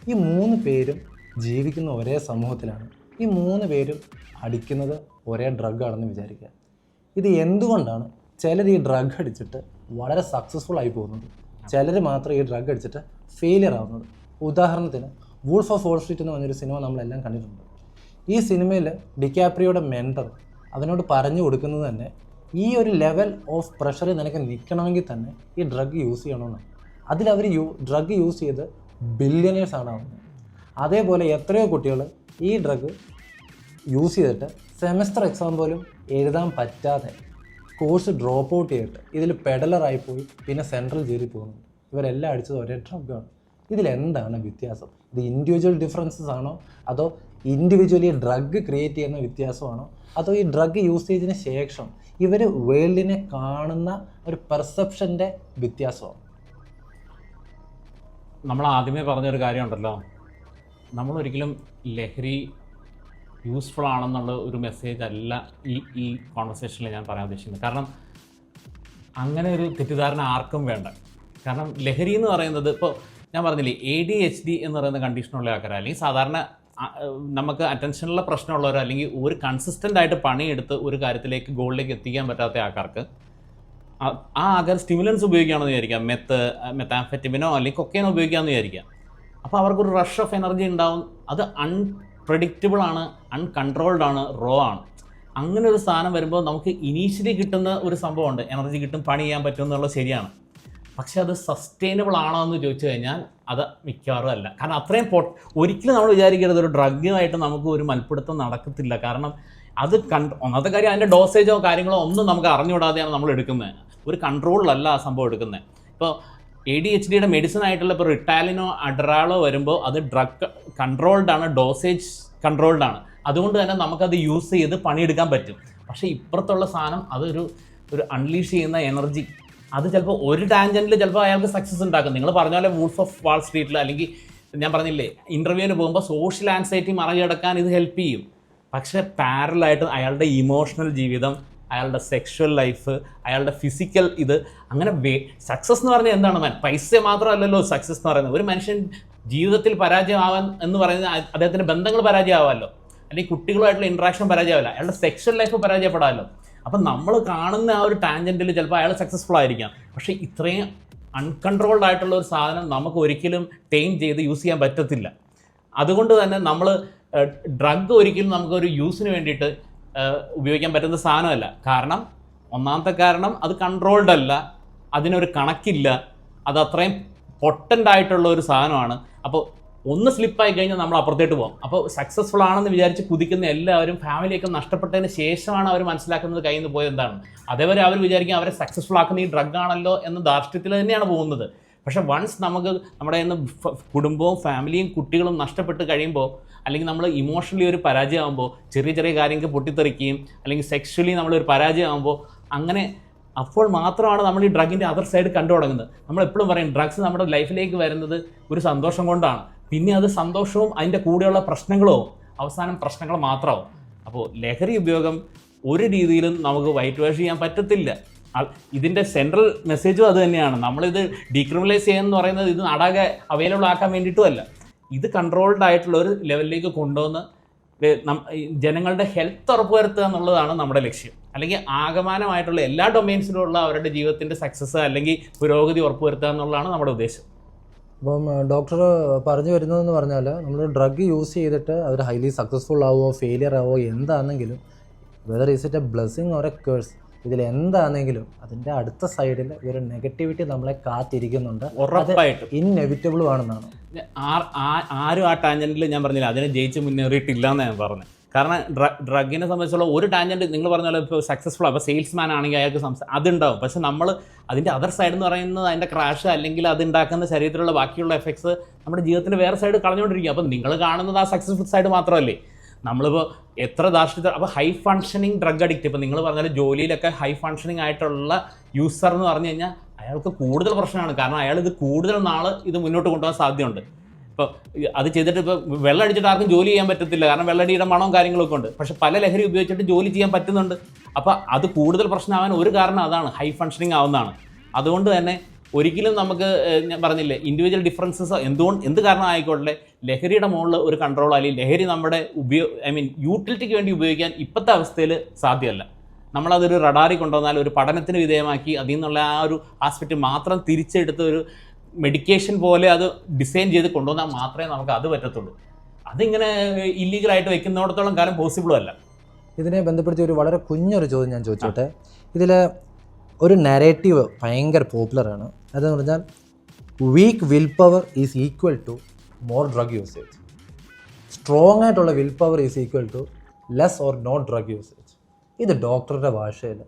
ഈ 3 പേരും ജീവിക്കുന്ന ഒരേ സമൂഹത്തിലാണ്. ഈ 3 പേരും അടിക്കുന്നത് ഒരേ ഡ്രഗാണെന്ന് വിചാരിക്കുക. ഇത് എന്തുകൊണ്ടാണ് ചിലർ ഈ ഡ്രഗ് അടിച്ചിട്ട് വളരെ സക്സസ്ഫുൾ ആയി പോകുന്നത്, ചിലർ മാത്രം ഈ ഡ്രഗ് അടിച്ചിട്ട് ഫെയിലിയർ ആവുന്നത്? ഉദാഹരണത്തിന് വൂൾഫ് ഓഫ് വാൾ സ്ട്രീറ്റ് എന്ന് പറഞ്ഞൊരു സിനിമ നമ്മളെല്ലാം കണ്ടിട്ടുണ്ട്. ഈ സിനിമയിൽ ഡിക്കാപ്രിയോയുടെ മെൻറ്റർ അവനോട് പറഞ്ഞു കൊടുക്കുന്നത് തന്നെ ഈ ഒരു ലെവൽ ഓഫ് പ്രഷറിൽ നിനക്ക് നിൽക്കണമെങ്കിൽ തന്നെ ഈ ഡ്രഗ് യൂസ് ചെയ്യണമെന്നാണ്. അതിലവർ ഡ്രഗ് യൂസ് ചെയ്ത് ബില്യണേഴ്സ് ആണ് ആവുന്നത്. അതേപോലെ എത്രയോ കുട്ടികൾ ഈ ഡ്രഗ് യൂസ് ചെയ്തിട്ട് സെമസ്റ്റർ എക്സാം പോലും എഴുതാൻ പറ്റാതെ കോഴ്സ് ഡ്രോപ്പ് ഔട്ട് ചെയ്തിട്ട് ഇതിൽ പെഡലറായിപ്പോയി പിന്നെ സെൻട്രൽ ജയിലിൽ പോകുന്നു. ഇവരെല്ലാം അടിച്ചത് ഒരേ ഡ്രഗാണ്. ഇതിലെന്താണ് വ്യത്യാസം? ഇത് ഇൻഡിവിജ്വൽ ഡിഫറൻസസ് ആണോ, അതോ ഇൻഡിവിജ്വലി ഡ്രഗ് ക്രിയേറ്റ് ചെയ്യുന്ന വ്യത്യാസമാണോ, അതോ ഈ ഡ്രഗ് യൂസേജിന് ശേഷം ഇവർ വേൾഡിനെ കാണുന്ന ഒരു പെർസെപ്ഷൻ്റെ വ്യത്യാസമാണ്? നമ്മൾ ആദ്യമേ പറഞ്ഞൊരു കാര്യമുണ്ടല്ലോ, നമ്മളൊരിക്കലും ലഹരി യൂസ്ഫുൾ ആണെന്നുള്ള ഒരു മെസ്സേജ് അല്ല ഈ കോൺവെർസേഷനിൽ ഞാൻ പറയാൻ ഉദ്ദേശിക്കുന്നത്. കാരണം അങ്ങനെ ഒരു തെറ്റിദ്ധാരണ ആർക്കും വേണ്ട. കാരണം ലഹരി എന്ന് പറയുന്നത്, ഇപ്പോൾ ഞാൻ പറഞ്ഞില്ലേ, ADHD എന്ന് പറയുന്ന കണ്ടീഷനുള്ള ആൾക്കാർ, അല്ലെങ്കിൽ സാധാരണ നമുക്ക് അറ്റൻഷനുള്ള പ്രശ്നമുള്ളവരോ അല്ലെങ്കിൽ ഒരു കൺസിസ്റ്റൻ്റ് ആയിട്ട് പണിയെടുത്ത് ഒരു കാര്യത്തിലേക്ക് ഗോളിലേക്ക് എത്തിക്കാൻ പറ്റാത്ത ആൾക്കാർക്ക് ആ ആൾക്കാർ സ്റ്റിമുലൻസ് ഉപയോഗിക്കുകയാണെന്ന് വിചാരിക്കാം, മെത്താംഫെറ്റമിനോ അല്ലെങ്കിൽ കൊക്കൈനോ ഉപയോഗിക്കാമെന്ന് വിചാരിക്കാം. അപ്പോൾ അവർക്കൊരു റഷ് ഓഫ് എനർജി ഉണ്ടാവും. അത് അൺപ്രഡിക്റ്റബിൾ ആണ്, അൺകൺട്രോൾഡ് ആണ്, റോ ആണ്. അങ്ങനെ ഒരു സാധനം വരുമ്പോൾ നമുക്ക് ഇനീഷ്യലി കിട്ടുന്ന ഒരു സംഭവമുണ്ട്, എനർജി കിട്ടും, പണി ചെയ്യാൻ പറ്റും എന്നുള്ളത് ശരിയാണ്. പക്ഷേ അത് സസ്റ്റൈനബിൾ ആണോ എന്ന് ചോദിച്ചു കഴിഞ്ഞാൽ അത് മിക്കവാറും അല്ല. കാരണം അത്രയും ഒരിക്കലും നമ്മൾ വിചാരിക്കരുത് ഒരു ഡ്രഗുമായിട്ട് നമുക്ക് ഒരു മൽപ്പിടുത്തം നടക്കത്തില്ല. കാരണം അത് ഒന്നാമത്തെ കാര്യം, അതിൻ്റെ ഡോസേജോ കാര്യങ്ങളോ ഒന്നും നമുക്ക് അറിഞ്ഞുവിടാതെയാണ് നമ്മൾ എടുക്കുന്നത്. ഒരു കൺട്രോളിലല്ല ആ സംഭവം എടുക്കുന്നത്. ഇപ്പോൾ ADHDയുടെ മെഡിസിൻ ആയിട്ടുള്ള ഇപ്പോൾ റിറ്റാലിനോ അഡ്രാളോ വരുമ്പോൾ അത് ഡ്രഗ് കൺട്രോൾഡ് ആണ്, ഡോസേജ് കൺട്രോൾഡ് ആണ്. അതുകൊണ്ട് തന്നെ നമുക്കത് യൂസ് ചെയ്ത് പണിയെടുക്കാൻ പറ്റും. പക്ഷേ ഇപ്പുറത്തുള്ള സാധനം അതൊരു അൺലീഷ് ചെയ്യുന്ന എനർജി, അത് ചിലപ്പോൾ ഒരു ടാൻജൻറ്റിൽ ചിലപ്പോൾ അയാൾക്ക് സക്സസ് ഉണ്ടാക്കും. നിങ്ങൾ പറഞ്ഞ പോലെ വൂൾഫ് ഓഫ് വാൾ സ്ട്രീറ്റിൽ, അല്ലെങ്കിൽ ഞാൻ പറഞ്ഞില്ലേ ഇൻ്റർവ്യൂവിന് പോകുമ്പോൾ സോഷ്യൽ ആൻസൈറ്റി മറികടക്കാൻ ഇത് ഹെൽപ്പ് ചെയ്യും. പക്ഷേ പാരലായിട്ട് അയാളുടെ ഇമോഷണൽ ജീവിതം, അയാളുടെ സെക്ഷൽ ലൈഫ്, അയാളുടെ ഫിസിക്കൽ ഇത്, അങ്ങനെ സക്സസ് എന്ന് പറഞ്ഞാൽ എന്താണ്? പൈസ മാത്രമല്ലല്ലോ സക്സസ് എന്ന് പറയുന്നത്. ഒരു മനുഷ്യൻ ജീവിതത്തിൽ പരാജയമാവാൻ എന്ന് പറയുന്നത് അദ്ദേഹത്തിൻ്റെ ബന്ധങ്ങൾ പരാജയമാവാമല്ലോ, അല്ലെങ്കിൽ കുട്ടികളുമായിട്ടുള്ള ഇൻട്രാക്ഷൻ പരാജയമാവില്ല, അയാളുടെ സെക്ഷൽ ലൈഫ് പരാജയപ്പെടാമല്ലോ. അപ്പം നമ്മൾ കാണുന്ന ആ ഒരു ടാൻജൻറ്റിൽ ചിലപ്പോൾ അയാൾ സക്സസ്ഫുൾ ആയിരിക്കാം. പക്ഷേ ഇത്രയും അൺകൺട്രോൾഡ് ആയിട്ടുള്ള ഒരു സാധനം നമുക്ക് ഒരിക്കലും ടൈം ചെയ്ത് യൂസ് ചെയ്യാൻ പറ്റത്തില്ല. അതുകൊണ്ട് തന്നെ നമ്മൾ ഡ്രഗ് ഒരിക്കലും നമുക്കൊരു യൂസിന് വേണ്ടിയിട്ട് ഉപയോഗിക്കാൻ പറ്റുന്ന സാധനമല്ല. കാരണം ഒന്നാമത്തെ കാരണം അത് കൺട്രോൾഡ് അല്ല, അതിനൊരു കണക്കില്ല, അത് അത്രയും പൊട്ടൻ്റ് ആയിട്ടുള്ള ഒരു സാധനമാണ്. അപ്പോൾ ഒന്ന് സ്ലിപ്പായി കഴിഞ്ഞാൽ നമ്മൾ അപ്പുറത്തേട്ട് പോകും. അപ്പോൾ സക്സസ്ഫുൾ ആണെന്ന് വിചാരിച്ച് കുതിക്കുന്ന എല്ലാവരും ഫാമിലിയൊക്കെ നഷ്ടപ്പെട്ടതിന് ശേഷമാണ് അവർ മനസ്സിലാക്കുന്നത് കയ്യിൽ നിന്ന് പോയത് എന്താണ്. അതേവരെ അവർ വിചാരിക്കും അവരെ സക്സസ്ഫുൾ ആക്കുന്ന ഈ ഡ്രഗ് ആണല്ലോ എന്ന ധാർഷ്ട്യത്തിൽ തന്നെയാണ് പോകുന്നത്. പക്ഷേ വൺസ് നമുക്ക് നമ്മുടെ ഇന്ന് കുടുംബവും ഫാമിലിയും കുട്ടികളും നഷ്ടപ്പെട്ട് കഴിയുമ്പോൾ, അല്ലെങ്കിൽ നമ്മൾ ഇമോഷണലി ഒരു പരാജയമാകുമ്പോൾ, ചെറിയ ചെറിയ കാര്യങ്ങൾക്ക് പൊട്ടിത്തെറിക്കുകയും അല്ലെങ്കിൽ സെക്ഷലി നമ്മളൊരു പരാജയമാകുമ്പോൾ, അങ്ങനെ അപ്പോൾ മാത്രമാണ് നമ്മൾ ഈ ഡ്രഗിൻ്റെ അതർ സൈഡ് കണ്ടു തുടങ്ങുന്നത്. നമ്മളെപ്പോഴും പറയും ഡ്രഗ്സ് നമ്മുടെ ലൈഫിലേക്ക് വരുന്നത് ഒരു സന്തോഷം കൊണ്ടാണ്. പിന്നെ അത് സന്തോഷവും അതിൻ്റെ കൂടെയുള്ള പ്രശ്നങ്ങളോ അവസാനം പ്രശ്നങ്ങൾ മാത്രമാവും. അപ്പോൾ ലഹരി ഉപയോഗം ഒരു രീതിയിലും നമുക്ക് വൈറ്റ് വാഷ് ചെയ്യാൻ പറ്റത്തില്ല. ഇതിൻ്റെ സെൻട്രൽ മെസ്സേജും അത് തന്നെയാണ്. നമ്മളിത് ഡീക്രിമിനലൈസ് ചെയ്യുമെന്ന് പറയുന്നത് ഇത് നാടാകെ അവൈലബിൾ ആക്കാൻ വേണ്ടിയിട്ടുമല്ല, ഇത് കൺട്രോൾഡ് ആയിട്ടുള്ള ഒരു ലെവലിലേക്ക് കൊണ്ടുവന്ന് ജനങ്ങളുടെ ഹെൽത്ത് ഉറപ്പുവരുത്തുക എന്നുള്ളതാണ് നമ്മുടെ ലക്ഷ്യം. അല്ലെങ്കിൽ ആകമാനമായിട്ടുള്ള എല്ലാ ഡൊമൈൻസിലുള്ള അവരുടെ ജീവിതത്തിൻ്റെ സക്സസ് അല്ലെങ്കിൽ പുരോഗതി ഉറപ്പുവരുത്തുക എന്നുള്ളതാണ് നമ്മുടെ ഉദ്ദേശം. അപ്പം ഡോക്ടർ പറഞ്ഞു വരുന്നതെന്ന് പറഞ്ഞാൽ നമ്മൾ ഡ്രഗ് യൂസ് ചെയ്തിട്ട് അവർ ഹൈലി സക്സസ്ഫുൾ ആവുമോ ഫെയിലിയർ ആവുമോ എന്താണെങ്കിലും, whether is it a blessing or a curse, ഇതിലെന്താണെങ്കിലും അതിൻ്റെ അടുത്ത സൈഡിൽ ഒരു നെഗറ്റിവിറ്റി നമ്മളെ കാത്തിരിക്കുന്നുണ്ട്, ഇന്നെവിറ്റബിളും ആണെന്നാണ്. ആരും ആ ടാൻജൻറ്റിൽ ഞാൻ പറഞ്ഞില്ല അതിനെ ജയിച്ച് മുന്നേറിയിട്ടില്ല എന്ന് ഞാൻ പറഞ്ഞു. കാരണം ഡ്രഗിനെ സംബന്ധിച്ചുള്ള ഒരു ടാൻജൻറ്റ് നിങ്ങൾ പറഞ്ഞ പോലെ ഇപ്പോൾ സക്സസ്ഫുൾ അപ്പോൾ സെയിൽസ്മാൻ ആണെങ്കിൽ അയാൾക്ക് അതുണ്ടാവും. പക്ഷെ നമ്മൾ അതിൻ്റെ അതർ സൈഡ് എന്ന് പറയുന്നത് അതിൻ്റെ ക്രാഷ് അല്ലെങ്കിൽ അതുണ്ടാക്കുന്ന ശരീരത്തിലുള്ള ബാക്കിയുള്ള എഫക്ട്സ് നമ്മുടെ ജീവിതത്തിൻ്റെ വേറെ സൈഡ് കളഞ്ഞുകൊണ്ടിരിക്കും. അപ്പോൾ നിങ്ങൾ കാണുന്നത് ആ സക്സസ്ഫുൾ സൈഡ് മാത്രമല്ലേ. നമ്മളിപ്പോൾ എത്ര ധാർഷ്ട്യത്തിൽ, അപ്പോൾ ഹൈ ഫങ്ഷനിങ് ഡ്രഗ് അഡിക്റ്റ്, ഇപ്പോൾ നിങ്ങൾ പറഞ്ഞാൽ ജോലിയിലൊക്കെ ഹൈ ഫങ്ഷനിങ് ആയിട്ടുള്ള യൂസർ എന്ന് പറഞ്ഞു കഴിഞ്ഞാൽ അയാൾക്ക് കൂടുതൽ പ്രശ്നമാണ്. കാരണം അയാൾ ഇത് കൂടുതൽ നാൾ ഇത് മുന്നോട്ട് കൊണ്ടുപോകാൻ സാധ്യതയുണ്ട്. ഇപ്പോൾ അത് ചെയ്തിട്ട് ഇപ്പോൾ വെള്ളം അടിച്ചിട്ട് ആർക്കും ജോലി ചെയ്യാൻ പറ്റത്തില്ല, കാരണം വെള്ളടിയുടെ മണവും കാര്യങ്ങളൊക്കെ ഉണ്ട്. പക്ഷെ പല ലഹരി ഉപയോഗിച്ചിട്ട് ജോലി ചെയ്യാൻ പറ്റുന്നുണ്ട്. അപ്പോൾ അത് കൂടുതൽ പ്രശ്നമാവാൻ ഒരു കാരണം അതാണ്, ഹൈ ഫങ്ഷനിങ് ആവുന്നതാണ്. അതുകൊണ്ട് തന്നെ ഒരിക്കലും നമുക്ക് ഞാൻ പറഞ്ഞില്ലേ, ഇൻഡിവിജ്വൽ ഡിഫറൻസസ് എന്ത് കാരണം ആയിക്കോട്ടെ, ലഹരിയുടെ മുകളിൽ ഒരു കൺട്രോൾ അല്ലെങ്കിൽ ലഹരി നമ്മുടെ യൂട്ടിലിറ്റിക്ക് വേണ്ടി ഉപയോഗിക്കാൻ ഇപ്പോഴത്തെ അവസ്ഥയിൽ സാധ്യമല്ല. നമ്മളതൊരു റഡാറി കൊണ്ടുവന്നാൽ ഒരു പഠനത്തിന് വിധേയമാക്കി അതിൽ നിന്നുള്ള ആ ഒരു ആസ്പെക്റ്റ് മാത്രം തിരിച്ചെടുത്ത് ഒരു മെഡിക്കേഷൻ പോലെ അത് ഡിസൈൻ ചെയ്ത് കൊണ്ടുവന്നാൽ മാത്രമേ നമുക്ക് അത് പറ്റത്തുള്ളൂ. അതിങ്ങനെ ഇല്ലീഗലായിട്ട് വെക്കുന്നിടത്തോളം കാലം പോസിബിളും അല്ല. ഇതിനെ ബന്ധപ്പെടുത്തി ഒരു വളരെ കുഞ്ഞൊരു ചോദ്യം ഞാൻ ചോദിച്ചോട്ടെ. ഇതിൽ ഒരു നരേറ്റീവ് ഭയങ്കര പോപ്പുലറാണ്. അതെന്ന് പറഞ്ഞാൽ weak willpower is equal to more drug usage, strong ആയിട്ടുള്ള willpower is equal to less or no drug usage. ഇത് ഡോക്ടറുടെ ഭാഷയിൽ,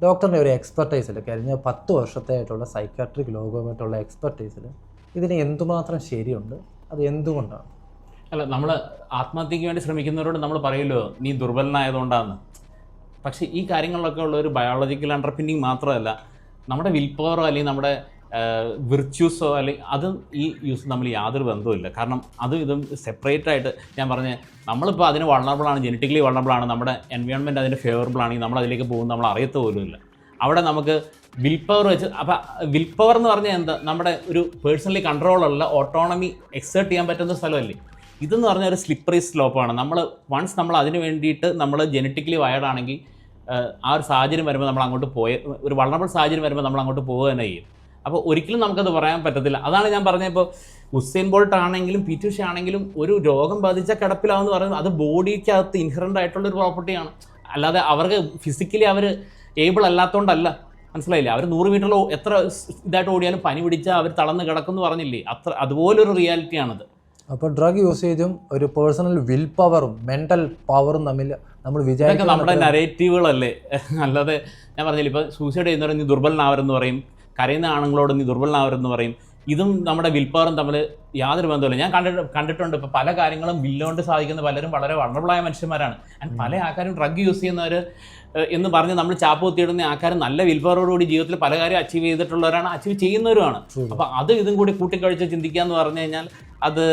ഡോക്ടറിൻ്റെ ഒരു എക്സ്പെർട്ടൈസിൽ, കഴിഞ്ഞ 10 വർഷത്തായിട്ടുള്ള സൈക്കാട്രിക് ലോകമായിട്ടുള്ള എക്സ്പെർട്ടൈസിൽ ഇതിന് എന്തുമാത്രം ശരിയുണ്ട്, അത് എന്തുകൊണ്ടാണ്? അല്ല, നമ്മൾ ആത്മഹത്യക്ക് വേണ്ടി ശ്രമിക്കുന്നവരോട് നമ്മൾ പറയുമല്ലോ നീ ദുർബലനായതുകൊണ്ടാണ്. പക്ഷേ ഈ കാര്യങ്ങളിലൊക്കെ ഉള്ള ഒരു ബയോളജിക്കൽ അണ്ടർപിന്നിങ് മാത്രമല്ല, നമ്മുടെ വിൽ പവറോ അല്ലെങ്കിൽ നമ്മുടെ വിർച്യൂസോ അല്ലെങ്കിൽ അതും ഈ യൂസ് തമ്മിൽ യാതൊരു ബന്ധവുമില്ല. കാരണം ഇതും സെപ്പറേറ്റ് ആയിട്ട് ഞാൻ പറഞ്ഞ, നമ്മളിപ്പോൾ അതിന് വൾണറബിളാണ്, ജനറ്റിക്കലി വൾണറബിളാണ്, നമ്മുടെ എൻവയോൺമെൻറ്റ് അതിൻ്റെ ഫേവറബിൾ ആണെങ്കിൽ നമ്മൾ അതിലേക്ക് പോകുമ്പോൾ നമ്മൾ അറിയത്ത പോലുമില്ല. അവിടെ നമുക്ക് വിൽ പവർ വെച്ച്, അപ്പോൾ വിൽ പവർ എന്ന് പറഞ്ഞാൽ എന്താ, നമ്മുടെ ഒരു പേഴ്സണലി കൺട്രോളുള്ള ഓട്ടോണമി എക്സേർട്ട് ചെയ്യാൻ പറ്റുന്ന സ്ഥലമല്ലേ. ഇതെന്ന് പറഞ്ഞാൽ ഒരു സ്ലിപ്പറി സ്ലോപ്പാണ്. വൺസ് നമ്മൾ അതിന് വേണ്ടിയിട്ട് നമ്മൾ ജനറ്റിക്കലി വയർഡാണെങ്കിൽ ആ ഒരു സാഹചര്യം വരുമ്പോൾ നമ്മൾ അങ്ങോട്ട് ഒരു വൾണറബിൾ സാഹചര്യം വരുമ്പോൾ നമ്മൾ അങ്ങോട്ട് പോവുക തന്നെ ചെയ്യും. അപ്പോൾ ഒരിക്കലും നമുക്കത് പറയാൻ പറ്റത്തില്ല. അതാണ് ഞാൻ പറഞ്ഞത്, ഇപ്പോൾ ഉസൈൻ ബോൾട്ട് ആണെങ്കിലും പി ടി ഉഷ ആണെങ്കിലും ഒരു രോഗം ബാധിച്ച കിടപ്പിലാവെന്ന് പറയുന്നത് അത് ബോഡിക്കകത്ത് ഇൻഹറൻ്റ് ആയിട്ടുള്ളൊരു പ്രോപ്പർട്ടിയാണ്. അല്ലാതെ അവർക്ക് ഫിസിക്കലി അവർ ഏബിൾ അല്ലാത്തതുകൊണ്ടല്ല, മനസ്സിലായില്ലേ? അവർ 100 മീറ്ററിൽ എത്ര ഇതായിട്ട് ഓടിയാലും പനി പിടിച്ചാൽ അവർ തളർന്ന് കിടക്കുമെന്ന് പറഞ്ഞില്ലേ, അതുപോലൊരു റിയാലിറ്റിയാണത്. അപ്പോൾ ഡ്രഗ് യൂസേജും ഒരു പേഴ്സണൽ വിൽ പവറും മെൻ്റൽ പവറും തമ്മിൽ നമ്മൾ വിചാരിക്കുന്നത് നമ്മുടെ നരേറ്റീവുകളല്ലേ. അല്ലാതെ ഞാൻ പറഞ്ഞില്ല, ഇപ്പോൾ സൂസൈഡ് ചെയ്യുന്നവരെ നീ ദുർബലനാവരെന്ന് പറയും, കരയുന്ന ആണുങ്ങളോട് നീ ദുർബലനാവരെന്ന് പറയും. ഇതും നമ്മുടെ വിൽ പവറും തമ്മിൽ യാതൊരു ബന്ധമില്ല. ഞാൻ കണ്ടിട്ടുണ്ട് ഇപ്പോൾ പല കാര്യങ്ങളും വില്ലുകൊണ്ട് സാധിക്കുന്ന പലരും വളരെ വൾണറബിളായ മനുഷ്യന്മാരാണ്. ആൻഡ് പല ആൾക്കാരും ഡ്രഗ് യൂസ് ചെയ്യുന്നവർ എന്ന് പറഞ്ഞ് നമ്മൾ ചാപ്പ് കുത്തിയിടുന്ന ആൾക്കാർ നല്ല വിൽ പവറോടുകൂടി ജീവിതത്തിൽ പല കാര്യം അച്ചീവ് ചെയ്തിട്ടുള്ളവരാണ്, അച്ചീവ് ചെയ്യുന്നവരുമാണ്. അപ്പോൾ ഇതും കൂടി കൂട്ടിക്കഴിച്ച് ചിന്തിക്കുക എന്ന് പറഞ്ഞു കഴിഞ്ഞാൽ അത്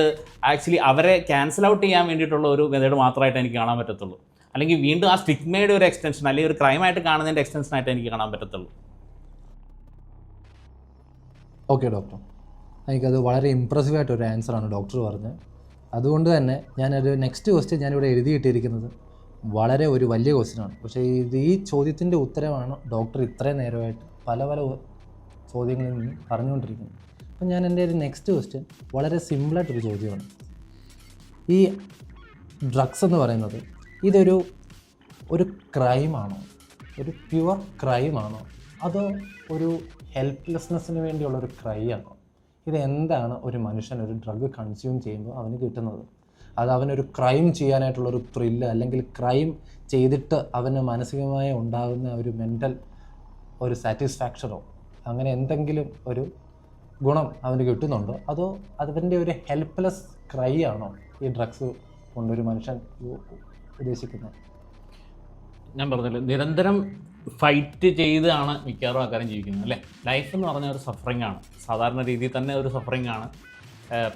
ആക്ച്വലി അവരെ ക്യാൻസൽ ഔട്ട് ചെയ്യാൻ വേണ്ടിയിട്ടുള്ള ഒരു മെത്തേഡ് മാത്രമായിട്ട് എനിക്ക് കാണാൻ പറ്റത്തുള്ളൂ. അല്ലെങ്കിൽ വീണ്ടും ആ സ്റ്റിഗ്മയുടെ ഒരു എക്സ്റ്റൻഷൻ അല്ലെങ്കിൽ ഒരു ക്രൈമായിട്ട് കാണുന്നതിൻ്റെ എക്സ്റ്റൻഷനായിട്ട് എനിക്ക് കാണാൻ പറ്റത്തുള്ളൂ. ഓക്കെ ഡോക്ടർ, എനിക്കത് വളരെ ഇമ്പ്രസീവായിട്ടൊരു ആൻസറാണ് ഡോക്ടർ പറഞ്ഞത്. അതുകൊണ്ട് തന്നെ ഞാനൊരു നെക്സ്റ്റ് ക്വസ്റ്റ്യൻ ഞാനിവിടെ എഴുതിയിട്ടിരിക്കുന്നത് വളരെ ഒരു വലിയ ക്വസ്റ്റ്യനാണ്. പക്ഷേ ഈ ചോദ്യത്തിൻ്റെ ഉത്തരമാണ് ഡോക്ടർ ഇത്രയും നേരമായിട്ട് പല ചോദ്യങ്ങളിൽ നിന്ന് പറഞ്ഞുകൊണ്ടിരിക്കുന്നത്. അപ്പം ഞാൻ എൻ്റെ ഒരു നെക്സ്റ്റ് ക്വസ്റ്റ്യൻ വളരെ സിമ്പിളായിട്ടൊരു ചോദ്യമാണ്. ഈ ഡ്രഗ്സ് എന്ന് പറയുന്നത് ഇതൊരു ക്രൈമാണോ, ഒരു പ്യുവർ ക്രൈമാണോ, അതോ ഒരു ഹെൽപ്ലെസ്നെസ്സിന് വേണ്ടിയുള്ളൊരു ക്രൈ ആണോ? ഇതെന്താണ് ഒരു മനുഷ്യൻ ഒരു ഡ്രഗ് കൺസ്യൂം ചെയ്യുമ്പോൾ അവന് കിട്ടുന്നത്? അത് അവനൊരു ക്രൈം ചെയ്യാനായിട്ടുള്ളൊരു ത്രില്ല്, അല്ലെങ്കിൽ ക്രൈം ചെയ്തിട്ട് അവന് മാനസികമായി ഉണ്ടാകുന്ന ഒരു മെൻ്റൽ ഒരു സാറ്റിസ്ഫാക്ഷനോ അങ്ങനെ എന്തെങ്കിലും ഒരു ഗുണം അവന് കിട്ടുന്നുണ്ടോ, അതോ അതിൻ്റെ ഒരു ഹെൽപ്ലെസ് ക്രൈ ആണോ ഈ ഡ്രഗ്സ് കൊണ്ടൊരു മനുഷ്യൻ ഉദ്ദേശിക്കുന്നത്? ഞാൻ പറഞ്ഞല്ലോ, നിരന്തരം ഫൈറ്റ് ചെയ്താണ് മിക്കവാറും ആൾക്കാരും ജീവിക്കുന്നത് അല്ലേ. ലൈഫ് എന്ന് പറഞ്ഞ ഒരു സഫറിങ് ആണ്, സാധാരണ രീതിയിൽ തന്നെ ഒരു സഫറിങ് ആണ്.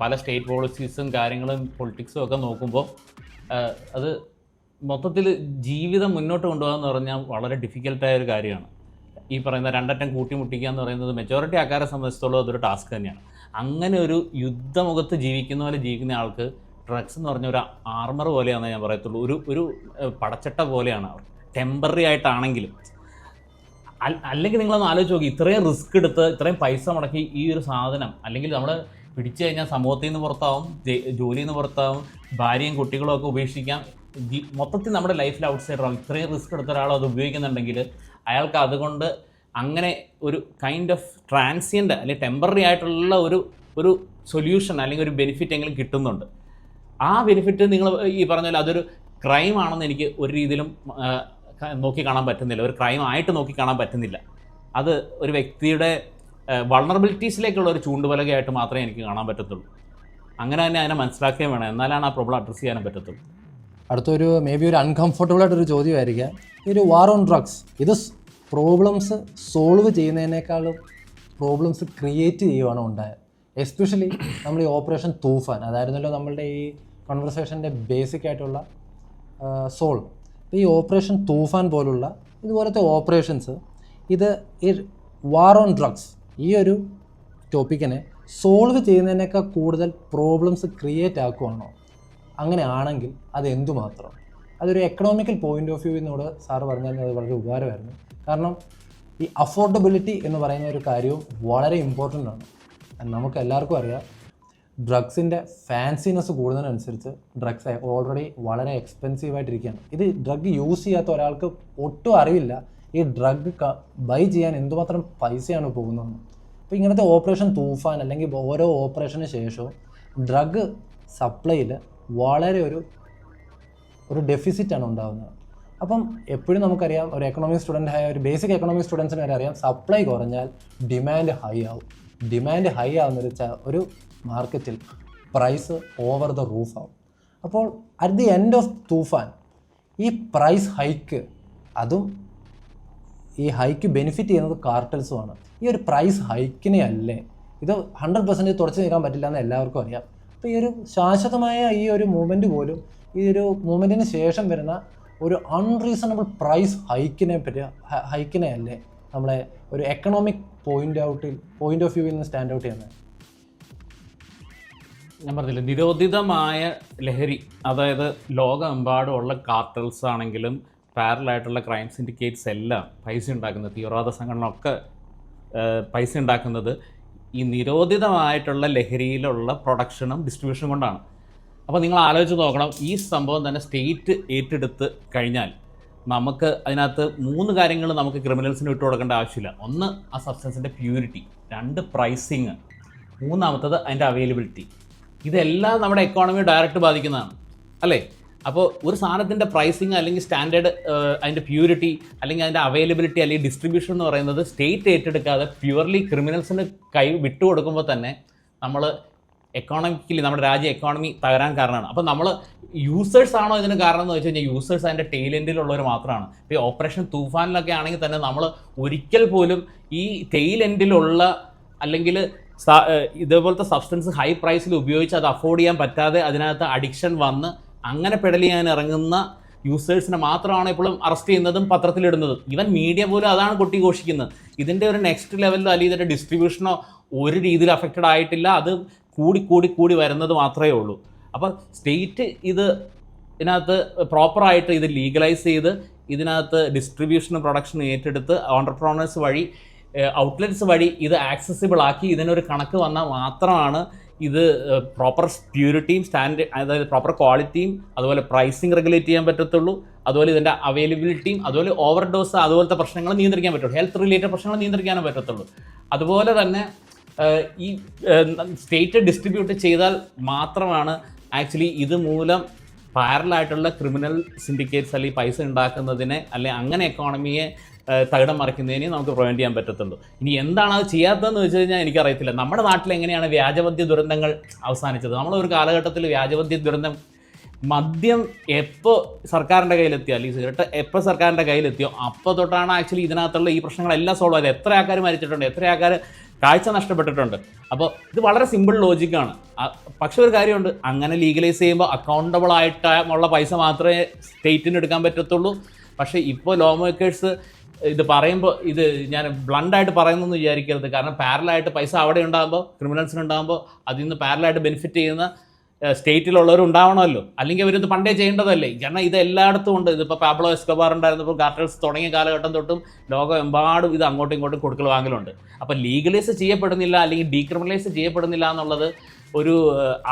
പല സ്റ്റേറ്റ് പോളിസീസും കാര്യങ്ങളും പൊളിറ്റിക്സും ഒക്കെ നോക്കുമ്പോൾ അത് മൊത്തത്തിൽ ജീവിതം മുന്നോട്ട് കൊണ്ടുപോകാൻ എന്ന് പറഞ്ഞാൽ വളരെ ഡിഫിക്കൽട്ടായ ഒരു കാര്യമാണ്. ഈ പറയുന്ന രണ്ടറ്റം കൂട്ടിമുട്ടിക്കുക എന്ന് പറയുന്നത് മെജോറിറ്റി ആൾക്കാരെ സംബന്ധിച്ചിടത്തോളം അതൊരു ടാസ്ക് തന്നെയാണ്. അങ്ങനെ ഒരു യുദ്ധമുഖത്ത് ജീവിക്കുന്ന പോലെ ജീവിക്കുന്ന ആൾക്ക് ഡ്രഗ്സ് എന്ന് പറഞ്ഞ ഒരു ആർമർ പോലെയാണെന്ന് ഞാൻ പറയത്തുള്ളൂ. ഒരു പടച്ചട്ട പോലെയാണ് അവർ, ടെമ്പററി ആയിട്ടാണെങ്കിലും. അല്ലെങ്കിൽ നിങ്ങളൊന്ന് ആലോചിച്ച് നോക്കി, ഇത്രയും റിസ്ക് എടുത്ത് ഇത്രയും പൈസ മുടക്കി ഈ ഒരു സാധനം, അല്ലെങ്കിൽ നമ്മൾ പിടിച്ചു കഴിഞ്ഞാൽ സമൂഹത്തിൽ നിന്ന് പുറത്താവും, ജോലിയിൽ നിന്ന് പുറത്താവും, ഭാര്യയും കുട്ടികളും ഒക്കെ ഉപേക്ഷിക്കാം, മൊത്തത്തിൽ നമ്മുടെ ലൈഫിൽ ഔട്ട് സൈഡറാവും. ഇത്രയും റിസ്ക് എടുത്ത ഒരാൾ അത് ഉപയോഗിക്കുന്നുണ്ടെങ്കിൽ അയാൾക്ക് അതുകൊണ്ട് അങ്ങനെ ഒരു കൈൻഡ് ഓഫ് ട്രാൻസിയൻ്റ് അല്ലെങ്കിൽ ടെമ്പററി ആയിട്ടുള്ള ഒരു സൊല്യൂഷൻ അല്ലെങ്കിൽ ഒരു ബെനിഫിറ്റ് എങ്കിലും കിട്ടുന്നുണ്ട്. ആ ബെനിഫിറ്റ് നിങ്ങൾ ഈ പറഞ്ഞ പോലെ അതൊരു ക്രൈം ആണെന്ന് എനിക്ക് ഒരു രീതിയിലും നോക്കി കാണാൻ പറ്റുന്നില്ല, ഒരു ക്രൈം ആയിട്ട് നോക്കി കാണാൻ പറ്റുന്നില്ല. അത് ഒരു വ്യക്തിയുടെ വൾണറബിലിറ്റീസിലേക്കുള്ള ഒരു ചൂണ്ടുപലകയായിട്ട് മാത്രമേ എനിക്ക് കാണാൻ പറ്റത്തുള്ളൂ. അങ്ങനെ തന്നെ അതിനെ മനസ്സിലാക്കുകയും വേണം, എന്നാലാണ് ആ പ്രോബ്ലം അഡ്രസ്സ് ചെയ്യാനും പറ്റത്തുള്ളൂ. അടുത്തൊരു മേ ബി ഒരു അൺകംഫർട്ടബിൾ ആയിട്ടൊരു ചോദ്യമായിരിക്കാം. ഈ ഒരു വാർ ഓൺ ഡ്രഗ്സ് ഇത് പ്രോബ്ലംസ് സോൾവ് ചെയ്യുന്നതിനേക്കാളും പ്രോബ്ലംസ് ക്രിയേറ്റ് ചെയ്യുവാണ് ഉണ്ടായത്. എസ്പെഷ്യലി നമ്മൾ ഈ ഓപ്പറേഷൻ തൂഫാൻ, അതായിരുന്നല്ലോ നമ്മളുടെ ഈ കോൺവെർസേഷൻ്റെ ബേസിക് ആയിട്ടുള്ള സോൾ. ഈ ഓപ്പറേഷൻ തൂഫാൻ പോലുള്ള ഇതുപോലത്തെ ഓപ്പറേഷൻസ്, ഇത് ഈ വാർ ഓൺ ഡ്രഗ്സ് ഈ ഒരു ടോപ്പിക്കിനെ സോൾവ് ചെയ്യുന്നതിനേക്കാൾ കൂടുതൽ പ്രോബ്ലംസ് ക്രിയേറ്റ് ആക്കുവാണോ? അങ്ങനെ ആണെങ്കിൽ അത് എന്തുമാത്രം? അതൊരു എക്കണോമിക്കൽ പോയിൻ്റ് ഓഫ് വ്യൂവിനോട് സാറ് പറഞ്ഞാൽ അത് വളരെ ഉപകാരമായിരുന്നു. കാരണം ഈ അഫോർഡബിലിറ്റി എന്ന് പറയുന്ന ഒരു കാര്യവും വളരെ ഇമ്പോർട്ടൻ്റ് ആണ്. നമുക്ക് എല്ലാവർക്കും അറിയാം, ഡ്രഗ്സിൻ്റെ ഫാൻസിനെസ് കൂടുന്നതിനനുസരിച്ച് ഡ്രഗ്സ് ഓൾറെഡി വളരെ എക്സ്പെൻസീവായിട്ടിരിക്കുകയാണ്. ഇത് ഡ്രഗ് യൂസ് ചെയ്യാത്ത ഒരാൾക്ക് ഒട്ടും അറിവില്ല ഈ ഡ്രഗ് ബൈ ചെയ്യാൻ എന്തുമാത്രം പൈസയാണ് പോകുന്നതെന്ന്. അപ്പോൾ ഇങ്ങനത്തെ ഓപ്പറേഷൻ തൂഫാൻ അല്ലെങ്കിൽ ഓരോ ഓപ്പറേഷന് ശേഷവും ഡ്രഗ് സപ്ലൈയിൽ വളരെ ഒരു ഡെഫിസിറ്റാണ് ഉണ്ടാകുന്നത്. അപ്പം എപ്പോഴും നമുക്കറിയാം, ഒരു എക്കണോമിക് സ്റ്റുഡൻ്റ് ആയ ഒരു ബേസിക് എക്കണോമിക് സ്റ്റുഡൻസിന് വരെ അറിയാം, സപ്ലൈ കുറഞ്ഞാൽ ഡിമാൻഡ് ഹൈ ആവും. ഡിമാൻഡ് ഹൈ ആവുന്നൊരു മാർക്കറ്റിൽ പ്രൈസ് ഓവർ ദ റൂഫ് ആവും. അപ്പോൾ അറ്റ് ദി എൻഡ് ഓഫ് തൂഫാൻ ഈ പ്രൈസ് ഹൈക്ക്, അതും ഈ ഹൈക്ക് ബെനിഫിറ്റ് ചെയ്യുന്നത് കാർട്ടൽസുമാണ്. ഈ ഒരു പ്രൈസ് ഹൈക്കിനെ അല്ലേ, ഇത് 100% തുടച്ചു നീക്കാൻ പറ്റില്ല എന്ന് എല്ലാവർക്കും അറിയാം. അപ്പോൾ ഈ ഒരു ശാശ്വതമായ ഈ ഒരു മൂവ്മെൻറ്റ് പോലും, ഈ ഒരു മൂവ്മെൻറ്റിന് ശേഷം വരുന്ന ഒരു അൺറീസണബിൾ പ്രൈസ് ഹൈക്കിനെ അല്ലേ നമ്മളെ ഒരു എക്കണോമിക് പോയിൻ്റ് ഓഫ് വ്യൂവിൽ നിന്ന് സ്റ്റാൻഡ് ഔട്ട് ചെയ്യുന്നത്? ഞാൻ പറഞ്ഞില്ല, നിരോധിതമായ ലഹരി, അതായത് ലോകമെമ്പാടുമുള്ള കാർട്ടൽസ് ആണെങ്കിലും പാരലായിട്ടുള്ള ക്രൈം സിൻഡിക്കേറ്റ്സ് എല്ലാം പൈസ ഉണ്ടാക്കുന്നത്, തീവ്രവാദ സംഘടനകളൊക്കെ പൈസ ഉണ്ടാക്കുന്നത് ഈ നിരോധിതമായിട്ടുള്ള ലഹരിയിലുള്ള പ്രൊഡക്ഷനും ഡിസ്ട്രിബ്യൂഷനും കൊണ്ടാണ്. അപ്പോൾ നിങ്ങൾ ആലോചിച്ച് നോക്കണം, ഈ സംഭവം തന്നെ സ്റ്റേറ്റ് ഏറ്റെടുത്ത് കഴിഞ്ഞാൽ നമുക്ക് അതിനകത്ത് 3 കാര്യങ്ങൾ നമുക്ക് ക്രിമിനൽസിന് വിട്ടു കൊടുക്കേണ്ട ആവശ്യമില്ല. ഒന്ന്, ആ സബ്സ്റ്റൻസിൻ്റെ പ്യൂരിറ്റി. 2, പ്രൈസിങ്. 3ാമത്തത് അതിൻ്റെ അവൈലബിലിറ്റി. ഇതെല്ലാം നമ്മുടെ എക്കോണമി ഡയറക്റ്റ് ബാധിക്കുന്നതാണ്, അല്ലേ? അപ്പോൾ ഒരു സാധനത്തിൻ്റെ പ്രൈസിങ് അല്ലെങ്കിൽ സ്റ്റാൻഡേർഡ്, അതിൻ്റെ പ്യൂരിറ്റി അല്ലെങ്കിൽ അതിൻ്റെ അവൈലബിലിറ്റി അല്ലെങ്കിൽ ഡിസ്ട്രിബ്യൂഷൻ എന്ന് പറയുന്നത് സ്റ്റേറ്റ് ഏറ്റെടുക്കാതെ പ്യുവർലി ക്രിമിനൽസിന് വിട്ടുകൊടുക്കുമ്പോൾ തന്നെ നമ്മൾ എക്കോണമിക്കലി നമ്മുടെ എക്കോണമി തകരാൻ കാരണമാണ്. അപ്പോൾ നമ്മൾ യൂസേഴ്സ് ആണോ ഇതിന് കാരണം എന്ന് വെച്ച് കഴിഞ്ഞാൽ യൂസേഴ്സ് അതിൻ്റെ ടെയിൽ എൻഡിലുള്ളവർ മാത്രമാണ്. ഇപ്പോൾ ഈ ഓപ്പറേഷൻ തൂഫാനിലൊക്കെ ആണെങ്കിൽ തന്നെ നമ്മൾ ഒരിക്കൽ പോലും ഈ ടെയിൽ എൻഡിലുള്ള അല്ലെങ്കിൽ ഇതേപോലത്തെ സബ്സ്റ്റൻസ് ഹൈ പ്രൈസിൽ ഉപയോഗിച്ച് അത് അഫോർഡ് ചെയ്യാൻ പറ്റാതെ അതിനകത്ത് അഡിക്ഷൻ വന്ന് അങ്ങനെ പെഡൽ ചെയ്യാൻ ഇറങ്ങുന്ന യൂസേഴ്സിനെ മാത്രമാണ് ഇപ്പോഴും അറസ്റ്റ് ചെയ്യുന്നതും പത്രത്തിലിടുന്നതും. ഈവൻ മീഡിയ പോലും അതാണ് കൊട്ടിഘോഷിക്കുന്നത്. ഇതിൻ്റെ ഒരു നെക്സ്റ്റ് ലെവലിലോ അല്ലെങ്കിൽ ഇതിൻ്റെ ഡിസ്ട്രിബ്യൂഷനോ ഒരു രീതിയിൽ അഫക്റ്റഡ് ആയിട്ടില്ല. അത് കൂടി വരുന്നത് മാത്രമേ ഉള്ളൂ. അപ്പോൾ സ്റ്റേറ്റ് ഇതിനകത്ത് പ്രോപ്പറായിട്ട് ഇത് ലീഗലൈസ് ചെയ്ത് ഇതിനകത്ത് ഡിസ്ട്രിബ്യൂഷനും പ്രൊഡക്ഷനും ഏറ്റെടുത്ത് ഓൺടർപ്രണേഴ്സ് വഴി ഔട്ട്ലെറ്റ്സ് വഴി ഇത് ആക്സസിബിൾ ആക്കി ഇതിനൊരു കണക്ക് വന്നാൽ മാത്രമാണ് ഇത് പ്രോപ്പർ പ്യൂരിറ്റിയും അതായത് പ്രോപ്പർ ക്വാളിറ്റിയും അതുപോലെ പ്രൈസിങ് റെഗുലേറ്റ് ചെയ്യാൻ പറ്റത്തുള്ളൂ. അതുപോലെ ഇതിൻ്റെ അവൈലബിലിറ്റിയും അതുപോലെ ഓവർഡോസ് അതുപോലത്തെ പ്രശ്നങ്ങൾ നിയന്ത്രിക്കാൻ പറ്റുള്ളൂ. ഹെൽത്ത് റിലേറ്റഡ് പ്രശ്നങ്ങൾ നിയന്ത്രിക്കാനും പറ്റത്തുള്ളൂ. അതുപോലെ തന്നെ ഈ സ്റ്റേറ്റ് ഡിസ്ട്രിബ്യൂട്ട് ചെയ്താൽ മാത്രമാണ് ആക്ച്വലി ഇത് മൂലം പാരലായിട്ടുള്ള ക്രിമിനൽ സിൻഡിക്കേറ്റ്സ് അല്ലെങ്കിൽ പൈസ ഉണ്ടാക്കുന്നതിനെ അല്ലെങ്കിൽ അങ്ങനെ എക്കോണമിയെ തകിടം മറിക്കുന്നതിന് നമുക്ക് പ്രിവെൻറ്റ് ചെയ്യാൻ പറ്റത്തുള്ളൂ. ഇനി എന്താണ് അത് ചെയ്യാത്തതെന്ന് വെച്ച് കഴിഞ്ഞാൽ എനിക്കറിയത്തില്ല. നമ്മുടെ നാട്ടിൽ എങ്ങനെയാണ് വ്യാജമദ്യ ദുരന്തങ്ങൾ അവസാനിച്ചത്? നമ്മളൊരു കാലഘട്ടത്തിൽ വ്യാജമദ്യ ദുരന്തം, മദ്യം എപ്പോൾ സർക്കാരിൻ്റെ കയ്യിലെത്തിയോ അല്ലെങ്കിൽ സിഗരറ്റ് എപ്പോൾ സർക്കാരിൻ്റെ കയ്യിലെത്തിയോ അപ്പോൾ തൊട്ടാണ് ആക്ച്വലി ഇതിനകത്തുള്ള ഈ പ്രശ്നങ്ങളെല്ലാം സോൾവ് ആയത്. എത്ര ആൾക്കാർ മരിച്ചിട്ടുണ്ട്, എത്ര ആൾക്കാർ കാഴ്ച നഷ്ടപ്പെട്ടിട്ടുണ്ട്. അപ്പോൾ ഇത് വളരെ സിമ്പിൾ ലോജിക്കാണ്. പക്ഷെ ഒരു കാര്യമുണ്ട്, അങ്ങനെ ലീഗലൈസ് ചെയ്യുമ്പോൾ അക്കൗണ്ടബിൾ ആയിട്ടുള്ള പൈസ മാത്രമേ സ്റ്റേറ്റിന് എടുക്കാൻ പറ്റത്തുള്ളൂ. പക്ഷേ ഇപ്പോൾ ലോ മേക്കേഴ്സ് ഇത് പറയുമ്പോൾ ഇത് ഞാൻ ബ്ലണ്ടായിട്ട് പറയുന്നതെന്ന് വിചാരിക്കരുത്. കാരണം പാരലായിട്ട് പൈസ അവിടെ ഉണ്ടാകുമ്പോൾ ക്രിമിനൽസിന് ഉണ്ടാകുമ്പോൾ അതിൽ നിന്ന് പാരലായിട്ട് ബെനിഫിറ്റ് ചെയ്യുന്ന സ്റ്റേറ്റിലുള്ളവരും ഉണ്ടാവണമല്ലോ. അല്ലെങ്കിൽ അവരിത് പണ്ടേ ചെയ്യേണ്ടതല്ലേ? കാരണം ഇത് എല്ലായിടത്തും ഉണ്ട്. ഇതിപ്പോൾ പാബ്ലോ എസ്കോബാർ ഉണ്ടായിരുന്നപ്പോൾ കാർട്ടൽസ് തുടങ്ങിയ കാലഘട്ടം തൊട്ടും ലോകമെമ്പാടും ഇത് അങ്ങോട്ടും ഇങ്ങോട്ടും കൊടുക്കൽ വാങ്ങലുണ്ട്. അപ്പോൾ ലീഗലൈസ് ചെയ്യപ്പെടുന്നില്ല അല്ലെങ്കിൽ ഡീക്രിമിനലൈസ് ചെയ്യപ്പെടുന്നില്ല എന്നുള്ളത് ഒരു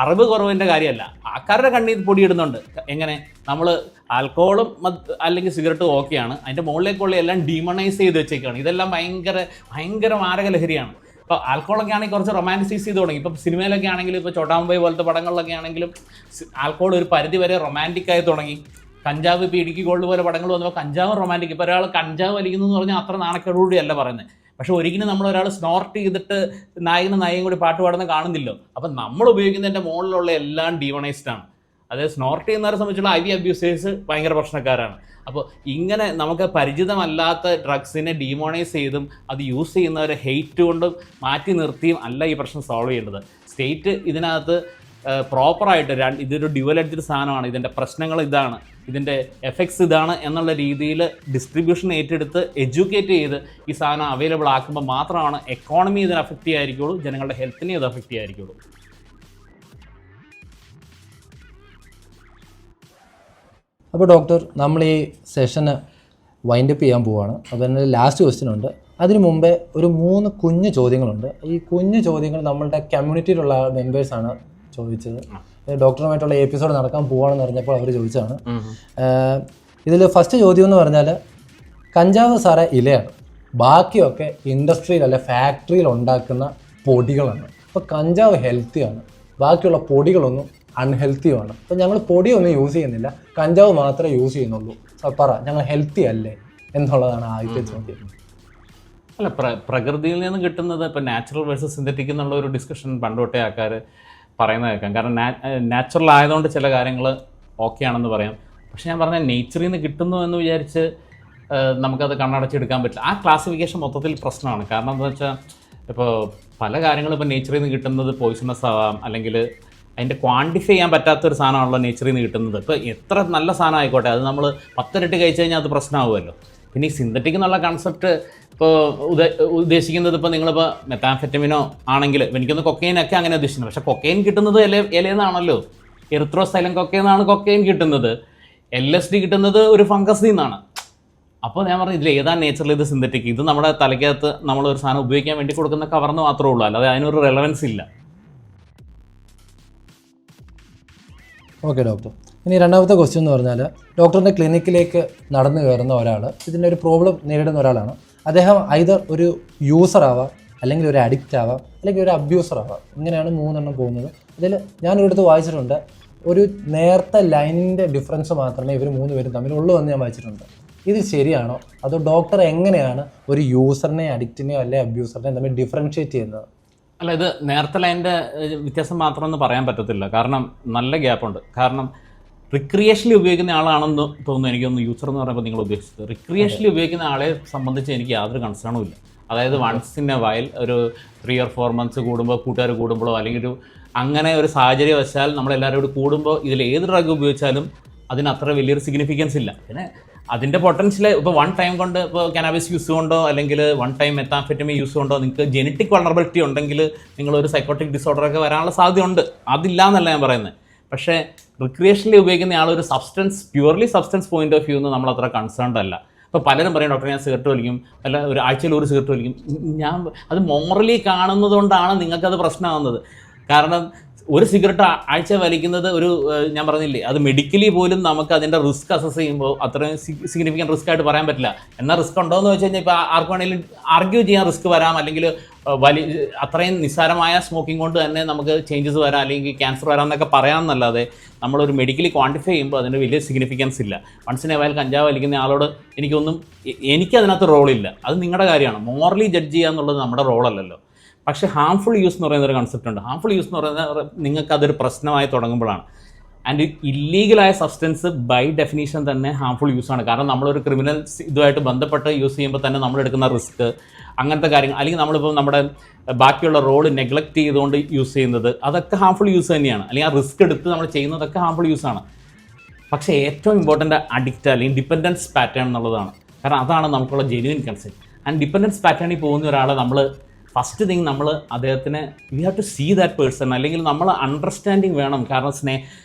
അറിവ് കുറവിൻ്റെ കാര്യമല്ല. ആൾക്കാരുടെ കണ്ണിൽ പൊടിയിടുന്നുണ്ട്. എങ്ങനെ? നമ്മൾ ആൽക്കഹോളും അല്ലെങ്കിൽ സിഗരറ്റും ഓക്കെയാണ്, അതിൻ്റെ മുകളിലേക്കുള്ള എല്ലാം ഡീമണൈസ് ചെയ്ത് വെച്ചേക്കാണ്. ഇതെല്ലാം ഭയങ്കര മാരക ലഹരിയാണ്. ഇപ്പോൾ ആൽക്കഹോളൊക്കെ ആണെങ്കിൽ കുറച്ച് റൊമാൻറ്റിസൈസ് ചെയ്ത് തുടങ്ങി. ഇപ്പോൾ സിനിമയിലൊക്കെ ആണെങ്കിലും ഇപ്പോൾ ചോട്ടാമുംബൈ പോലത്തെ പടങ്ങളിലൊക്കെ ആണെങ്കിലും ആൽക്കഹോൾ ഒരു പരിധി വരെ റൊമാൻറ്റിക്കായി തുടങ്ങി. കഞ്ചാവ് ഇപ്പോൾ ഇടുക്കി ഗോൾഡ് പോലെ പടങ്ങൾ വന്നപ്പോൾ കഞ്ചാവ് റൊമാൻറ്റിക്. ഇപ്പോൾ ഒരാൾ കഞ്ചാവ് വലിക്കുന്നു എന്ന് പറഞ്ഞാൽ അത്ര നാണക്കേടോടുകൂടിയല്ല പറയുന്നത്. പക്ഷെ ഒരിക്കലും നമ്മളൊരാൾ സ്നോർട്ട് ചെയ്തിട്ട് നായകനും കൂടി പാട്ട് പാടുന്ന കാണുന്നില്ലോ. അപ്പം നമ്മൾ ഉപയോഗിക്കുന്നതിൻ്റെ മുകളിലുള്ള എല്ലാം ഡീമണൈസ്ഡ് ആണ്. അതായത് സ്നോർട്ട് ചെയ്യുന്നവരെ സംബന്ധിച്ചുള്ള IV അബ്യൂസേഴ്സ് ഭയങ്കര പ്രശ്നക്കാരാണ്. അപ്പോൾ ഇങ്ങനെ നമുക്ക് പരിചിതമല്ലാത്ത ഡ്രഗ്സിനെ ഡീമോണൈസ് ചെയ്തും അത് യൂസ് ചെയ്യുന്നവരെ ഹെയ്റ്റ് കൊണ്ടും മാറ്റി നിർത്തിയും അല്ല ഈ പ്രശ്നം സോൾവ് ചെയ്യേണ്ടത്. സ്റ്റേറ്റ് ഇതിനകത്ത് പ്രോപ്പറായിട്ട് ഇതൊരു ഡ്യുവൽ എഡ്ജ്ഡ് സാധനമാണ്, ഇതിൻ്റെ പ്രശ്നങ്ങൾ ഇതാണ്, ഇതിൻ്റെ എഫക്ട്സ് ഇതാണ് എന്നുള്ള രീതിയിൽ ഡിസ്ട്രിബ്യൂഷൻ ഏറ്റെടുത്ത് എഡ്യൂക്കേറ്റ് ചെയ്ത് ഈ സാധനം അവൈലബിൾ ആക്കുമ്പോൾ മാത്രമാണ് എക്കോണമി ഇതിന് അഫക്റ്റ് ചെയ്യാതിരിക്കുള്ളൂ, ജനങ്ങളുടെ ഹെൽത്തിനെ ഇത് അഫക്റ്റ് ചെയ്യാതിരിക്കുള്ളൂ. അപ്പോൾ ഡോക്ടർ, നമ്മൾ ഈ സെഷന് വൈൻഡപ്പ് ചെയ്യാൻ പോവുകയാണ്. അപ്പോൾ എൻ്റെ ലാസ്റ്റ് ക്വസ്റ്റ്യൻ ഉണ്ട്. അതിന് മുമ്പേ ഒരു 3 കുഞ്ഞു ചോദ്യങ്ങളുണ്ട്. ഈ കുഞ്ഞു ചോദ്യങ്ങൾ നമ്മളുടെ കമ്മ്യൂണിറ്റിയിലുള്ള മെമ്പേഴ്സാണ് ചോദിച്ചത്. ഡോക്ടറുമായിട്ടുള്ള എപ്പിസോഡ് നടക്കാൻ പോവുകയാണെന്ന് അറിഞ്ഞപ്പോൾ അവർ ചോദിച്ചതാണ്. ഇതിൽ ഫസ്റ്റ് ചോദ്യം എന്ന് പറഞ്ഞാൽ, കഞ്ചാവ് സാറേ ഇലയാണ്, ബാക്കിയൊക്കെ ഇൻഡസ്ട്രിയിൽ അല്ലെ ഫാക്ടറിയിൽ ഉണ്ടാക്കുന്ന പൊടികളാണ്. അപ്പോൾ കഞ്ചാവ് ഹെൽത്തിയാണ്, ബാക്കിയുള്ള പൊടികളൊന്നും അൺഹെൽത്തിയുമാണ്. അപ്പോൾ ഞങ്ങൾ പൊടിയൊന്നും യൂസ് ചെയ്യുന്നില്ല, കഞ്ചാവ് മാത്രമേ യൂസ് ചെയ്യുന്നുള്ളൂ. പറ, ഞങ്ങൾ ഹെൽത്തി അല്ലേ എന്നുള്ളതാണ് ആദ്യത്തെ ചോദ്യം. അല്ല, പ്രകൃതിയിൽ നിന്ന് കിട്ടുന്നത് ഇപ്പോൾ നാച്ചുറൽ വേഴ്സസ് സിന്തറ്റിക് എന്നുള്ള ഒരു ഡിസ്കഷൻ പണ്ടോട്ടേ ആൾക്കാർ പറയുന്നത് കേൾക്കാം. കാരണം നാച്ചുറൽ ആയതുകൊണ്ട് ചില കാര്യങ്ങൾ ഓക്കെ ആണെന്ന് പറയാം. പക്ഷേ ഞാൻ പറഞ്ഞ നേച്ചറിൽ നിന്ന് കിട്ടുന്നു എന്ന് വിചാരിച്ച് നമുക്കത് കണ്ണടച്ചെടുക്കാൻ പറ്റില്ല. ആ ക്ലാസിഫിക്കേഷൻ മൊത്തത്തിൽ പ്രശ്നമാണ്. കാരണം എന്താണെന്ന് വെച്ചാൽ, ഇപ്പോൾ പല കാര്യങ്ങളും ഇപ്പോൾ നേച്ചറിൽ നിന്ന് കിട്ടുന്നത് പോയിസണസ് ആവാം, അല്ലെങ്കിൽ അതിൻ്റെ ക്വാണ്ടിഫൈ ചെയ്യാൻ പറ്റാത്തൊരു സാധനമാണല്ലോ നേച്ചറിൽ നിന്ന് കിട്ടുന്നത്. ഇപ്പോൾ എത്ര നല്ല സാധനം ആയിക്കോട്ടെ, അത് നമ്മൾ 10 ഇരട്ടി കഴിച്ച് കഴിഞ്ഞാൽ അത് പ്രശ്നമാകുമല്ലോ. പിന്നെ ഈ സിന്തറ്റിക് എന്നുള്ള കൺസെപ്റ്റ് ഇപ്പോൾ ഉദ്ദേശിക്കുന്നത്, ഇപ്പോൾ നിങ്ങളിപ്പോൾ മെത്താംഫെറ്റമിനോ ആണെങ്കിൽ, എനിക്കൊന്ന് കൊക്കൈനൊക്കെ അങ്ങനെ ഉദ്ദേശിക്കുന്നത്. പക്ഷേ കൊക്കൈൻ കിട്ടുന്നത് ഇലയെന്നാണല്ലോ. എറിത്രോസൈലം കൊക്കൈനാണ് കൊക്കൈൻ കിട്ടുന്നത്. LSD കിട്ടുന്നത് ഒരു ഫംഗസിൽ നിന്നാണ്. അപ്പോൾ ഞാൻ പറഞ്ഞു, ഇതിൽ ഏതാണ് നേച്ചറിൽ, ഇത് സിന്തറ്റിക്. ഇത് നമ്മുടെ തലയ്ക്കകത്ത് നമ്മളൊരു സാധനം ഉപയോഗിക്കാൻ വേണ്ടി കൊടുക്കുന്ന കവർന്ന് മാത്രമേ ഉള്ളൂ, അല്ലാതെ അതിനൊരു റെലവൻസ് ഇല്ല. Okay doctor. ഇനി രണ്ടാമത്തെ ക്വസ്റ്റ്യൻ എന്ന് പറഞ്ഞാൽ, ഡോക്ടറിൻ്റെ ക്ലിനിക്കിലേക്ക് നടന്നു കയറുന്ന ഒരാൾ, ഇതിൻ്റെ ഒരു പ്രോബ്ലം നേരിടുന്ന ഒരാളാണ്. അദ്ദേഹം ഐദർ ഒരു യൂസർ ആവാം, അല്ലെങ്കിൽ ഒരു അഡിക്റ്റ് ആവാം, അല്ലെങ്കിൽ ഒരു അബ്യൂസർ ആവാം. ഇങ്ങനെയാണ് 3 എണ്ണം പോകുന്നത്. അതിൽ ഞാനൊരിടത്ത് വായിച്ചിട്ടുണ്ട്, ഒരു നേർത്ത ലൈനിൻ്റെ ഡിഫറൻസ് മാത്രമേ ഇവർ 3 പേരും തമ്മിലുള്ളൂ എന്ന് ഞാൻ വായിച്ചിട്ടുണ്ട്. ഇത് ശരിയാണോ? അതോ ഡോക്ടർ എങ്ങനെയാണ് ഒരു യൂസറിനെയോ അഡിക്റ്റിനെയോ അല്ലെങ്കിൽ അബ്യൂസറിനെയോ തമ്മിൽ ഡിഫറൻഷ്യേറ്റ് ചെയ്യുന്നത്? അല്ല, ഇത് നേരത്തെ ലൈൻ്റെ വ്യത്യാസം മാത്രമെന്ന് പറയാൻ പറ്റത്തില്ല. കാരണം നല്ല ഗ്യാപ്പുണ്ട്. കാരണം റിക്രിയേഷനിൽ ഉപയോഗിക്കുന്ന ആളാണെന്ന് തോന്നുന്നു എനിക്കൊന്ന് യൂസർ എന്ന് പറയുമ്പോൾ നിങ്ങൾ ഉദ്ദേശിച്ചത്. റിക്രിയേഷനിൽ ഉപയോഗിക്കുന്ന ആളെ സംബന്ധിച്ച് എനിക്ക് യാതൊരു കൺസേണും ഇല്ല. അതായത് വൺസ് ഇൻ എ വൈൽ, ഒരു 3 or 4 months കൂടുമ്പോൾ, കൂട്ടുകാർ കൂടുമ്പോഴോ, അല്ലെങ്കിൽ അങ്ങനെ ഒരു സാഹചര്യം വെച്ചാൽ നമ്മളെല്ലാവരും കൂടി കൂടുമ്പോൾ ഇതിൽ ഏത് ഡ്രഗ് ഉപയോഗിച്ചാലും അതിന് അത്ര വലിയൊരു സിഗ്നിഫിക്കൻസ് ഇല്ല. പിന്നെ അതിൻ്റെ പൊട്ടൻഷ്യൽ ഇപ്പോൾ 1 time കൊണ്ട്, ഇപ്പോൾ കാനബിസ് യൂസ് കൊണ്ടോ അല്ലെങ്കിൽ 1 time മെത്താംഫെറ്റമിൻ യൂസ് കൊണ്ടോ നിങ്ങൾക്ക് ജെനറ്റിക് വൾണറബിലിറ്റി ഉണ്ടെങ്കിൽ നിങ്ങളൊരു സൈക്കോട്ടിക് ഡിസോർഡറൊക്കെ വരാനുള്ള സാധ്യതയുണ്ട്. അതില്ല എന്നല്ല ഞാൻ പറയുന്നത്. പക്ഷേ റിക്രിയേഷനിൽ ഉപയോഗിക്കുന്ന ആളൊരു purely substance point of view എന്ന് നമ്മൾ അത്ര കൺസേൺഡ് അല്ല. ഇപ്പോൾ പലരും പറയും, ഡോക്ടർ ഞാൻ സിഗരറ്റ് വലിക്കും, അല്ല ഒരു ആഴ്ചയിൽ ഒരു സിഗരറ്റ് വലിക്കും. അത് മോറലി കാണുന്നത് കൊണ്ടാണ് നിങ്ങൾക്കത് പ്രശ്നമാകുന്നത്. കാരണം ഒരു സിഗരറ്റ് ആഴ്ച വലിക്കുന്നത് ഞാൻ പറഞ്ഞില്ലേ, അത് മെഡിക്കലി പോലും നമുക്ക് അതിൻ്റെ റിസ്ക് അസസ് ചെയ്യുമ്പോൾ അത്രയും സിഗ്നിഫിക്കൻറ്റ് റിസ്ക് ആയിട്ട് പറയാൻ പറ്റില്ല. എന്നാൽ റിസ്ക് ഉണ്ടോ എന്ന് വെച്ച് കഴിഞ്ഞാൽ ഇപ്പോൾ ആർക്ക് വേണമെങ്കിലും ആർഗ്യൂ ചെയ്യാൻ റിസ്ക് വരാം, അല്ലെങ്കിൽ അത്രയും നിസ്സാരമായ സ്മോക്കിംഗ് കൊണ്ട് തന്നെ നമുക്ക് ചേഞ്ചസ് വരാം, അല്ലെങ്കിൽ ക്യാൻസർ വരാം എന്നൊക്കെ പറയാമെന്നല്ലാതെ നമ്മളൊരു മെഡിക്കലി ക്വാണ്ടിഫൈ ചെയ്യുമ്പോൾ അതിന് വലിയ സിഗ്നിഫിക്കൻസ് ഇല്ല. വൺസിനെ വയൽ കഞ്ചാവ് വലിക്കുന്ന ആളോട് എനിക്കതിനകത്ത് റോളില്ല. അത് നിങ്ങളുടെ കാര്യമാണ്. മോറലി ജഡ്ജ് ചെയ്യുക എന്നുള്ളത് നമ്മുടെ റോളല്ലല്ലോ. പക്ഷേ ഹാംഫുൾ യൂസ് എന്ന് പറയുന്നൊരു കൺസെപ്റ്റ് ഉണ്ട്. ഹാംഫുൾ യൂസ് എന്ന് പറയുന്നത് നിങ്ങൾക്കതൊരു പ്രശ്നമായി തുടങ്ങുമ്പോഴാണ്. ആൻഡ് ഇല്ലീഗലായ സബ്സ്റ്റൻസ് ബൈ ഡെഫിനീഷൻ തന്നെ ഹാംഫുൾ യൂസാണ്. കാരണം നമ്മളൊരു ക്രിമിനൽ ഇതുമായിട്ട് ബന്ധപ്പെട്ട് യൂസ് ചെയ്യുമ്പോൾ തന്നെ നമ്മളെടുക്കുന്ന റിസ്ക്, അങ്ങനത്തെ കാര്യങ്ങൾ, അല്ലെങ്കിൽ നമ്മളിപ്പോൾ നമ്മുടെ ബാക്കിയുള്ള റോള് നെഗ്ലക്റ്റ് ചെയ്തുകൊണ്ട് യൂസ് ചെയ്യുന്നത്, അതൊക്കെ ഹാംഫുൾ യൂസ് തന്നെയാണ്. അല്ലെങ്കിൽ ആ റിസ്ക് എടുത്ത് നമ്മൾ ചെയ്യുന്നതൊക്കെ ഹാംഫുൾ യൂസാണ്. പക്ഷേ ഏറ്റവും ഇമ്പോർട്ടൻ്റ് അഡിക്റ്റ് അല്ലെങ്കിൽ ഡിപ്പെൻഡൻസ് പാറ്റേൺ എന്നുള്ളതാണ്. കാരണം അതാണ് നമുക്കുള്ള ജെന്യുവൻ കൺസെപ്റ്റ്. ആൻഡ് ഡിപ്പെൻഡൻസ് പാറ്റേണിൽ പോകുന്ന ഒരാളെ നമ്മൾ ഫസ്റ്റ് തിങ് നമ്മൾ അദ്ദേഹത്തിന് we have to see that person, അല്ലെങ്കിൽ നമ്മൾ അണ്ടർസ്റ്റാൻഡിങ് വേണം. കാരണം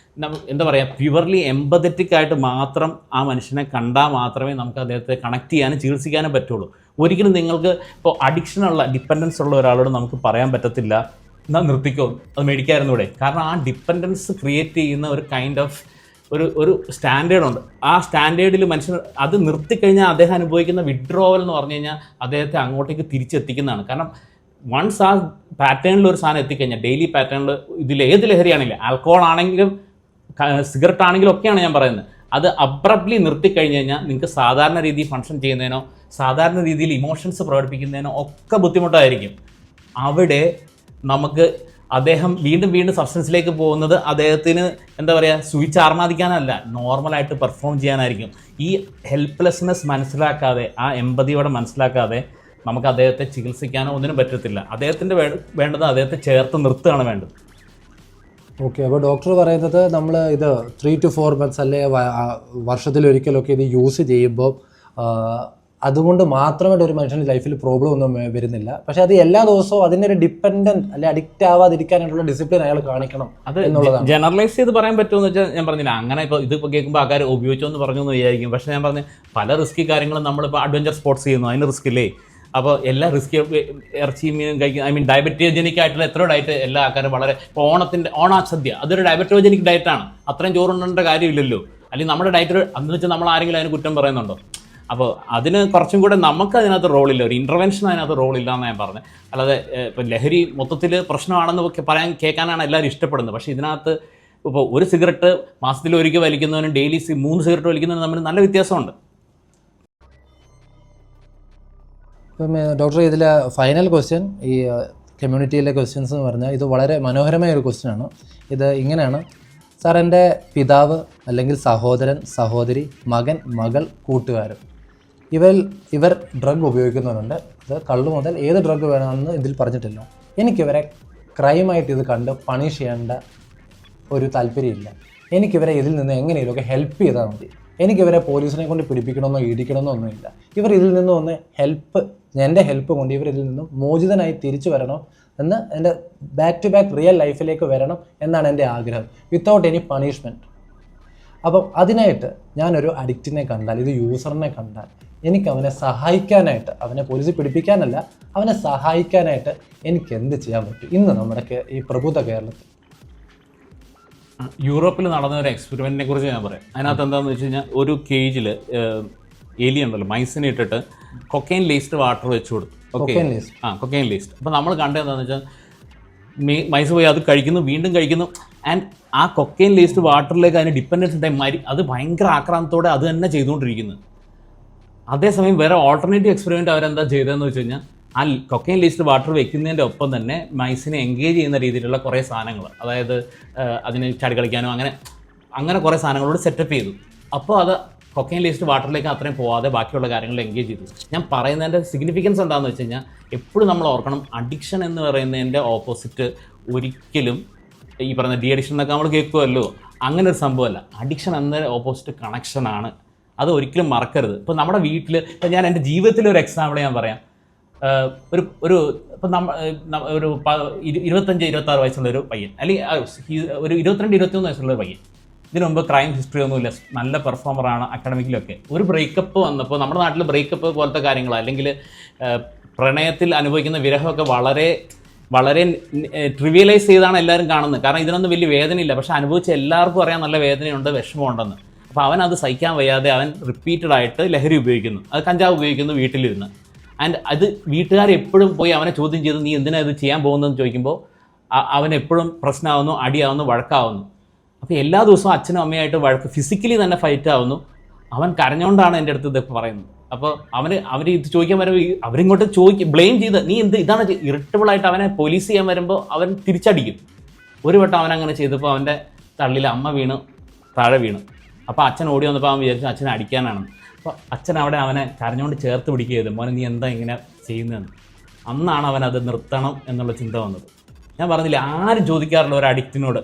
എന്താ പറയുക, പ്യുവർലി എംപതറ്റിക് ആയിട്ട് മാത്രം ആ മനുഷ്യനെ കണ്ടാൽ മാത്രമേ നമുക്ക് അദ്ദേഹത്തെ കണക്ട് ചെയ്യാനും ചികിത്സിക്കാനും പറ്റുള്ളൂ. ഒരിക്കലും നിങ്ങൾക്ക് ഇപ്പോൾ അഡിക്ഷനുള്ള ഡിപ്പെൻഡൻസ് ഉള്ള ഒരാളോട് നമുക്ക് പറയാൻ പറ്റത്തില്ല എന്നാൽ നിർത്തിക്കോ, അത് മേടിക്കാമായിരുന്നൂടെ. കാരണം ആ ഡിപ്പെൻഡൻസ് ക്രിയേറ്റ് ചെയ്യുന്ന ഒരു കൈൻഡ് ഓഫ് ഒരു സ്റ്റാൻഡേർഡുണ്ട്. ആ സ്റ്റാൻഡേർഡിൽ മനുഷ്യൻ അത് നിർത്തിക്കഴിഞ്ഞാൽ അദ്ദേഹം അനുഭവിക്കുന്ന വിഡ്രോവൽ എന്ന് പറഞ്ഞു കഴിഞ്ഞാൽ അദ്ദേഹത്തെ അങ്ങോട്ടേക്ക് തിരിച്ചെത്തിക്കുന്നതാണ്. കാരണം വൺസ് ആ പാറ്റേണിൽ ഒരു സാധനം എത്തിക്കഴിഞ്ഞാൽ, ഡെയിലി പാറ്റേണിൽ, ഇതിലേത് ലഹരിയാണെങ്കിലും, ആൽക്കഹോൾ ആണെങ്കിലും സിഗരറ്റ് ആണെങ്കിലും ഒക്കെയാണ് ഞാൻ പറയുന്നത്, അത് അബ്രപ്റ്റ്ലി നിർത്തിക്കഴിഞ്ഞ് കഴിഞ്ഞാൽ നിങ്ങൾക്ക് സാധാരണ രീതിയിൽ ഫങ്ഷൻ ചെയ്യുന്നതിനോ സാധാരണ രീതിയിൽ ഇമോഷൻസ് പ്രകടിപ്പിക്കുന്നതിനോ ഒക്കെ ബുദ്ധിമുട്ടായിരിക്കും. അവിടെ നമുക്ക് അദ്ദേഹം വീണ്ടും വീണ്ടും സബ്സ്റ്റൻസിലേക്ക് പോകുന്നത് അദ്ദേഹത്തിന് എന്താ പറയുക സ്വിച്ച് ആർമാദിക്കാനല്ല, നോർമലായിട്ട് പെർഫോം ചെയ്യാനായിരിക്കും. ഈ ഹെൽപ്ലെസ്നെസ് മനസ്സിലാക്കാതെ, ആ എമ്പതിയോടെ മനസ്സിലാക്കാതെ നമുക്ക് അദ്ദേഹത്തെ ചികിത്സിക്കാനോ ഒന്നിനും പറ്റത്തില്ല. അദ്ദേഹത്തിൻ്റെ വേണ്ടത് അദ്ദേഹത്തെ ചേർത്ത് നിർത്തുകയാണ് വേണ്ടത്. ഓക്കെ, അപ്പോൾ ഡോക്ടർ പറയുന്നത് നമ്മൾ ഇത് 3 to 4 months അല്ലെ വർഷത്തിലൊരിക്കലൊക്കെ ഇത് യൂസ് ചെയ്യുമ്പോൾ അതുകൊണ്ട് മാത്രമായിട്ട് ഒരു മനുഷ്യൻ്റെ ലൈഫിൽ പ്രോബ്ലം ഒന്നും വരുന്നില്ല. പക്ഷെ അത് എല്ലാ ദിവസവും അതിനൊരു ഡിപ്പെൻഡൻറ്റ് അല്ലെ അഡിക്റ്റ് ആവാതിരിക്കാനായിട്ടുള്ള ഡിസിപ്ലിൻ അയാൾ കാണിക്കണം അത് എന്നുള്ളതാണ്. ജനറലൈസ് ചെയ്ത് പറയാൻ പറ്റുമെന്ന് വെച്ചാൽ ഞാൻ പറഞ്ഞില്ല, അങ്ങനെ ഇപ്പോൾ ഇതിപ്പോൾ കേൾക്കുമ്പോൾ ആൾക്കാർ ഉപയോഗിച്ചോന്ന് പറഞ്ഞു എന്ന് വിചാരിക്കും. പക്ഷേ ഞാൻ പറഞ്ഞ പല റിസ്കി കാര്യങ്ങളും നമ്മളിപ്പോൾ അഡ്വഞ്ചർ സ്പോർട്സ് ചെയ്യുന്നു, അതിന് റിസ്ക് ഇല്ലേ? അപ്പോൾ എല്ലാ റിസ്കി ഇറച്ചിയും മീനും കഴിക്കുന്ന, ഐ മീൻ ഡയബറ്റോജനിക് ആയിട്ടുള്ള എത്രയോ ഡയറ്റ് എല്ലാ ആൾക്കാരും വളരെ, ഇപ്പോൾ ഓണാസദ്യ അതൊരു ഡയബറ്റോജനിക് ഡയറ്റാണ്. അത്രയും ചോറുണ്ടേണ്ട കാര്യമില്ലല്ലോ. അല്ലെങ്കിൽ നമ്മുടെ ഡയറ്റ് അന്ന് വെച്ചാൽ നമ്മൾ ആരെങ്കിലും അതിന് കുറ്റം പറയുന്നുണ്ടോ? അപ്പോൾ അതിന് കുറച്ചും കൂടെ നമുക്ക് അതിനകത്ത് റോളില്ല, ഒരു ഇൻ്റർവെൻഷൻ അതിനകത്ത് റോളില്ല എന്ന് ഞാൻ പറഞ്ഞത്. അല്ലാതെ ഇപ്പം ലഹരി മൊത്തത്തിൽ പ്രശ്നമാണെന്ന് പറയാൻ കേൾക്കാനാണ് എല്ലാവരും ഇഷ്ടപ്പെടുന്നത്. പക്ഷേ ഇതിനകത്ത് ഇപ്പോൾ ഒരു സിഗരറ്റ് മാസത്തിൽ ഒരിക്കൽ വലിക്കുന്നവനും ഡെയിലി 3 സിഗരറ്റ് വലിക്കുന്നതിനും തമ്മിൽ നല്ല വ്യത്യാസമുണ്ട്. ഇപ്പം ഡോക്ടർ ഇതിൽ ഫൈനൽ ക്വസ്റ്റ്യൻ, ഈ കമ്മ്യൂണിറ്റിയിലെ ക്വസ്റ്റ്യൻസ് എന്ന് പറഞ്ഞാൽ ഇത് വളരെ മനോഹരമായ ഒരു ക്വസ്റ്റ്യനാണ്. ഇത് ഇങ്ങനെയാണ്: സാർ, എൻ്റെ പിതാവ് അല്ലെങ്കിൽ സഹോദരൻ, സഹോദരി, മകൻ, മകൾ, കൂട്ടുകാരൻ ഇവർ ഡ്രഗ് ഉപയോഗിക്കുന്നുണ്ട്. ഇത് കള്ളു മുതൽ ഏത് ഡ്രഗ് വേണമെന്ന് ഇതിൽ പറഞ്ഞിട്ടില്ല. എനിക്കിവരെ ക്രൈമായിട്ട് ഇത് കണ്ട് പണിഷ് ചെയ്യേണ്ട ഒരു താല്പര്യമില്ല. എനിക്കിവരെ ഇതിൽ നിന്ന് എങ്ങനെയൊക്കെ ഹെൽപ്പ് ചെയ്താൽ മതി. എനിക്കിവരെ പോലീസിനെ കൊണ്ട് പിടിപ്പിക്കണമെന്നോ ഇടിക്കണമെന്നോ ഒന്നുമില്ല. ഇവർ ഇതിൽ നിന്നും ഒന്ന് എൻ്റെ ഹെൽപ്പ് കൊണ്ട് ഇവർ ഇതിൽ നിന്നും മോചിതനായി തിരിച്ചു വരണം എന്ന്, എൻ്റെ ബാക്ക് ടു ബാക്ക് റിയൽ ലൈഫിലേക്ക് വരണം എന്നാണ് എൻ്റെ ആഗ്രഹം, വിത്തൗട്ട് എനി പണിഷ്മെൻറ്റ്. അപ്പം അതിനായിട്ട് ഞാനൊരു അഡിക്റ്റിനെ കണ്ടാൽ, ഇത് യൂസറിനെ കണ്ടാൽ, എനിക്ക് അവനെ സഹായിക്കാനായിട്ട്, അവനെ പോലീസിൽ പിടിപ്പിക്കാനല്ല, അവനെ സഹായിക്കാനായിട്ട് എനിക്ക് എന്ത് ചെയ്യാൻ പറ്റും ഇന്ന് നമ്മുടെ ഈ പ്രബുദ്ധ കേരളത്തിൽ? യൂറോപ്പിൽ നടന്ന ഒരു എക്സ്പെരിമെൻറ്റിനെ കുറിച്ച് ഞാൻ പറയാം. അതിനകത്ത് എന്താണെന്ന് വെച്ച് കഴിഞ്ഞാൽ, ഒരു കേജിൽ ഏലിയൻ ഉണ്ടല്ലോ, മൈസിനെ ഇട്ടിട്ട് കൊക്കൈൻ ലേസ്ഡ് വാട്ടർ വെച്ച് കൊടുത്തു. Cocaine laced. അപ്പോൾ നമ്മൾ കണ്ടത് എന്താണെന്ന് വെച്ചാൽ, മൈസ് പോയി അത് കഴിക്കുന്നു, വീണ്ടും കഴിക്കുന്നു. ആൻഡ് ആ കൊക്കൈൻ ലേസ്ഡ് വാട്ടറിലേക്ക് അതിന് ഡിപ്പെൻഡൻസ് ഉണ്ടായി അത് ഭയങ്കര ആക്രാന്തത്തോടെ അത് തന്നെ ചെയ്തുകൊണ്ടിരിക്കുന്നത്. അതേസമയം വേറെ ഓൾട്ടർനേറ്റീവ് എക്സ്പെരിമെൻറ്റ് അവരെന്താ ചെയ്തതെന്ന് വെച്ച് കഴിഞ്ഞാൽ, ആ കൊക്കൈൻ ലേസ്ഡ് വാട്ടർ വെക്കുന്നതിൻ്റെ ഒപ്പം തന്നെ മൈസിനെ എൻഗേജ് ചെയ്യുന്ന രീതിയിലുള്ള കുറേ സാധനങ്ങൾ, അതായത് അതിന് ചാടി കളിക്കാനോ അങ്ങനെ കുറേ സാധനങ്ങളോട് സെറ്റപ്പ് ചെയ്തു. അപ്പോൾ അത് കൊക്കൈൻ ലേസ്ഡ് വാട്ടറിലേക്ക് അത്രയും പോവാതെ ബാക്കിയുള്ള കാര്യങ്ങളിൽ എൻഗേജ് ചെയ്തു. ഞാൻ പറയുന്നതിൻ്റെ സിഗ്നിഫിക്കൻസ് എന്താണെന്ന് വെച്ച് കഴിഞ്ഞാൽ, എപ്പോഴും നമ്മൾ ഓർക്കണം, അഡിക്ഷൻ എന്ന് പറയുന്നതിൻ്റെ ഓപ്പോസിറ്റ് ഒരിക്കലും ഈ പറയുന്ന ഡി അഡിക്ഷൻ എന്നൊക്കെ നമ്മൾ കേൾക്കുമല്ലോ, അങ്ങനെ ഒരു സംഭവമല്ല. അഡിക്ഷൻ എന്ന ഓപ്പോസിറ്റ് കണക്ഷനാണ്. അത് ഒരിക്കലും മറക്കരുത്. ഇപ്പോൾ നമ്മുടെ വീട്ടിൽ, ഇപ്പം ഞാൻ എൻ്റെ ജീവിതത്തിലെ ഒരു എക്സാമ്പിൾ ഞാൻ പറയാം. ഇപ്പം ഒരു 25-26 വയസ്സുള്ള ഒരു പയ്യൻ, അല്ലെങ്കിൽ ഒരു 22-23 വയസ്സുള്ള ഒരു പയ്യൻ, ഇതിനു മുമ്പ് ക്രൈം ഹിസ്റ്ററി ഒന്നുമില്ല, നല്ല പെർഫോമറാണ് അക്കാഡമിക്കിലൊക്കെ. ഒരു ബ്രേക്കപ്പ് വന്നപ്പോൾ, നമ്മുടെ നാട്ടിൽ ബ്രേക്കപ്പ് പോലത്തെ കാര്യങ്ങൾ, അല്ലെങ്കിൽ പ്രണയത്തിൽ അനുഭവിക്കുന്ന വിരഹമൊക്കെ വളരെ വളരെ ട്രിവിയലൈസ് ചെയ്താണ് എല്ലാവരും കാണുന്നത്. കാരണം ഇതിനൊന്നും വലിയ വേദനയില്ല, പക്ഷെ അനുഭവിച്ച എല്ലാവർക്കും അറിയാൻ നല്ല വേദനയുണ്ട്, വിഷമമുണ്ടെന്ന്. അപ്പോൾ അവൻ അത് സഹിക്കാൻ വയ്യാതെ അവൻ റിപ്പീറ്റഡായിട്ട് ലഹരി ഉപയോഗിക്കുന്നു, അത് കഞ്ചാവ് ഉപയോഗിക്കുന്നു വീട്ടിലിരുന്ന്. ആൻഡ് അത് വീട്ടുകാർ എപ്പോഴും പോയി അവനെ ചോദ്യം ചെയ്ത്, നീ എന്തിനാ ഇത് ചെയ്യാൻ പോകുന്നതെന്ന് ചോദിക്കുമ്പോൾ അവൻ എപ്പോഴും പ്രശ്നമാവുന്നു, അടിയാവുന്നു, വഴക്കാവുന്നു. അപ്പോൾ എല്ലാ ദിവസവും അച്ഛനും അമ്മയായിട്ട് വഴക്ക്, ഫിസിക്കലി തന്നെ ഫൈറ്റ് ആവുന്നു. അവൻ കരഞ്ഞുകൊണ്ടാണ് എൻ്റെ അടുത്ത് ഇതൊക്കെ പറയുന്നത്. അപ്പോൾ അവർ ഇത് ചോദിക്കാൻ വരുമ്പോൾ അവരിങ്ങോട്ട് ബ്ലെയിം ചെയ്ത്, നീ ഇതാണ് ഇറിറ്റബിളായിട്ട് അവനെ പോലീസ് ചെയ്യാൻ വരുമ്പോൾ അവൻ തിരിച്ചടിക്കും. ഒരു വട്ടം അവനങ്ങനെ ചെയ്തപ്പോൾ അവൻ്റെ തള്ളിൽ അമ്മ വീണ് താഴെ വീണു. അപ്പോൾ അച്ഛൻ ഓടി വന്നപ്പോൾ അവൻ വിചാരിച്ചു അച്ഛനെ അടിക്കാനാണെന്ന്. അപ്പോൾ അച്ഛൻ അവിടെ അവനെ കരഞ്ഞുകൊണ്ട് ചേർത്ത് പിടിക്കുകയത്, മോനെ നീ എന്താ ഇങ്ങനെ ചെയ്യുന്നതെന്ന്. അന്നാണ് അവനത് നിർത്തണം എന്നുള്ള ചിന്ത വന്നത്. ഞാൻ പറഞ്ഞില്ല, ആരും ചോദിക്കാറില്ല ഒരു അഡിക്റ്റിനോട്.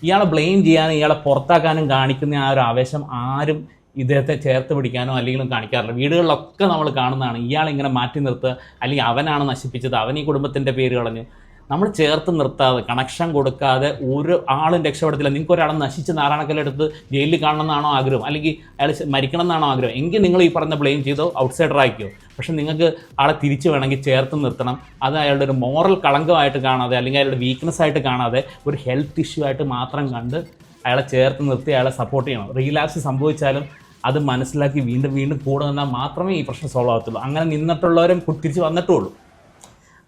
ഇയാളെ ബ്ലെയിം ചെയ്യാനും ഇയാളെ പുറത്താക്കാനും കാണിക്കുന്ന ആ ഒരു ആവേശം ആരും ഇദ്ദേഹത്തെ ചേർത്ത് പിടിക്കാനോ അല്ലെങ്കിലും കാണിക്കാറില്ല. വീടുകളിലൊക്കെ നമ്മൾ കാണുന്നതാണ്, ഇയാളിങ്ങനെ മാറ്റി നിർത്തുക, അല്ലെങ്കിൽ അവനാണ് നശിപ്പിച്ചത്, അവൻ ഈ കുടുംബത്തിൻ്റെ പേര് കളഞ്ഞു. നമ്മൾ ചേർത്ത് നിർത്താതെ, കണക്ഷൻ കൊടുക്കാതെ ഒരു ആളും രക്ഷപ്പെടത്തില്ല. നിങ്ങൾക്ക് ഒരാളെ നശിച്ച് നാരായണക്കല്ലെടുത്ത് ജയിലിൽ കാണണമെന്നാണോ ആഗ്രഹം, അല്ലെങ്കിൽ അയാൾ മരിക്കണം എന്നാണോ ആഗ്രഹം, എങ്കിൽ നിങ്ങൾ ഈ പറഞ്ഞ ബ്ലെയിം ചെയ്തോ ഔട്ട്സൈഡർ ആക്കിയോ. പക്ഷെ നിങ്ങൾക്ക് ആളെ തിരിച്ചു വേണമെങ്കിൽ ചേർത്ത് നിർത്തണം. അത് അയാളുടെ ഒരു മോറൽ കളങ്കമായിട്ട് കാണാതെ, അല്ലെങ്കിൽ അയാളുടെ വീക്ക്നെസ് ആയിട്ട് കാണാതെ, ഒരു ഹെൽത്ത് ഇഷ്യൂ ആയിട്ട് മാത്രം കണ്ട് അയാളെ ചേർത്ത് നിർത്തി അയാളെ സപ്പോർട്ട് ചെയ്യണം. റീലാപ്സ് സംഭവിച്ചാലും അത് മനസ്സിലാക്കി വീണ്ടും വീണ്ടും കൂടെ നിന്നാൽ മാത്രമേ ഈ പ്രശ്നം സോൾവ് ആകത്തുള്ളൂ. അങ്ങനെ നിന്നിട്ടുള്ളവരും തിരിച്ച് വന്നിട്ടുള്ളൂ.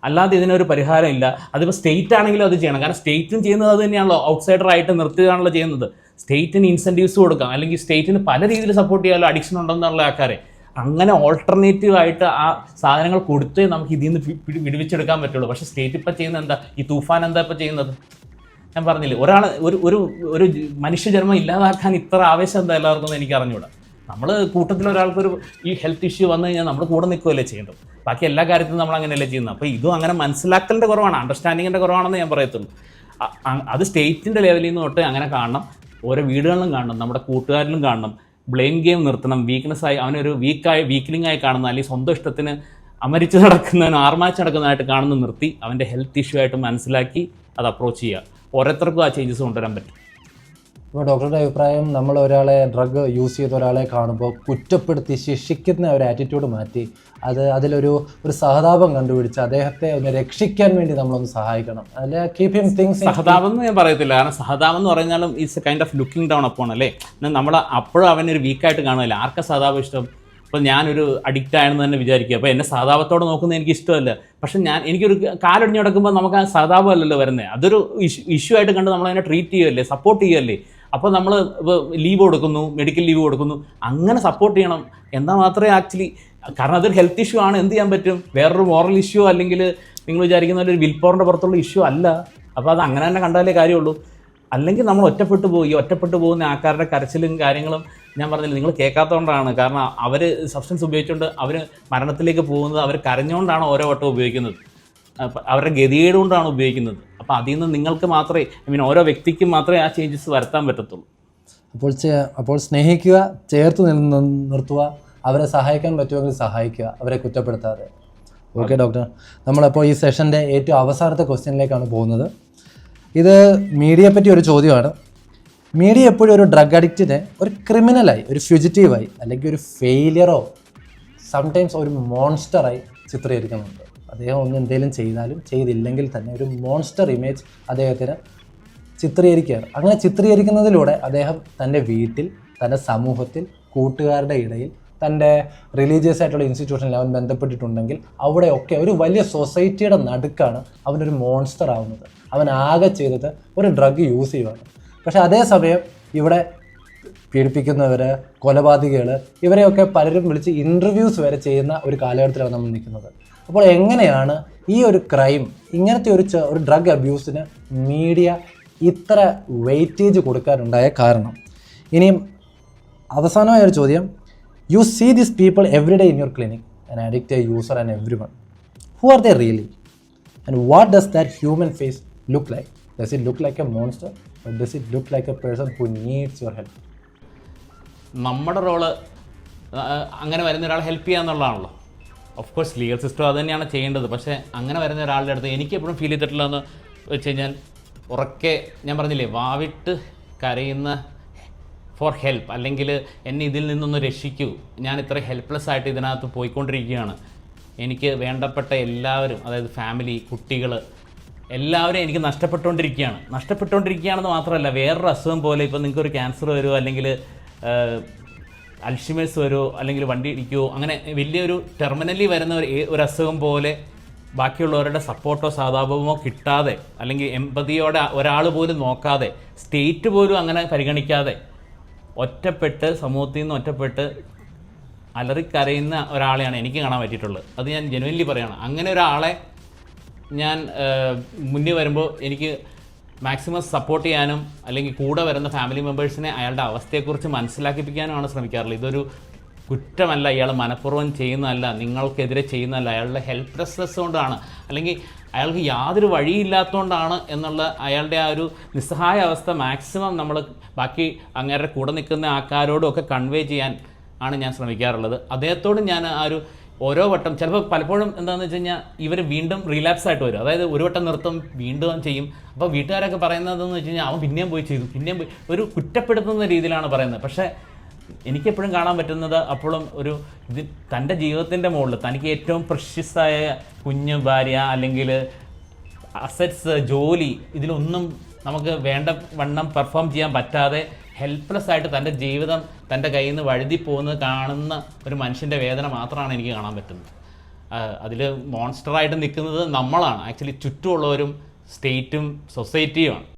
അല്ലാതെ ഇതിനൊരു പരിഹാരം ഇല്ല. അതിപ്പോൾ സ്റ്റേറ്റ് ആണെങ്കിലും അത് ചെയ്യണം. കാരണം സ്റ്റേറ്റും ചെയ്യുന്നത് അത് തന്നെയാണല്ലോ, ഔട്ട്സൈഡറായിട്ട് നിർത്തുകയാണല്ലോ ചെയ്യുന്നത്. സ്റ്റേറ്റിന് ഇൻസെൻറ്റീവ്സ് കൊടുക്കാം, അല്ലെങ്കിൽ സ്റ്റേറ്റിന് പല രീതിയിൽ സപ്പോർട്ട് ചെയ്യാമല്ലോ അഡിക്ഷൻ ഉണ്ടെന്നുള്ള ആൾക്കാരെ. അങ്ങനെ ഓൾട്ടർനേറ്റീവ് ആയിട്ട് ആ സാധനങ്ങൾ കൊടുത്തേ നമുക്ക് ഇതിൽ നിന്ന് വിടുവിച്ചെടുക്കാൻ പറ്റുള്ളൂ. പക്ഷേ സ്റ്റേറ്റ് ഇപ്പം ചെയ്യുന്നത് എന്താ? ഈ തൂഫാൻ എന്താ ഇപ്പം ചെയ്യുന്നത്? ഞാൻ പറഞ്ഞില്ലേ, ഒരാൾ ഒരു ഒരു മനുഷ്യജന്മം ഇല്ലാതാക്കാൻ ഇത്ര ആവേശം എന്താ എല്ലാവർക്കും എന്ന് എനിക്ക് അറിഞ്ഞൂടാ. നമ്മൾ കൂട്ടത്തിൽ ഒരാൾക്കൊരു ഈ ഹെൽത്ത് ഇഷ്യൂ വന്നു കഴിഞ്ഞാൽ നമ്മൾ കൂടെ നിൽക്കുകയല്ലേ ചെയ്യേണ്ടത്. ബാക്കി എല്ലാ കാര്യത്തിലും നമ്മൾ അങ്ങനെയല്ലേ ചെയ്യുന്നത്. അപ്പോൾ ഇതും അങ്ങനെ മനസ്സിലാക്കലിൻ്റെ കുറവാണ്, അണ്ടർസ്റ്റാൻഡിങ്ങിൻ്റെ കുറവാണെന്ന് ഞാൻ പറയത്തുള്ളൂ. അത് സ്റ്റേറ്റിൻ്റെ ലെവലിൽ നിന്ന് തൊട്ട് അങ്ങനെ കാണണം, ഓരോ വീടുകളിലും കാണണം, നമ്മുടെ കൂട്ടുകാരിലും കാണണം. ബ്ലെയിം ഗെയിം നിർത്തണം. വീക്ക്നെസ്സായി അവനൊരു വീക്ക്ലിംഗായി കാണുന്ന, അല്ലെങ്കിൽ സ്വന്തം ഇഷ്ടത്തിന് അമരിച്ച് നടക്കുന്നവനും ആർമാച്ച് നടക്കുന്നതായിട്ട് കാണുന്ന നിർത്തി അവൻ്റെ ഹെൽത്ത് ഇഷ്യൂ ആയിട്ട് മനസ്സിലാക്കി അത് അപ്രോച്ച് ചെയ്യുക. ഓരോരുത്തർക്കും ആ ചേഞ്ചസ് കൊണ്ടുവരാൻ പറ്റും. ഇപ്പോൾ ഡോക്ടറുടെ അഭിപ്രായം, നമ്മൾ ഒരാളെ ഡ്രഗ് യൂസ് ചെയ്ത ഒരാളെ കാണുമ്പോൾ കുറ്റപ്പെടുത്തി ശിക്ഷിക്കുന്ന ഒരു ആറ്റിറ്റ്യൂഡ് മാറ്റി അതിലൊരു സഹതാപം കണ്ടുപിടിച്ച് അദ്ദേഹത്തെ ഒന്ന് രക്ഷിക്കാൻ വേണ്ടി നമ്മളൊന്ന് സഹായിക്കണം. അല്ലെ കീപ് ഹിം തിങ്സ്. സഹതാപം എന്ന് ഞാൻ പറയത്തില്ല, കാരണം സഹതാപം എന്ന് പറഞ്ഞാലും is A kind of looking down upon അല്ലേ. നമ്മൾ അപ്പോഴും അവനൊരു വീക്കായിട്ട് കാണുമല്ലേ. ആർക്കാ സഹതാപം ഇഷ്ടം? ഇപ്പോൾ ഞാനൊരു അഡിക്റ്റ് ആയെന്ന് തന്നെ വിചാരിക്കുക, അപ്പോൾ എന്നെ സഹതാപത്തോടെ നോക്കുന്നത് എനിക്ക് ഇഷ്ടമല്ല. പക്ഷെ എനിക്കൊരു കാലൊടിഞ്ഞ് കിടക്കുമ്പോൾ നമുക്ക് ആ സഹതാപം അല്ലല്ലോ വരുന്നത്, അതൊരു ഇഷ്യൂ ആയിട്ട് കണ്ട് നമ്മളതിനെ ട്രീറ്റ് ചെയ്യുമല്ലേ, സപ്പോർട്ട് ചെയ്യുമല്ലേ. അപ്പോൾ നമ്മൾ ലീവ് കൊടുക്കുന്നു, മെഡിക്കൽ ലീവ് കൊടുക്കുന്നു, അങ്ങനെ സപ്പോർട്ട് ചെയ്യണം. എന്നാൽ മാത്രമേ ആക്ച്വലി, കാരണം അതൊരു ഹെൽത്ത് ഇഷ്യൂ ആണ്, എന്ത് ചെയ്യാൻ പറ്റും? വേറൊരു മോറൽ ഇഷ്യൂ അല്ലെങ്കിൽ നിങ്ങൾ വിചാരിക്കുന്ന ഒരു വിൽ പവറിൻ്റെ പുറത്തുള്ള ഇഷ്യൂ അല്ല. അപ്പോൾ അത് അങ്ങനെ തന്നെ കണ്ടാലേ കാര്യമുള്ളൂ. അല്ലെങ്കിൽ നമ്മൾ ഒറ്റപ്പെട്ടു പോയി. ഒറ്റപ്പെട്ടു പോകുന്ന ആൾക്കാരുടെ കരച്ചിലും കാര്യങ്ങളും ഞാൻ പറഞ്ഞില്ല, നിങ്ങൾ കേൾക്കാത്തതുകൊണ്ടാണ്. കാരണം അവർ സബ്സ്റ്റൻസ് ഉപയോഗിച്ചുകൊണ്ട് അവർ മരണത്തിലേക്ക് പോകുന്നത്, അവർ കരഞ്ഞുകൊണ്ടാണ് ഓരോ വട്ടം ഉപയോഗിക്കുന്നത്, അവരുടെ ഗതികേട് കൊണ്ടാണ് ഉപയോഗിക്കുന്നത്. അപ്പോൾ അതിൽ നിന്ന് നിങ്ങൾക്ക് മാത്രമേ ഓരോ വ്യക്തിക്കും മാത്രമേ ആ ചേഞ്ചസ് വരുത്താൻ പറ്റത്തുള്ളൂ. അപ്പോൾ സ്നേഹിക്കുക, ചേർത്ത് നിർത്തുക, അവരെ സഹായിക്കാൻ പറ്റുമെങ്കിൽ സഹായിക്കുക, അവരെ കുറ്റപ്പെടുത്താതെ. ഓക്കെ ഡോക്ടർ, നമ്മളപ്പോൾ ഈ സെഷൻ്റെ ഏറ്റവും അവസാനത്തെ ക്വസ്റ്റ്യനിലേക്കാണ് പോകുന്നത്. ഇത് മീഡിയയെ പറ്റി ഒരു ചോദ്യമാണ്. മീഡിയ എപ്പോഴും ഒരു ഡ്രഗ് അഡിക്റ്റിനെ ഒരു ക്രിമിനലായി, ഒരു ഫ്യൂജിറ്റീവായി, അല്ലെങ്കിൽ ഒരു ഫെയിലിയറോ സംടൈംസ് ഒരു മോൺസ്റ്ററായി ചിത്രീകരിക്കുന്നുണ്ട്. അദ്ദേഹം ഒന്നും എന്തെങ്കിലും ചെയ്താലും ചെയ്തില്ലെങ്കിൽ തന്നെ ഒരു മോൺസ്റ്റർ ഇമേജ് അദ്ദേഹത്തിന് ചിത്രീകരിക്കുകയാണ്. അങ്ങനെ ചിത്രീകരിക്കുന്നതിലൂടെ അദ്ദേഹം തൻ്റെ വീട്ടിൽ, തൻ്റെ സമൂഹത്തിൽ, കൂട്ടുകാരുടെ ഇടയിൽ, തൻ്റെ റിലീജിയസ് ആയിട്ടുള്ള ഇൻസ്റ്റിറ്റ്യൂഷനിൽ അവൻ ബന്ധപ്പെട്ടിട്ടുണ്ടെങ്കിൽ അവിടെയൊക്കെ ഒരു വലിയ സൊസൈറ്റിയുടെ നടുക്കാണ് അവനൊരു മോൺസ്റ്റർ ആവുന്നത്. അവൻ ആകെ ചെയ്തത് ഒരു ഡ്രഗ് യൂസ് ചെയ്യുവാണ്. പക്ഷേ അതേസമയം ഇവിടെ പീഡിപ്പിക്കുന്നവർ, കൊലപാതകികൾ, ഇവരെയൊക്കെ പലരും വിളിച്ച് ഇൻ്റർവ്യൂസ് വരെ ചെയ്യുന്ന ഒരു കാലഘട്ടത്തിലാണ് നമ്മൾ നിൽക്കുന്നത്. അപ്പോൾ എങ്ങനെയാണ് ഈ ഒരു ക്രൈം, ഇങ്ങനത്തെ ഒരു ഡ്രഗ് അബ്യൂസിന് മീഡിയ ഇത്ര വെയിറ്റേജ് കൊടുക്കാനുണ്ടായ കാരണം? ഇനിയും അവസാനമായ ഒരു ചോദ്യം, you see these people every day in your clinic, an addict, a user and everyone. Who are they really? And what does that human face look like? Does it look like a monster or does it look like a person who needs your help? നമ്മുടെ റോള് അങ്ങനെ വരുന്ന ഒരാളെ ഹെൽപ്പ് ചെയ്യുക എന്നുള്ളതാണല്ലോ. ഓഫ് കോഴ്സ് ലീഗൽ സിസ്റ്റം അത് തന്നെയാണ് ചെയ്യേണ്ടത്. പക്ഷേ അങ്ങനെ വരുന്ന ഒരാളുടെ അടുത്ത് എനിക്ക് എപ്പോഴും ഫീൽ ചെയ്തിട്ടുള്ളതെന്ന് വെച്ച് കഴിഞ്ഞാൽ, ഉറക്കെ ഞാൻ പറഞ്ഞില്ലേ, വാവിട്ട് കരയുന്ന ഫോർ ഹെൽപ്പ്, അല്ലെങ്കിൽ എന്നെ ഇതിൽ നിന്നൊന്ന് രക്ഷിക്കൂ, ഞാൻ ഇത്ര ഹെൽപ്ലെസ് ആയിട്ട് ഇതിനകത്ത് പോയിക്കൊണ്ടിരിക്കുകയാണ്, എനിക്ക് വേണ്ടപ്പെട്ട എല്ലാവരും, അതായത് ഫാമിലി, കുട്ടികൾ, എല്ലാവരും എനിക്ക് നഷ്ടപ്പെട്ടുകൊണ്ടിരിക്കുകയാണെന്ന് മാത്രമല്ല, വേറൊരു അസുഖം പോലെ, ഇപ്പോൾ നിങ്ങൾക്കൊരു ക്യാൻസർ വരുമോ, അല്ലെങ്കിൽ അൽഷിമേഴ്സ് വരുമോ, അല്ലെങ്കിൽ വണ്ടി ഇടിക്കുമോ, അങ്ങനെ വലിയൊരു ടെർമിനലി വരുന്ന ഒരു അസുഖം പോലെ ബാക്കിയുള്ളവരുടെ സപ്പോർട്ടോ സഹതാപമോ കിട്ടാതെ, അല്ലെങ്കിൽ എമ്പതിയോടെ ഒരാൾ പോലും നോക്കാതെ, സ്റ്റേറ്റ് പോലും അങ്ങനെ പരിഗണിക്കാതെ ഒറ്റപ്പെട്ട്, സമൂഹത്തിൽ നിന്ന് ഒറ്റപ്പെട്ട് അലറിക്കരയുന്ന ഒരാളെയാണ് എനിക്ക് കാണാൻ പറ്റിയിട്ടുള്ളത്. അത് ഞാൻ ജെനുവിൻലി പറയുകയാണ്. അങ്ങനെ ഒരാളെ ഞാൻ മുന്നിൽ വരുമ്പോൾ എനിക്ക് മാക്സിമം സപ്പോർട്ട് ചെയ്യാനും, അല്ലെങ്കിൽ കൂടെ വരുന്ന ഫാമിലി മെമ്പേഴ്സിനെ അയാളുടെ അവസ്ഥയെക്കുറിച്ച് മനസ്സിലാക്കിപ്പിക്കാനുമാണ് ശ്രമിക്കാറുള്ളത്. ഇതൊരു കുറ്റമല്ല, ഇയാൾ മനഃപൂർവ്വം ചെയ്യുന്നതല്ല, നിങ്ങൾക്കെതിരെ ചെയ്യുന്നതല്ല, അയാളുടെ ഹെൽപ്ലെസ്നെസ് കൊണ്ടാണ്, അല്ലെങ്കിൽ അയാൾക്ക് യാതൊരു വഴിയില്ലാത്തതുകൊണ്ടാണ് എന്നുള്ള അയാളുടെ ആ ഒരു നിസ്സഹായ അവസ്ഥ മാക്സിമം നമ്മൾ ബാക്കി അങ്ങേരുടെ കൂടെ നിൽക്കുന്ന ആൾക്കാരോടും ഒക്കെ കൺവേ ചെയ്യാൻ ആണ് ഞാൻ ശ്രമിക്കാറുള്ളത്. അദ്ദേഹത്തോട് ഞാൻ ആ ഒരു ഓരോ വട്ടം, ചിലപ്പോൾ പലപ്പോഴും എന്താണെന്ന് വെച്ച് കഴിഞ്ഞാൽ ഇവർ വീണ്ടും റീലാപ്സ് ആയിട്ട് വരും. അതായത് ഒരു വട്ടം നിർത്തും, വീണ്ടും ചെയ്യും. അപ്പോൾ വീട്ടുകാരൊക്കെ പറയുന്നതെന്ന് വെച്ച് കഴിഞ്ഞാൽ അവൻ പിന്നെയും പോയി ചെയ്തു, പിന്നെയും പോയി, ഒരു കുറ്റപ്പെടുത്തുന്ന രീതിയിലാണ് പറയുന്നത്. പക്ഷേ എനിക്കെപ്പോഴും കാണാൻ പറ്റുന്നത് അപ്പോഴും തൻ്റെ ജീവിതത്തിൻ്റെ മുകളിൽ തനിക്ക് ഏറ്റവും പ്രഷ്യസായ കുഞ്ഞ്, ഭാര്യ, അല്ലെങ്കിൽ അസറ്റ്സ്, ജോലി, ഇതിലൊന്നും നമുക്ക് വേണ്ട വണ്ണം പെർഫോം ചെയ്യാൻ പറ്റാതെ ഹെൽപ്ലെസ് ആയിട്ട് തൻ്റെ ജീവിതം തൻ്റെ കയ്യിൽ നിന്ന് വഴുതി പോകുന്നത് കാണുന്ന ഒരു മനുഷ്യൻ്റെ വേദന മാത്രമാണ് എനിക്ക് കാണാൻ പറ്റുന്നത്. അതിൽ മോൺസ്റ്ററായിട്ട് നിൽക്കുന്നത് നമ്മളാണ്, ആക്ച്വലി ചുറ്റുമുള്ളവരും സ്റ്റേറ്റും സൊസൈറ്റിയുമാണ്.